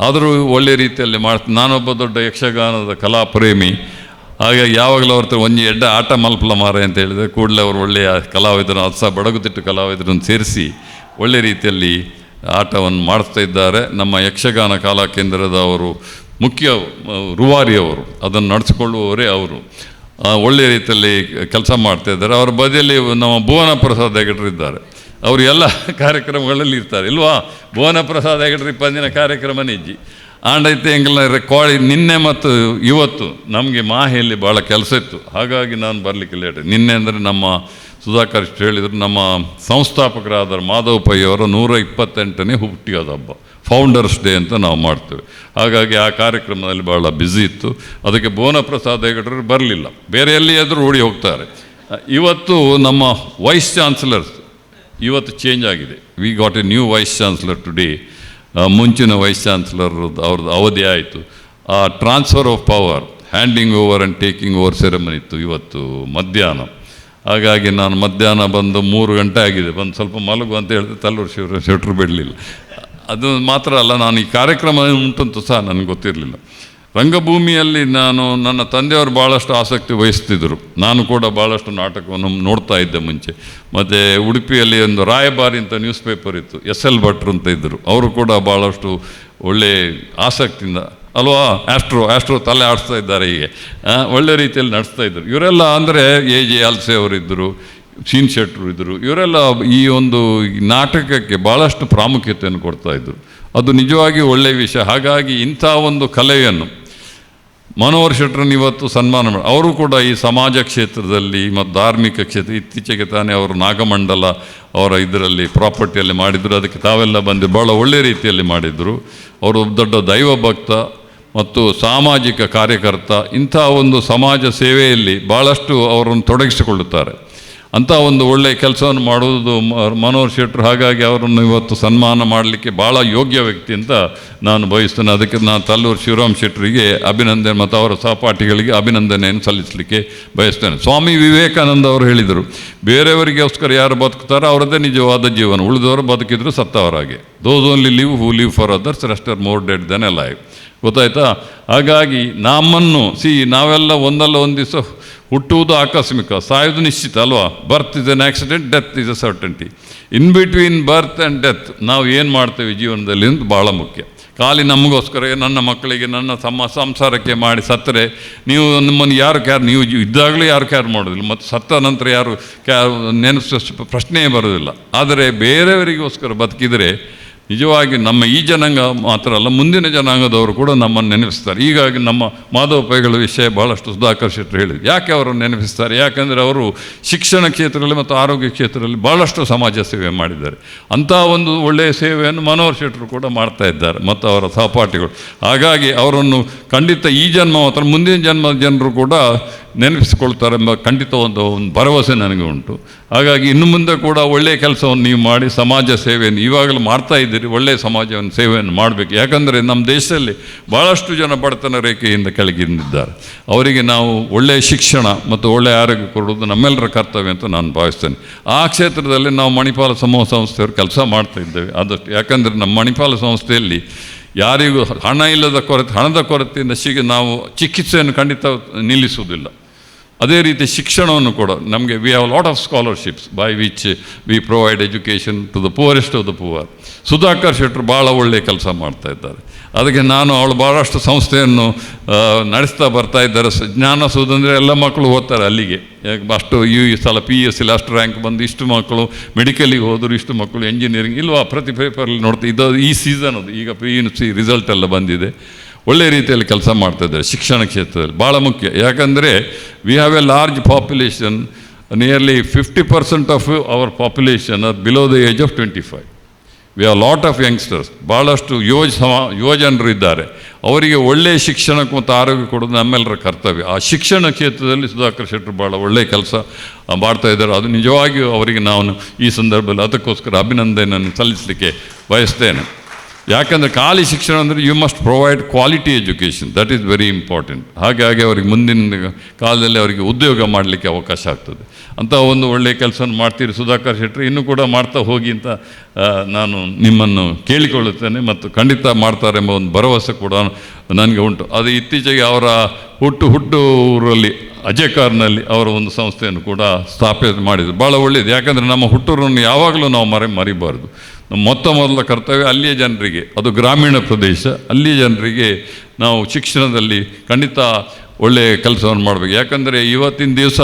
[SPEAKER 8] ಆದರೂ ಒಳ್ಳೆಯ ರೀತಿಯಲ್ಲಿ ನಾನೊಬ್ಬ ದೊಡ್ಡ ಯಕ್ಷಗಾನದ ಕಲಾಪ್ರೇಮಿ. ಹಾಗಾಗಿ ಯಾವಾಗಲೂ ಅವ್ರ ಒಂಜಿ ಎಡ್ಡ ಆಟ ಮಲ್ಪಲ ಮಾರೆ ಅಂತ ಹೇಳಿದರೆ ಕೂಡಲೇ ಅವರು ಒಳ್ಳೆಯ ಕಲಾವಿದರು, ಅದು ಸಹ ಬಡಗುತಿಟ್ಟು ಕಲಾವಿದರನ್ನು ಸೇರಿಸಿ ಒಳ್ಳೆಯ ರೀತಿಯಲ್ಲಿ ಆಟವನ್ನು ಮಾಡಿಸ್ತಾ ಇದ್ದಾರೆ. ನಮ್ಮ ಯಕ್ಷಗಾನ ಕಲಾ ಕೇಂದ್ರದ ಅವರು ಮುಖ್ಯ ರೂವಾರಿಯವರು, ಅದನ್ನು ನಡೆಸಿಕೊಳ್ಳುವವರೇ ಅವರು. ಒಳ್ಳೆಯ ರೀತಿಯಲ್ಲಿ ಕೆಲಸ ಮಾಡ್ತಾಯಿದ್ದಾರೆ. ಅವರ ಬದಿಯಲ್ಲಿ ನಮ್ಮ ಭುವನ ಪ್ರಸಾದ್ ಹೆಗಡ್ರು ಇದ್ದಾರೆ. ಅವರು ಎಲ್ಲ ಕಾರ್ಯಕ್ರಮಗಳಲ್ಲಿ ಇರ್ತಾರೆ ಇಲ್ವಾ? ಭುವನ ಪ್ರಸಾದ್ ಹೆಗಡ್ರು 20 ದಿನ ಕಾರ್ಯಕ್ರಮ ನಿಜ್ಜಿ ಆಂಡೈತೆ ಎಂಗೆಲ್ಲ ರೆಕಾರ್ಡ್. ನಿನ್ನೆ ಮತ್ತು ಇವತ್ತು ನಮಗೆ ಮಾಹೆಯಲ್ಲಿ ಭಾಳ ಕೆಲಸ ಇತ್ತು, ಹಾಗಾಗಿ ನಾನು ಬರಲಿಕ್ಕೆ ಲೇಟ್. ನಿನ್ನೆ ಅಂದರೆ ನಮ್ಮ ಸುಧಾಕರ್ ಹೇಳಿದರು, ನಮ್ಮ ಸಂಸ್ಥಾಪಕರಾದ ಮಾಧವ್ ಪೈ ಅವರ 128ನೇ ಹುಟ್ಟಿದ ಹಬ್ಬ, ಫೌಂಡರ್ಸ್ ಡೇ ಅಂತ ನಾವು ಮಾಡ್ತೇವೆ. ಹಾಗಾಗಿ ಆ ಕಾರ್ಯಕ್ರಮದಲ್ಲಿ ಭಾಳ ಬ್ಯುಸಿ ಇತ್ತು. ಅದಕ್ಕೆ ಭುವನ ಪ್ರಸಾದ್ ಹೆಗಡ್ರು ಬರಲಿಲ್ಲ, ಬೇರೆ ಎಲ್ಲಿಯಾದರೂ ಓಡಿ ಹೋಗ್ತಾರೆ. ಇವತ್ತು ನಮ್ಮ ವೈಸ್ ಚಾನ್ಸಲರ್ಸ್ ಇವತ್ತು ಚೇಂಜ್ ಆಗಿದೆ. We got A new vice chancellor today. ಮುಂಚಿನ ವೈಸ್ ಚಾನ್ಸಲರ್ ಅವ್ರದ್ದು ಅವಧಿ ಆಯಿತು. ಆ transfer of power, handing over and taking over ceremony ಇತ್ತು ಇವತ್ತು ಮಧ್ಯಾಹ್ನ. ಹಾಗಾಗಿ ನಾನು ಮಧ್ಯಾಹ್ನ ಬಂದು 3 ಗಂಟೆ ಆಗಿದೆ, ಬಂದು ಸ್ವಲ್ಪ ಮಲಗು ಅಂತ ಹೇಳಿದ್ರೆ ತಲ್ಲೂರು ಶೆಟ್ಟರು ಬಿಡಲಿಲ್ಲ. ಅದು ಮಾತ್ರ ಅಲ್ಲ, ನಾನು ಈ ಕಾರ್ಯಕ್ರಮ ಉಂಟಂತೂ ಸಹ ನನಗೆ ಗೊತ್ತಿರಲಿಲ್ಲ. ರಂಗಭೂಮಿಯಲ್ಲಿ ನನ್ನ ತಂದೆಯವರು ಭಾಳಷ್ಟು ಆಸಕ್ತಿ ವಹಿಸ್ತಿದ್ದರು. ನಾನು ಕೂಡ ಭಾಳಷ್ಟು ನಾಟಕವನ್ನು ನೋಡ್ತಾ ಇದ್ದೆ ಮುಂಚೆ. ಮತ್ತು ಉಡುಪಿಯಲ್ಲಿ ಒಂದು ರಾಯಭಾರಿ ಅಂತ ನ್ಯೂಸ್ ಪೇಪರ್ ಇತ್ತು, SL ಭಟ್ರು ಅಂತ ಇದ್ದರು. ಅವರು ಕೂಡ ಭಾಳಷ್ಟು ಒಳ್ಳೆಯ ಆಸಕ್ತಿಯಿಂದ ಅಲ್ವಾ? ಆಸ್ಟ್ರೋ ತಲೆ ಆಡಿಸ್ತಾ ಇದ್ದಾರೆ ಹೀಗೆ, ಒಳ್ಳೆ ರೀತಿಯಲ್ಲಿ ನಡೆಸ್ತಾ ಇದ್ದರು. ಇವರೆಲ್ಲ ಅಂದರೆ A.J. ಆಲ್ಸೆ ಅವರಿದ್ದರು, ಸೀನ್ ಶೆಟ್ಟರು ಇದ್ದರು. ಇವರೆಲ್ಲ ಈ ಒಂದು ನಾಟಕಕ್ಕೆ ಭಾಳಷ್ಟು ಪ್ರಾಮುಖ್ಯತೆಯನ್ನು ಕೊಡ್ತಾಯಿದ್ರು. ಅದು ನಿಜವಾಗಿ ಒಳ್ಳೆಯ ವಿಷಯ. ಹಾಗಾಗಿ ಇಂಥ ಒಂದು ಕಲೆಯನ್ನು ಮನೋಹರ್ ಶೆಟ್ಟರನ್ನು ಇವತ್ತು ಸನ್ಮಾನ ಮಾಡಿ, ಅವರು ಕೂಡ ಈ ಸಮಾಜ ಕ್ಷೇತ್ರದಲ್ಲಿ ಮತ್ತು ಧಾರ್ಮಿಕ ಕ್ಷೇತ್ರ, ಇತ್ತೀಚೆಗೆ ತಾನೇ ಅವರು ನಾಗಮಂಡಲ ಅವರ ಇದರಲ್ಲಿ ಪ್ರಾಪರ್ಟಿಯಲ್ಲಿ ಮಾಡಿದರು. ಅದಕ್ಕೆ ತಾವೆಲ್ಲ ಬಂದು ಭಾಳ ಒಳ್ಳೆಯ ರೀತಿಯಲ್ಲಿ ಮಾಡಿದರು. ಅವರು ದೊಡ್ಡ ದೈವ ಭಕ್ತ ಮತ್ತು ಸಾಮಾಜಿಕ ಕಾರ್ಯಕರ್ತ. ಇಂಥ ಒಂದು ಸಮಾಜ ಸೇವೆಯಲ್ಲಿ ಭಾಳಷ್ಟು ಅವರನ್ನು ತೊಡಗಿಸಿಕೊಳ್ಳುತ್ತಾರೆ. ಅಂಥ ಒಂದು ಒಳ್ಳೆಯ ಕೆಲಸವನ್ನು ಮಾಡುವುದು ಮನೋಹರ್ ಶೆಟ್ಟರು. ಹಾಗಾಗಿ ಅವರನ್ನು ಇವತ್ತು ಸನ್ಮಾನ ಮಾಡಲಿಕ್ಕೆ ಭಾಳ ಯೋಗ್ಯ ವ್ಯಕ್ತಿ ಅಂತ ನಾನು ಬಯಸ್ತೇನೆ. ಅದಕ್ಕೆ ನಾನು ತಲ್ಲೂರು ಶಿವರಾಮ್ ಶೆಟ್ಟರಿಗೆ ಅಭಿನಂದನೆ ಮತ್ತು ಅವರ ಸಹಪಾಠಿಗಳಿಗೆ ಅಭಿನಂದನೆಯನ್ನು ಸಲ್ಲಿಸಲಿಕ್ಕೆ ಬಯಸ್ತೇನೆ. ಸ್ವಾಮಿ ವಿವೇಕಾನಂದ ಅವರು ಹೇಳಿದರು, ಬೇರೆಯವರಿಗೋಸ್ಕರ ಯಾರು ಬದುಕ್ತಾರೋ ಅವರದ್ದೇ ನಿಜವಾದ ಜೀವನ, ಉಳಿದವರು ಬದುಕಿದ್ರು ಸತ್ತವರಾಗೆ. Those only live who live for others, rest are more dead than alive. ಗೊತ್ತಾಯ್ತಾ? ಹಾಗಾಗಿ ನಮ್ಮನ್ನು ನಾವೆಲ್ಲ ಒಂದಲ್ಲ ಒಂದು ದಿವಸ ಹುಟ್ಟುವುದು ಆಕಸ್ಮಿಕ, ಸಾಯೋದು ನಿಶ್ಚಿತ ಅಲ್ವಾ? Birth is an accident, death is a certainty. In between birth and death ನಾವು ಏನು ಮಾಡ್ತೇವೆ ಜೀವನದಲ್ಲಿ ಅಂತ ಭಾಳ ಮುಖ್ಯ. ಖಾಲಿ ನಮಗೋಸ್ಕರ ನನ್ನ ಮಕ್ಕಳಿಗೆ ನನ್ನ ಸಂಸಾರಕ್ಕೆ ಮಾಡಿ ಸತ್ತರೆ ನೀವು ನಿಮ್ಮನ್ನು ಯಾರು ನೀವು ಇದ್ದಾಗಲೂ ಯಾರು ಕ್ಯಾರ್ ಮಾಡೋದಿಲ್ಲ, ಮತ್ತು ಸತ್ತ ನಂತರ ಯಾರು ನೆನೆಸೋ ಪ್ರಶ್ನೆಯೇ ಬರೋದಿಲ್ಲ. ಆದರೆ ಬೇರೆಯವರಿಗೋಸ್ಕರ ಬದುಕಿದರೆ ನಿಜವಾಗಿ ನಮ್ಮ ಈ ಜನಾಂಗ ಮಾತ್ರ ಅಲ್ಲ, ಮುಂದಿನ ಜನಾಂಗದವರು ಕೂಡ ನಮ್ಮನ್ನು ನೆನಪಿಸ್ತಾರೆ. ಹೀಗಾಗಿ ನಮ್ಮ ಮಾಧವ ಪೈಗಳ ವಿಷಯ ಭಾಳಷ್ಟು ಸುಧಾಕರ್ ಶೆಟ್ಟರು ಹೇಳಿದರು. ಯಾಕೆ ಅವರನ್ನು ನೆನಪಿಸ್ತಾರೆ? ಯಾಕೆಂದರೆ ಅವರು ಶಿಕ್ಷಣ ಕ್ಷೇತ್ರದಲ್ಲಿ ಮತ್ತು ಆರೋಗ್ಯ ಕ್ಷೇತ್ರದಲ್ಲಿ ಭಾಳಷ್ಟು ಸಮಾಜ ಸೇವೆ ಮಾಡಿದ್ದಾರೆ. ಅಂಥ ಒಂದು ಒಳ್ಳೆಯ ಸೇವೆಯನ್ನು ಮನೋಹರ್ ಶೆಟ್ಟರು ಕೂಡ ಮಾಡ್ತಾ ಇದ್ದಾರೆ ಮತ್ತು ಅವರ ಸಹಪಾಠಿಗಳು. ಹಾಗಾಗಿ ಅವರನ್ನು ಖಂಡಿತ ಈ ಜನ್ಮ ಮಾತ್ರ, ಮುಂದಿನ ಜನ್ಮದ ಜನರು ಕೂಡ ನೆನಪಿಸಿಕೊಳ್ತಾರೆ ಎಂಬ ಖಂಡಿತ ಒಂದು ಭರವಸೆ ನನಗೆ ಉಂಟು. ಹಾಗಾಗಿ ಇನ್ನು ಮುಂದೆ ಕೂಡ ಒಳ್ಳೆಯ ಕೆಲಸವನ್ನು ನೀವು ಮಾಡಿ ಸಮಾಜ ಸೇವೆಯನ್ನು ಇವಾಗಲೂ ಮಾಡ್ತಾ ಇದ್ದೀರಿ. ಒಳ್ಳೆಯ ಸಮಾಜವನ್ನು ಸೇವೆಯನ್ನು ಮಾಡಬೇಕು. ಯಾಕಂದರೆ ನಮ್ಮ ದೇಶದಲ್ಲಿ ಭಾಳಷ್ಟು ಜನ ಬಡತನ ರೇಖೆಯಿಂದ ಕೆಳಗಿದ್ದಾರೆ. ಅವರಿಗೆ ನಾವು ಒಳ್ಳೆಯ ಶಿಕ್ಷಣ ಮತ್ತು ಒಳ್ಳೆಯ ಆರೋಗ್ಯ ಕೊಡುವುದು ನಮ್ಮೆಲ್ಲರ ಕರ್ತವ್ಯ ಅಂತ ನಾನು ಭಾವಿಸ್ತೇನೆ. ಆ ಕ್ಷೇತ್ರದಲ್ಲಿ ನಾವು ಮಣಿಪಾಲ ಸಮೂಹ ಸಂಸ್ಥೆಯವರು ಕೆಲಸ ಮಾಡ್ತಾ ಇದ್ದೇವೆ ಆದಷ್ಟು. ಯಾಕಂದರೆ ನಮ್ಮ ಮಣಿಪಾಲ ಸಂಸ್ಥೆಯಲ್ಲಿ ಯಾರಿಗೂ ಹಣದ ಕೊರತೆಯಿಂದ ನಾವು ಚಿಕಿತ್ಸೆಯನ್ನು ಖಂಡಿತ ನಿಲ್ಲಿಸುವುದಿಲ್ಲ. ಅದೇ ರೀತಿ ಶಿಕ್ಷಣವನ್ನು ಕೂಡ ನಮಗೆ we have lot of scholarships by which we provide education to the poorest of the poor. Sudhakar ಶೆಟ್ಟರು ಭಾಳ ಒಳ್ಳೆಯ ಕೆಲಸ ಮಾಡ್ತಾ ಇದ್ದಾರೆ. ಅದಕ್ಕೆ ಅವಳು ಭಾಳಷ್ಟು ಸಂಸ್ಥೆಯನ್ನು ನಡೆಸ್ತಾ ಬರ್ತಾ ಇದ್ದಾರೆ. ಜ್ಞಾನಸೌಧ ಅಂದರೆ ಎಲ್ಲ ಮಕ್ಕಳು ಓದ್ತಾರೆ ಅಲ್ಲಿಗೆ. ಅಷ್ಟು ಈ ಸಲ PSC ಅಷ್ಟು ರ್ಯಾಂಕ್ ಬಂದು ಇಷ್ಟು ಮಕ್ಕಳು ಮೆಡಿಕಲಿಗೆ ಹೋದರು, ಇಷ್ಟು ಮಕ್ಕಳು ಎಂಜಿನಿಯರಿಂಗ್ ಇಲ್ವಾ, ಪ್ರತಿ ಪೇಪರಲ್ಲಿ ನೋಡ್ತಾ ಈ ಸೀಸನ್ ಅದು ಈಗ PUC ರಿಸಲ್ಟ್ ಎಲ್ಲ ಬಂದಿದೆ. ಒಳ್ಳೆಯ ರೀತಿಯಲ್ಲಿ ಕೆಲಸ ಮಾಡ್ತಾಯಿದ್ದಾರೆ ಶಿಕ್ಷಣ ಕ್ಷೇತ್ರದಲ್ಲಿ. ಭಾಳ ಮುಖ್ಯ. ಯಾಕಂದರೆ we have a large population, nearly 50% of our population are below the age of 25. We have lot of youngsters. ಭಾಳಷ್ಟು ಯುವಜನರು ಇದ್ದಾರೆ. ಅವರಿಗೆ ಒಳ್ಳೆಯ ಶಿಕ್ಷಣಕ್ಕೆ ಮತ್ತು ಆರೋಗ್ಯ ಕೊಡೋದು ನಮ್ಮೆಲ್ಲರ ಕರ್ತವ್ಯ. ಆ ಶಿಕ್ಷಣ ಕ್ಷೇತ್ರದಲ್ಲಿ ಸುಧಾಕರ್ ಶೆಟ್ಟರು ಭಾಳ ಒಳ್ಳೆಯ ಕೆಲಸ ಮಾಡ್ತಾಯಿದ್ದಾರೆ. ಅದು ನಿಜವಾಗಿಯೂ ಅವರಿಗೆ ನಾನು ಈ ಸಂದರ್ಭದಲ್ಲಿ ಅದಕ್ಕೋಸ್ಕರ ಅಭಿನಂದನೆಯನ್ನು ಸಲ್ಲಿಸಲಿಕ್ಕೆ ಬಯಸ್ತೇನೆ. ಯಾಕಂದರೆ ಖಾಲಿ ಶಿಕ್ಷಣ ಅಂದರೆ you must provide quality education, that is very important. ಹಾಗಾಗಿ ಅವರಿಗೆ ಮುಂದಿನ ಕಾಲದಲ್ಲಿ ಅವರಿಗೆ ಉದ್ಯೋಗ ಮಾಡಲಿಕ್ಕೆ ಅವಕಾಶ ಆಗ್ತದೆ. ಅಂಥ ಒಂದು ಒಳ್ಳೆಯ ಕೆಲಸವನ್ನು ಮಾಡ್ತೀರಿ ಸುಧಾಕರ್ ಶೆಟ್ಟರು. ಇನ್ನೂ ಕೂಡ ಮಾಡ್ತಾ ಹೋಗಿ ಅಂತ ನಾನು ನಿಮ್ಮನ್ನು ಕೇಳಿಕೊಳ್ಳುತ್ತೇನೆ ಮತ್ತು ಖಂಡಿತ ಮಾಡ್ತಾರೆ ಎಂಬ ಒಂದು ಭರವಸೆ ಕೂಡ ನನಗೆ ಉಂಟು. ಅದು ಇತ್ತೀಚೆಗೆ ಅವರ ಹುಟ್ಟೂರಲ್ಲಿ ಅಜೇಕಾರ್ನಲ್ಲಿ ಅವರ ಒಂದು ಸಂಸ್ಥೆಯನ್ನು ಕೂಡ ಸ್ಥಾಪನೆ ಮಾಡಿದರು. ಭಾಳ ಒಳ್ಳೆಯದು. ಯಾಕಂದರೆ ನಮ್ಮ ಹುಟ್ಟೂರನ್ನು ಯಾವಾಗಲೂ ನಾವು ಮರಿಬಾರ್ದು. ನಮ್ಮ ಮೊದಲ ಕರ್ತವ್ಯ ಅಲ್ಲಿಯ ಜನರಿಗೆ, ಅದು ಗ್ರಾಮೀಣ ಪ್ರದೇಶ, ಅಲ್ಲಿಯ ಜನರಿಗೆ ನಾವು ಶಿಕ್ಷಣದಲ್ಲಿ ಖಂಡಿತ ಒಳ್ಳೆಯ ಕೆಲಸವನ್ನು ಮಾಡಬೇಕು. ಯಾಕಂದರೆ ಇವತ್ತಿನ ದಿವಸ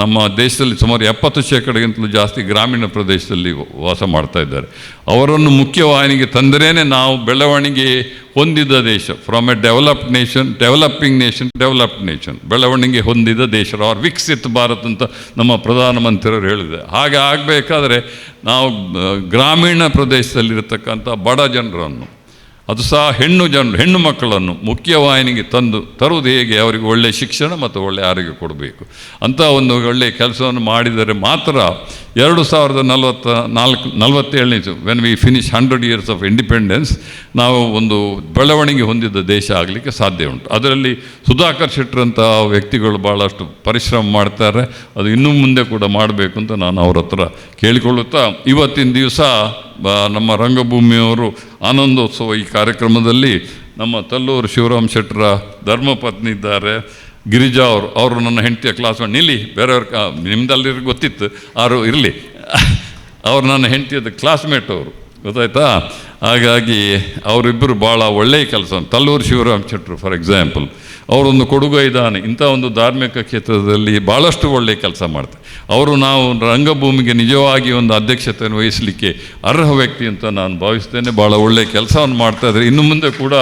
[SPEAKER 8] ನಮ್ಮ ದೇಶದಲ್ಲಿ ಸುಮಾರು 70% ಜಾಸ್ತಿ ಗ್ರಾಮೀಣ ಪ್ರದೇಶದಲ್ಲಿ ವಾಸ ಮಾಡ್ತಾ ಇದ್ದಾರೆ. ಅವರನ್ನು ಮುಖ್ಯವಾಹಿನಿಗೆ ತಂದರೇ ನಾವು ಬೆಳವಣಿಗೆ ಹೊಂದಿದ ದೇಶ, ಫ್ರಮ್ ಎ ಡೆವಲಪ್ಡ್ ನೇಷನ್, ಬೆಳವಣಿಗೆ ಹೊಂದಿದ ದೇಶ, ಆರ್ ವಿಕಸಿತ ಭಾರತ್ ಅಂತ ನಮ್ಮ ಪ್ರಧಾನಮಂತ್ರಿಯವರು ಹೇಳಿದೆ. ಹಾಗೆ ಆಗಬೇಕಾದ್ರೆ ನಾವು ಗ್ರಾಮೀಣ ಪ್ರದೇಶದಲ್ಲಿರತಕ್ಕಂಥ ಬಡ ಜನರನ್ನು, ಅದು ಸಹ ಹೆಣ್ಣು ಮಕ್ಕಳನ್ನು ಮುಖ್ಯವಾಹಿನಿಗೆ ತರುವುದು ಹೇಗೆ, ಅವರಿಗೆ ಒಳ್ಳೆಯ ಶಿಕ್ಷಣ ಮತ್ತು ಒಳ್ಳೆಯ ಆರೋಗ್ಯ ಕೊಡಬೇಕು ಅಂತ ಒಂದು ಒಳ್ಳೆಯ ಕೆಲಸವನ್ನು ಮಾಡಿದರೆ ಮಾತ್ರ 2047 when we finish 100 years of independence ನಾವು ಒಂದು ಬೆಳವಣಿಗೆ ಹೊಂದಿದ ದೇಶ ಆಗಲಿಕ್ಕೆ ಸಾಧ್ಯ ಉಂಟು. ಅದರಲ್ಲಿ ಸುಧಾಕರ್ ಶೆಟ್ಟರಂಥ ವ್ಯಕ್ತಿಗಳು ಭಾಳಷ್ಟು ಪರಿಶ್ರಮ ಮಾಡ್ತಾರೆ. ಅದು ಇನ್ನೂ ಮುಂದೆ ಕೂಡ ಮಾಡಬೇಕು ಅಂತ ನಾನು ಅವ್ರ ಹತ್ರ ಕೇಳಿಕೊಳ್ಳುತ್ತಾ, ಇವತ್ತಿನ ದಿವಸ ನಮ್ಮ ರಂಗಭೂಮಿಯವರು ಆನಂದೋತ್ಸವ ಈ ಕಾರ್ಯಕ್ರಮದಲ್ಲಿ ನಮ್ಮ ತಲ್ಲೂರು ಶಿವರಾಮ್ ಶೆಟ್ಟರ ಧರ್ಮಪತ್ನಿ ಇದ್ದಾರೆ ಗಿರಿಜಾ ಅವರು ನನ್ನ ಹೆಂಡತಿಯ ಕ್ಲಾಸ್ ನಿಲ್ಲಿ, ಬೇರೆಯವ್ರ ನಿಮ್ದಲ್ಲಿರಿಗೆ ಗೊತ್ತಿತ್ತು, ಅವರು ಇರಲಿ, ಅವರು ನನ್ನ ಹೆಂಡತಿಯದ ಕ್ಲಾಸ್ಮೇಟ್ ಅವರು. ಗೊತ್ತಾಯ್ತಾ? ಹಾಗಾಗಿ ಅವರಿಬ್ಬರು ಭಾಳ ಒಳ್ಳೆಯ ಕೆಲಸ. ತಲ್ಲೂರು ಶಿವರಾಮ್ ಶೆಟ್ಟರು ಫಾರ್ ಎಕ್ಸಾಂಪಲ್, ಅವರೊಂದು ಕೊಡುಗೈದಾನೆ ಇಂಥ ಒಂದು ಧಾರ್ಮಿಕ ಕ್ಷೇತ್ರದಲ್ಲಿ ಭಾಳಷ್ಟು ಒಳ್ಳೆಯ ಕೆಲಸ ಮಾಡ್ತಾರೆ. ಅವರು ನಾವು ರಂಗಭೂಮಿಗೆ ನಿಜವಾಗಿ ಒಂದು ಅಧ್ಯಕ್ಷತೆಯನ್ನು ವಹಿಸಲಿಕ್ಕೆ ಅರ್ಹ ವ್ಯಕ್ತಿ ಅಂತ ನಾನು ಭಾವಿಸ್ತೇನೆ. ಭಾಳ ಒಳ್ಳೆಯ ಕೆಲಸವನ್ನು ಮಾಡ್ತಾಯಿದ್ದಾರೆ. ಇನ್ನು ಮುಂದೆ ಕೂಡ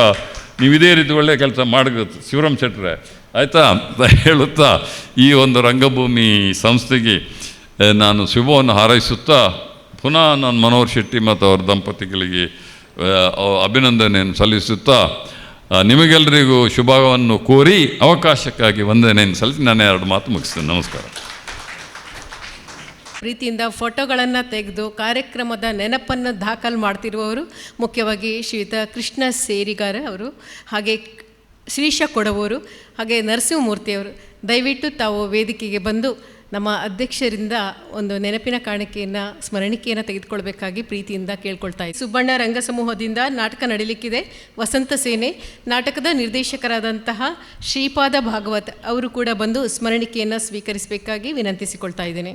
[SPEAKER 8] ನೀವು ಇದೇ ರೀತಿ ಒಳ್ಳೆಯ ಕೆಲಸ ಮಾಡಬೇಕು ಶಿವರಾಮ್ ಶೆಟ್ಟರೆ, ಆಯಿತಾ ಅಂತ ಹೇಳುತ್ತಾ ಈ ಒಂದು ರಂಗಭೂಮಿ ಸಂಸ್ಥೆಗೆ ನಾನು ಶುಭವನ್ನು ಹಾರೈಸುತ್ತಾ ಪುನಃ ನಾನು ಮನೋಹರ್ ಶೆಟ್ಟಿ ಮತ್ತು ಅವರ ದಂಪತಿಗಳಿಗೆ ಅಭಿನಂದನೆಯನ್ನು ಸಲ್ಲಿಸುತ್ತಾ ನಿಮಗೆಲ್ಲರಿಗೂ ಶುಭವನ್ನು ಕೋರಿ ಅವಕಾಶಕ್ಕಾಗಿ ವಂದನೆಯನ್ನು ಸಲ್ಲಿಸಿ ನಾನು 2 ಮಾತು ಮುಗಿಸ್ತೇನೆ. ನಮಸ್ಕಾರ.
[SPEAKER 1] ಪ್ರೀತಿಯಿಂದ ಫೋಟೋಗಳನ್ನು ತೆಗೆದು ಕಾರ್ಯಕ್ರಮದ ನೆನಪನ್ನು ದಾಖಲು ಮಾಡ್ತಿರುವವರು ಮುಖ್ಯವಾಗಿ ಶ್ರೀಯುತ ಕೃಷ್ಣ ಸೇರಿಗಾರ ಅವರು, ಹಾಗೆ ಶ್ರೀಶ ಕೊಡವೂರು, ಹಾಗೆ ನರಸಿಂಹಮೂರ್ತಿಯವರು. ದಯವಿಟ್ಟು ತಾವು ವೇದಿಕೆಗೆ ಬಂದು ನಮ್ಮ ಅಧ್ಯಕ್ಷರಿಂದ ಒಂದು ನೆನಪಿನ ಕಾಣಿಕೆಯನ್ನು, ಸ್ಮರಣಿಕೆಯನ್ನು ತೆಗೆದುಕೊಳ್ಬೇಕಾಗಿ ಪ್ರೀತಿಯಿಂದ ಕೇಳ್ಕೊಳ್ತಾ ಇದ್ದೀನಿ. ಸುಬ್ಬಣ್ಣ ರಂಗ ಸಮೂಹದಿಂದ ನಾಟಕ ನಡೀಲಿಕ್ಕಿದೆ. ವಸಂತ ಸೇನೆ ನಾಟಕದ ನಿರ್ದೇಶಕರಾದಂತಹ ಶ್ರೀಪಾದ ಭಾಗವತ್ ಅವರು ಕೂಡ ಬಂದು ಸ್ಮರಣಿಕೆಯನ್ನು ಸ್ವೀಕರಿಸಬೇಕಾಗಿ ವಿನಂತಿಸಿಕೊಳ್ತಾ ಇದ್ದೇನೆ.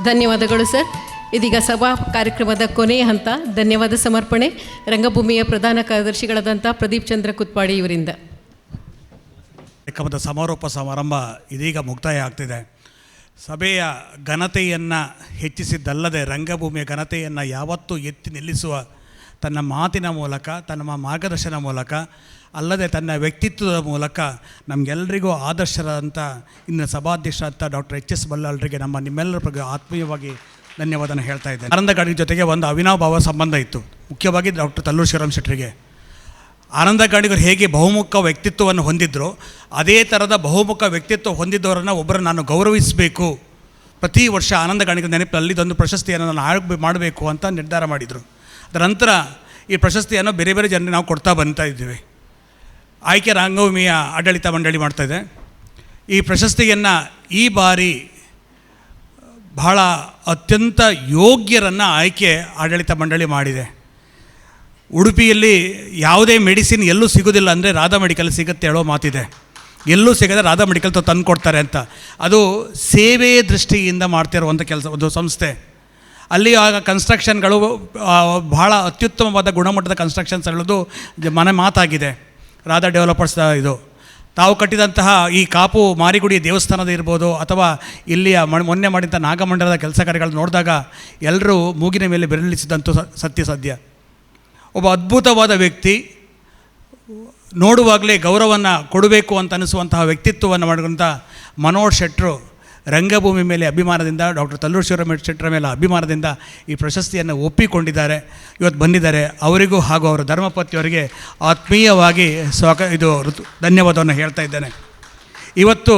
[SPEAKER 1] ಧನ್ಯವಾದಗಳು ಸರ್. ಇದೀಗ ಸಭಾ ಕಾರ್ಯಕ್ರಮದ ಕೊನೆಯ ಹಂತ ಧನ್ಯವಾದ ಸಮರ್ಪಣೆ ರಂಗಭೂಮಿಯ ಪ್ರಧಾನ ಕಾರ್ಯದರ್ಶಿಗಳಾದಂಥ ಪ್ರದೀಪ್ ಚಂದ್ರ ಕುತ್ಪಾಡಿ ಇವರಿಂದ.
[SPEAKER 9] ಕಾರ್ಯಕ್ರಮದ ಸಮಾರೋಪ ಸಮಾರಂಭ ಇದೀಗ ಮುಕ್ತಾಯ ಆಗ್ತಿದೆ. ಸಭೆಯ ಘನತೆಯನ್ನು ಹೆಚ್ಚಿಸಿದ್ದಲ್ಲದೆ ರಂಗಭೂಮಿಯ ಘನತೆಯನ್ನು ಯಾವತ್ತೂ ಎತ್ತಿ ನಿಲ್ಲಿಸುವ ತನ್ನ ಮಾತಿನ ಮೂಲಕ, ತನ್ನ ಮಾರ್ಗದರ್ಶನ ಮೂಲಕ, ಅಲ್ಲದೆ ತನ್ನ ವ್ಯಕ್ತಿತ್ವದ ಮೂಲಕ ನಮಗೆಲ್ಲರಿಗೂ ಆದರ್ಶರಾದಂಥ ಇನ್ನು ಸಭಾಧ್ಯಕ್ಷರಾದಂಥ ಡಾಕ್ಟರ್ ಎಚ್ ಎಸ್ ಬಲ್ಲಾಳರಿಗೆ ನಿಮ್ಮೆಲ್ಲರ ಬಗ್ಗೆ ಆತ್ಮೀಯವಾಗಿ ಧನ್ಯವಾದನ ಹೇಳ್ತಾ ಇದ್ದೇನೆ. ಆನಂದ ಗಾಡಿ ಜೊತೆಗೆ ಒಂದು ಅವಿನಾಭಾವ ಸಂಬಂಧ ಇತ್ತು, ಮುಖ್ಯವಾಗಿ ಡಾಕ್ಟರ್ ತಲ್ಲೂರು ಶಿವರಾಮ್ ಶೆಟ್ಟರಿಗೆ. ಆನಂದ ಗಾಡಿಗರು ಹೇಗೆ ಬಹುಮುಖ ವ್ಯಕ್ತಿತ್ವವನ್ನು ಹೊಂದಿದ್ರೋ ಅದೇ ಥರದ ಬಹುಮುಖ ವ್ಯಕ್ತಿತ್ವ ಹೊಂದಿದ್ದವರನ್ನು ಒಬ್ಬರನ್ನು ನಾನು ಗೌರವಿಸಬೇಕು, ಪ್ರತಿ ವರ್ಷ ಆನಂದ ಗಾಡಿಗರ ನೆನಪಿನಲ್ಲಿ ಇದೊಂದು ಪ್ರಶಸ್ತಿಯನ್ನು ನಾನು ಮಾಡಬೇಕು ಅಂತ ನಿರ್ಧಾರ ಮಾಡಿದರು. ಅದರ ನಂತರ ಈ ಪ್ರಶಸ್ತಿಯನ್ನು ಬೇರೆ ಬೇರೆ ಜನರಿಗೆ ನಾವು ಕೊಡ್ತಾ ಬರ್ತಾ ಇದ್ದೀವಿ. ಆಯ್ಕೆ ರಂಗಭೂಮಿಯ ಆಡಳಿತ ಮಂಡಳಿ ಮಾಡ್ತಾಯಿದೆ. ಈ ಪ್ರಶಸ್ತಿಯನ್ನು ಈ ಬಾರಿ ಬಹಳ ಅತ್ಯಂತ ಯೋಗ್ಯರನ್ನು ಆಯ್ಕೆ ಆಡಳಿತ ಮಂಡಳಿ ಮಾಡಿದೆ. ಉಡುಪಿಯಲ್ಲಿ ಯಾವುದೇ ಮೆಡಿಸಿನ್ ಎಲ್ಲೂ ಸಿಗೋದಿಲ್ಲ ಅಂದರೆ ರಾಧಾ ಮೆಡಿಕಲ್ ಸಿಗುತ್ತೆ ಹೇಳೋ ಮಾತಿದೆ. ಎಲ್ಲೂ ಸಿಗದೆ ರಾಧಾ ಮೆಡಿಕಲ್ ತಂದು ಕೊಡ್ತಾರೆ ಅಂತ. ಅದು ಸೇವೆ ದೃಷ್ಟಿಯಿಂದ ಮಾಡ್ತಿರುವಂಥ ಕೆಲಸ, ಒಂದು ಸಂಸ್ಥೆ. ಅಲ್ಲಿ ಆಗ ಕನ್ಸ್ಟ್ರಕ್ಷನ್ಗಳು ಬಹಳ ಅತ್ಯುತ್ತಮವಾದ ಗುಣಮಟ್ಟದ ಕನ್ಸ್ಟ್ರಕ್ಷನ್ಸ್ ಹೇಳೋದು ಮನೆ ಮಾತಾಗಿದೆ. ರಾಧಾ ಡೆವಲಪರ್ಸ್ ಇದು ತಾವು ಕಟ್ಟಿದಂತಹ ಈ ಕಾಪು ಮಾರಿಗುಡಿ ದೇವಸ್ಥಾನದ ಇರ್ಬೋದು, ಅಥವಾ ಇಲ್ಲಿಯ ಮೊನ್ನೆ ಮಾಡಿದಂಥ ನಾಗಮಂಡಲದ ಕೆಲಸ ಕಾರ್ಯಗಳು ನೋಡಿದಾಗ ಎಲ್ಲರೂ ಮೂಗಿನ ಮೇಲೆ ಬೆರಳಿಸಿದಂತೂ ಸತ್ಯ. ಒಬ್ಬ ಅದ್ಭುತವಾದ ವ್ಯಕ್ತಿ, ನೋಡುವಾಗಲೇ ಗೌರವವನ್ನು ಕೊಡಬೇಕು ಅಂತ ಅನಿಸುವಂತಹ ವ್ಯಕ್ತಿತ್ವವನ್ನು ಮಾಡಿದಂಥ ಮನೋಹರ್ ಶೆಟ್ಟರು ರಂಗಭೂಮಿ ಮೇಲೆ ಅಭಿಮಾನದಿಂದ, ಡಾಕ್ಟರ್ ತಲ್ಲೂರು ಶಿವರಾಮ್ ಶೆಟ್ಟರ ಮೇಲೆ ಅಭಿಮಾನದಿಂದ ಈ ಪ್ರಶಸ್ತಿಯನ್ನು ಒಪ್ಪಿಕೊಂಡಿದ್ದಾರೆ. ಇವತ್ತು ಬಂದಿದ್ದಾರೆ. ಅವರಿಗೂ ಹಾಗೂ ಅವರ ಧರ್ಮಪತಿಯವರಿಗೆ ಆತ್ಮೀಯವಾಗಿ ಧನ್ಯವಾದವನ್ನು ಹೇಳ್ತಾ ಇದ್ದೇನೆ. ಇವತ್ತು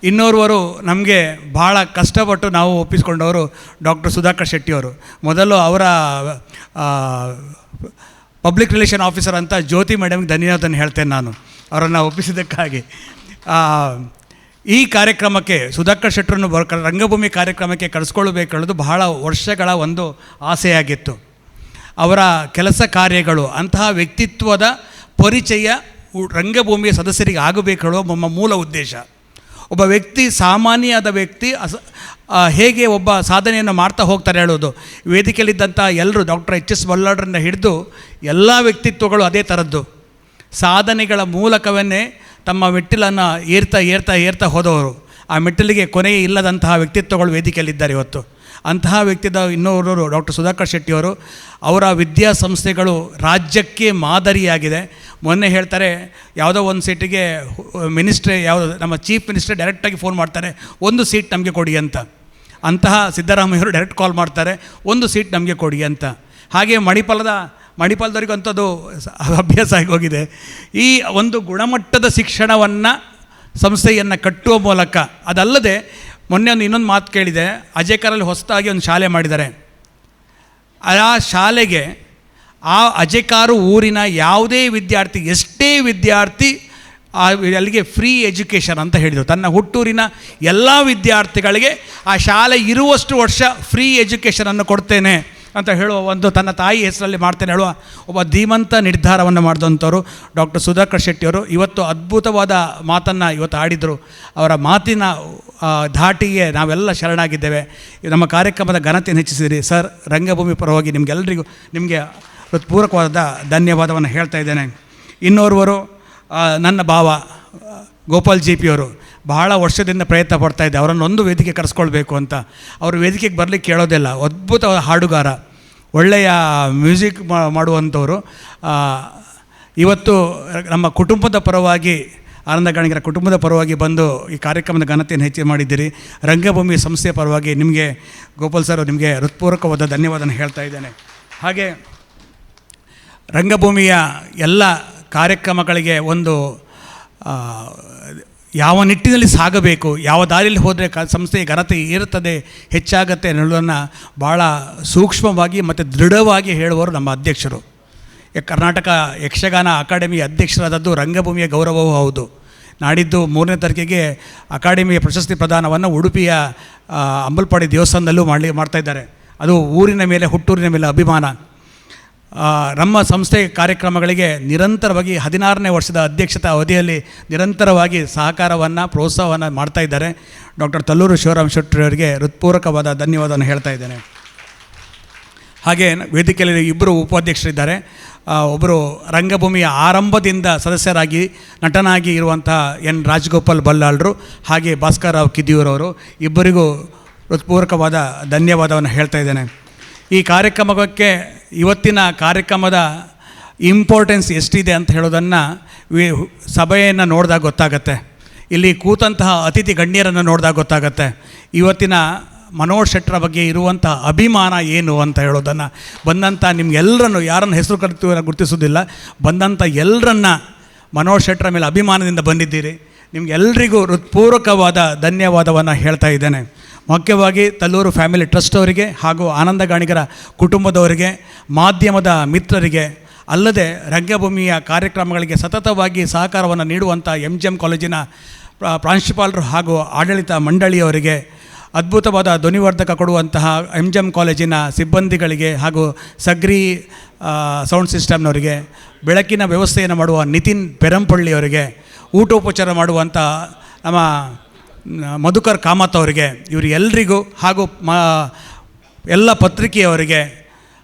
[SPEAKER 9] ಇನ್ನೋರ್ವರು ನಮಗೆ ಭಾಳ ಕಷ್ಟಪಟ್ಟು ನಾವು ಒಪ್ಪಿಸ್ಕೊಂಡವರು ಡಾಕ್ಟರ್ ಸುಧಾಕರ್ ಶೆಟ್ಟಿಯವರು. ಮೊದಲು ಅವರ ಪಬ್ಲಿಕ್ ರಿಲೇಷನ್ ಆಫೀಸರ್ ಅಂತ ಜ್ಯೋತಿ ಮೇಡಮ್ಗೆ ಧನ್ಯವಾದವನ್ನು ಹೇಳ್ತೇನೆ ನಾನು, ಅವರನ್ನು ಒಪ್ಪಿಸಿದ್ದಕ್ಕಾಗಿ. ಈ ಕಾರ್ಯಕ್ರಮಕ್ಕೆ ಸುಧಾಕರ್ ಶೆಟ್ಟರನ್ನು ರಂಗಭೂಮಿ ಕಾರ್ಯಕ್ರಮಕ್ಕೆ ಕರೆಸ್ಕೊಳ್ಬೇಕನ್ನೋದು ಬಹಳ ವರ್ಷಗಳ ಒಂದು ಆಸೆಯಾಗಿತ್ತು. ಅವರ ಕೆಲಸ ಕಾರ್ಯಗಳು, ಅಂತಹ ವ್ಯಕ್ತಿತ್ವದ ಪರಿಚಯ ರಂಗಭೂಮಿಯ ಸದಸ್ಯರಿಗೆ ಆಗಬೇಕು ಹೇಳುವ ನಮ್ಮ ಮೂಲ ಉದ್ದೇಶ. ಒಬ್ಬ ವ್ಯಕ್ತಿ, ಸಾಮಾನ್ಯವಾದ ವ್ಯಕ್ತಿ ಹೇಗೆ ಒಬ್ಬ ಸಾಧನೆಯನ್ನು ಮಾಡ್ತಾ ಹೋಗ್ತಾರೆ ಹೇಳೋದು. ವೇದಿಕೆಯಲ್ಲಿದ್ದಂಥ ಎಲ್ಲರೂ ಡಾಕ್ಟರ್ ಎಚ್ ಎಸ್ ಬಲ್ಲಾಳರನ್ನು ಹಿಡಿದು ಎಲ್ಲ ವ್ಯಕ್ತಿತ್ವಗಳು ಅದೇ ಥರದ್ದು. ಸಾಧನೆಗಳ ಮೂಲಕವೇ ತಮ್ಮ ಮೆಟ್ಟಿಲನ್ನು ಏರ್ತಾ ಹೋದವರು. ಆ ಮೆಟ್ಟಿಲಿಗೆ ಕೊನೆಯೇ ಇಲ್ಲದಂತಹ ವ್ಯಕ್ತಿತ್ವಗಳು ವೇದಿಕೆಯಲ್ಲಿದ್ದಾರೆ ಇವತ್ತು. ಅಂತಹ ವ್ಯಕ್ತಿದ ಇನ್ನೊಬ್ಬರು ಡಾಕ್ಟರ್ ಸುಧಾಕರ್ ಶೆಟ್ಟಿಯವರು. ಅವರ ವಿದ್ಯಾಸಂಸ್ಥೆಗಳು ರಾಜ್ಯಕ್ಕೆ ಮಾದರಿಯಾಗಿದೆ. ಮೊನ್ನೆ ಹೇಳ್ತಾರೆ, ಯಾವುದೋ ಒಂದು ಸೀಟಿಗೆ ಮಿನಿಸ್ಟ್ರೇ ನಮ್ಮ ಚೀಫ್ ಮಿನಿಸ್ಟರ್ ಡೈರೆಕ್ಟಾಗಿ ಫೋನ್ ಮಾಡ್ತಾರೆ, ಒಂದು ಸೀಟ್ ನಮಗೆ ಕೊಡಿ ಅಂತ. ಅಂತಹ ಸಿದ್ದರಾಮಯ್ಯವರು ಡೈರೆಕ್ಟ್ ಕಾಲ್ ಮಾಡ್ತಾರೆ, ಒಂದು ಸೀಟ್ ನಮಗೆ ಕೊಡಿ ಅಂತ. ಹಾಗೆ ಮಣಿಪಾಲದವರಿಗೂ ಅಂಥದ್ದು ಅಭ್ಯಾಸ ಆಗಿ ಹೋಗಿದೆ. ಈ ಒಂದು ಗುಣಮಟ್ಟದ ಶಿಕ್ಷಣವನ್ನು ಸಂಸ್ಥೆಯನ್ನು ಕಟ್ಟುವ ಮೂಲಕ, ಅದಲ್ಲದೆ ಮೊನ್ನೆ ಇನ್ನೊಂದು ಮಾತು ಕೇಳಿದೆ, ಅಜೇಕಾರಲ್ಲಿ ಹೊಸದಾಗಿ ಒಂದು ಶಾಲೆ ಮಾಡಿದ್ದಾರೆ. ಆ ಶಾಲೆಗೆ ಆ ಅಜೇಕಾರು ಊರಿನ ಯಾವುದೇ ವಿದ್ಯಾರ್ಥಿ, ಎಷ್ಟೇ ವಿದ್ಯಾರ್ಥಿ ಅಲ್ಲಿಗೆ ಫ್ರೀ ಎಜುಕೇಷನ್ ಅಂತ ಹೇಳಿದರು. ತನ್ನ ಹುಟ್ಟೂರಿನ ಎಲ್ಲ ವಿದ್ಯಾರ್ಥಿಗಳಿಗೆ ಆ ಶಾಲೆ ಇರುವಷ್ಟು ವರ್ಷ ಫ್ರೀ ಎಜುಕೇಷನನ್ನು ಕೊಡ್ತೇನೆ ಅಂತ ಹೇಳುವ ಒಂದು, ತನ್ನ ತಾಯಿ ಹೆಸರಲ್ಲಿ ಮಾಡ್ತೇನೆ ಹೇಳುವ ಒಬ್ಬ ಧೀಮಂತ ನಿರ್ಧಾರವನ್ನು ಮಾಡಿದಂಥವ್ರು ಡಾಕ್ಟರ್ ಸುಧಾಕರ್ ಶೆಟ್ಟಿಯವರು. ಇವತ್ತು ಅದ್ಭುತವಾದ ಮಾತನ್ನು ಇವತ್ತು ಆಡಿದರು. ಅವರ ಮಾತಿನ ಧಾಟಿಗೆ ನಾವೆಲ್ಲ ಶರಣಾಗಿದ್ದೇವೆ. ನಮ್ಮ ಕಾರ್ಯಕ್ರಮದ ಘನತೆಯನ್ನು ಹೆಚ್ಚಿಸಿದಿರಿ ಸರ್. ರಂಗಭೂಮಿ ಪರವಾಗಿ ನಿಮಗೆ ಹೃತ್ಪೂರ್ವಕವಾದ ಧನ್ಯವಾದವನ್ನು ಹೇಳ್ತಾ ಇದ್ದೇನೆ. ಇನ್ನೋರ್ವರು ನನ್ನ ಭಾವ ಗೋಪಾಲ್ ಜಿ ಪಿ ಅವರು ಬಹಳ ವರ್ಷದಿಂದ ಪ್ರಯತ್ನ ಪಡ್ತಾಯಿದ್ದೆ, ಅವರನ್ನೊಂದು ವೇದಿಕೆ ಕರೆಸ್ಕೊಳ್ಬೇಕು ಅಂತ. ಅವರು ವೇದಿಕೆಗೆ ಬರಲಿಕ್ಕೆ ಕೇಳೋದಿಲ್ಲ. ಅದ್ಭುತವಾದ ಹಾಡುಗಾರ, ಒಳ್ಳೆಯ ಮ್ಯೂಸಿಕ್ ಮಾಡುವಂಥವರು. ಇವತ್ತು ನಮ್ಮ ಕುಟುಂಬದ ಪರವಾಗಿ, ಆನಂದ ಗಾಣಿಗರ ಕುಟುಂಬದ ಪರವಾಗಿ ಬಂದು ಈ ಕಾರ್ಯಕ್ರಮದ ಘನತೆಯನ್ನು ಹೆಚ್ಚು ಮಾಡಿದ್ದೀರಿ. ರಂಗಭೂಮಿ ಸಂಸ್ಥೆಯ ಪರವಾಗಿ ನಿಮಗೆ ಗೋಪಾಲ್ ಸರ್, ನಿಮಗೆ ಹೃತ್ಪೂರ್ವಕವಾದ ಧನ್ಯವಾದನ ಹೇಳ್ತಾ ಇದ್ದೇನೆ. ಹಾಗೆ ರಂಗಭೂಮಿಯ ಎಲ್ಲ ಕಾರ್ಯಕ್ರಮಗಳಿಗೆ ಒಂದು ಯಾವ ನಿಟ್ಟಿನಲ್ಲಿ ಸಾಗಬೇಕು, ಯಾವ ದಾರಿಯಲ್ಲಿ ಹೋದರೆ ಸಂಸ್ಥೆಯ ಘನತೆ ಇರುತ್ತದೆ, ಹೆಚ್ಚಾಗತ್ತೆ ಅನ್ನೋದನ್ನು ಭಾಳ ಸೂಕ್ಷ್ಮವಾಗಿ ಮತ್ತು ದೃಢವಾಗಿ ಹೇಳುವವರು ನಮ್ಮ ಅಧ್ಯಕ್ಷರು. ಕರ್ನಾಟಕ ಯಕ್ಷಗಾನ ಅಕಾಡೆಮಿ ಅಧ್ಯಕ್ಷರಾದದ್ದು ರಂಗಭೂಮಿಯ ಗೌರವವೂ ಹೌದು. ನಾಡಿದ್ದು 3ನೇ ತಾರೀಕಿಗೆ ಅಕಾಡೆಮಿಯ ಪ್ರಶಸ್ತಿ ಪ್ರದಾನವನ್ನು ಉಡುಪಿಯ ಅಂಬಲ್ಪಾಡಿ ದೇವಸ್ಥಾನದಲ್ಲೂ ಮಾಡ್ತಾಯಿದ್ದಾರೆ. ಅದು ಊರಿನ ಮೇಲೆ, ಹುಟ್ಟೂರಿನ ಮೇಲೆ ಅಭಿಮಾನ. ನಮ್ಮ ಸಂಸ್ಥೆ ಕಾರ್ಯಕ್ರಮಗಳಿಗೆ ನಿರಂತರವಾಗಿ 16ನೇ ವರ್ಷದ ಅಧ್ಯಕ್ಷತಾ ಅವಧಿಯಲ್ಲಿ ನಿರಂತರವಾಗಿ ಸಹಕಾರವನ್ನು, ಪ್ರೋತ್ಸಾಹವನ್ನು ಮಾಡ್ತಾಯಿದ್ದಾರೆ. ಡಾಕ್ಟರ್ ತಲ್ಲೂರು ಶಿವರಾಮ್ ಶೆಟ್ಟಿ ಅವರಿಗೆ ಹೃತ್ಪೂರ್ವಕವಾದ ಧನ್ಯವಾದವನ್ನು ಹೇಳ್ತಾ ಇದ್ದೇನೆ. ಹಾಗೆ ವೇದಿಕೆಯಲ್ಲಿ ಇಬ್ಬರು ಉಪಾಧ್ಯಕ್ಷರಿದ್ದಾರೆ. ಒಬ್ಬರು ರಂಗಭೂಮಿಯ ಆರಂಭದಿಂದ ಸದಸ್ಯರಾಗಿ ನಟನಾಗಿ ಇರುವಂಥ ಎನ್ ರಾಜಗೋಪಾಲ್ ಬಲ್ಲಾಳರು, ಹಾಗೆ ಭಾಸ್ಕರ್ ರಾವ್ ಕಿದಿಯೂರವರು, ಇಬ್ಬರಿಗೂ ಹೃತ್ಪೂರ್ವಕವಾದ ಧನ್ಯವಾದವನ್ನು ಹೇಳ್ತಾ ಇದ್ದೇನೆ. ಈ ಕಾರ್ಯಕ್ರಮಕ್ಕೆ, ಇವತ್ತಿನ ಕಾರ್ಯಕ್ರಮದ ಇಂಪಾರ್ಟೆನ್ಸ್ ಎಷ್ಟಿದೆ ಅಂತ ಹೇಳೋದನ್ನು ಸಭೆಯನ್ನು ನೋಡಿದಾಗ ಗೊತ್ತಾಗತ್ತೆ. ಇಲ್ಲಿ ಕೂತಂತಹ ಅತಿಥಿ ಗಣ್ಯರನ್ನು ನೋಡಿದಾಗ ಗೊತ್ತಾಗತ್ತೆ. ಇವತ್ತಿನ ಮನೋಹರ್ ಶೆಟ್ಟರ ಬಗ್ಗೆ ಇರುವಂಥ ಅಭಿಮಾನ ಏನು ಅಂತ ಹೇಳೋದನ್ನು, ಬಂದಂಥ ನಿಮ್ಗೆಲ್ಲರನ್ನು, ಯಾರನ್ನು ಹೆಸರು ಗುರುತಿಸೋದಿಲ್ಲ, ಬಂದಂಥ ಎಲ್ಲರನ್ನ ಮನೋಹರ್ ಶೆಟ್ಟರ ಮೇಲೆ ಅಭಿಮಾನದಿಂದ ಬಂದಿದ್ದೀರಿ. ನಿಮಗೆಲ್ಲರಿಗೂ ಹೃತ್ಪೂರ್ವಕವಾದ ಧನ್ಯವಾದವನ್ನು ಹೇಳ್ತಾ ಇದ್ದೇನೆ. ಮುಖ್ಯವಾಗಿ ತಲ್ಲೂರು ಫ್ಯಾಮಿಲಿ ಟ್ರಸ್ಟ್ ಅವರಿಗೆ ಹಾಗೂ ಆನಂದ ಗಾಣಿಗರ ಕುಟುಂಬದವರಿಗೆ, ಮಾಧ್ಯಮದ ಮಿತ್ರರಿಗೆ, ಅಲ್ಲದೆ ರಂಗಭೂಮಿಯ ಕಾರ್ಯಕ್ರಮಗಳಿಗೆ ಸತತವಾಗಿ ಸಹಕಾರವನ್ನು ನೀಡುವಂಥ MGM ಕಾಲೇಜಿನ ಪ್ರಾಂಶುಪಾಲರು ಹಾಗೂ ಆಡಳಿತ ಮಂಡಳಿಯವರಿಗೆ, ಅದ್ಭುತವಾದ ಧ್ವನಿವರ್ಧಕ ಕೊಡುವಂತಹ MGM ಕಾಲೇಜಿನ ಸಿಬ್ಬಂದಿಗಳಿಗೆ ಹಾಗೂ ಸಗ್ರಿ ಸೌಂಡ್ ಸಿಸ್ಟಮ್ನವರಿಗೆ, ಬೆಳಕಿನ ವ್ಯವಸ್ಥೆಯನ್ನು ಮಾಡುವ ನಿತಿನ್ ಪೆರಂಪಳ್ಳಿಯವರಿಗೆ, ಊಟೋಪಚಾರ ಮಾಡುವಂಥ ನಮ್ಮ ಮಧುಕರ್ ಕಾಮತ್ ಅವರಿಗೆ, ಇವರಿಗೆಲ್ಲರಿಗೂ ಹಾಗೂ ಎಲ್ಲ ಪತ್ರಿಕೆಯವರಿಗೆ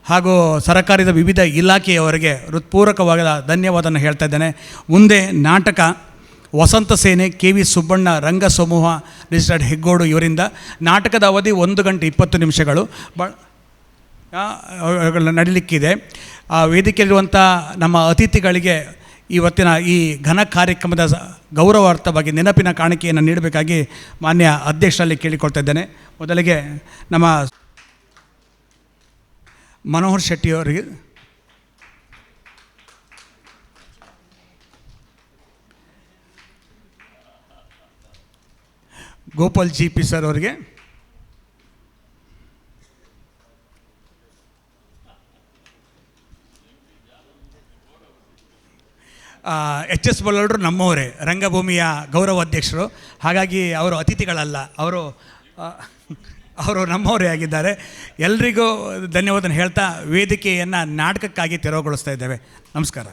[SPEAKER 9] ಹಾಗೂ ಸರ್ಕಾರದ ವಿವಿಧ ಇಲಾಖೆಯವರಿಗೆ ಹೃತ್ಪೂರ್ವಕವಾದ ಧನ್ಯವಾದವನ್ನು ಹೇಳ್ತಾ ಇದ್ದೇನೆ. ಮುಂದೆ ನಾಟಕ ವಸಂತ ಸೇನೆ, KV ಸುಬ್ಬಣ್ಣ ರಂಗ ಸಮೂಹ, ರಿಜಿಸ್ಟರ್ಡ್ ಹೆಗ್ಗೋಡು ಇವರಿಂದ ನಾಟಕದ ಅವಧಿ 1 ಗಂಟೆ 20 ನಿಮಿಷಗಳು ನಡೀಲಿಕ್ಕಿದೆ. ವೇದಿಕೆಯಲ್ಲಿರುವಂಥ ನಮ್ಮ ಅತಿಥಿಗಳಿಗೆ ಇವತ್ತಿನ ಈ ಘನ ಕಾರ್ಯಕ್ರಮದ ಗೌರವಾರ್ಥವಾಗಿ ನೆನಪಿನ ಕಾಣಿಕೆಯನ್ನು ನೀಡಬೇಕಾಗಿ ಮಾನ್ಯ ಅಧ್ಯಕ್ಷರಲ್ಲಿ ಕೇಳಿಕೊಳ್ತಾ ಇದ್ದೇನೆ. ಮೊದಲಿಗೆ ನಮ್ಮ ಮನೋಹರ್ ಶೆಟ್ಟಿಯವರಿಗೆ, ಗೋಪಾಲ್ GP ಸರ್ ಅವರಿಗೆ, HS ಬಲ್ಲಾಳರು ನಮ್ಮವರೇ, ರಂಗಭೂಮಿಯ ಗೌರವ ಅಧ್ಯಕ್ಷರು. ಹಾಗಾಗಿ ಅವರು ಅತಿಥಿಗಳಲ್ಲ, ಅವರು ನಮ್ಮವರೇ ಆಗಿದ್ದಾರೆ. ಎಲ್ರಿಗೂ ಧನ್ಯವಾದ ಹೇಳ್ತಾ ವೇದಿಕೆಯನ್ನು ನಾಟಕಕ್ಕಾಗಿ ತೆರವುಗೊಳಿಸ್ತಾ ಇದ್ದೇವೆ. ನಮಸ್ಕಾರ.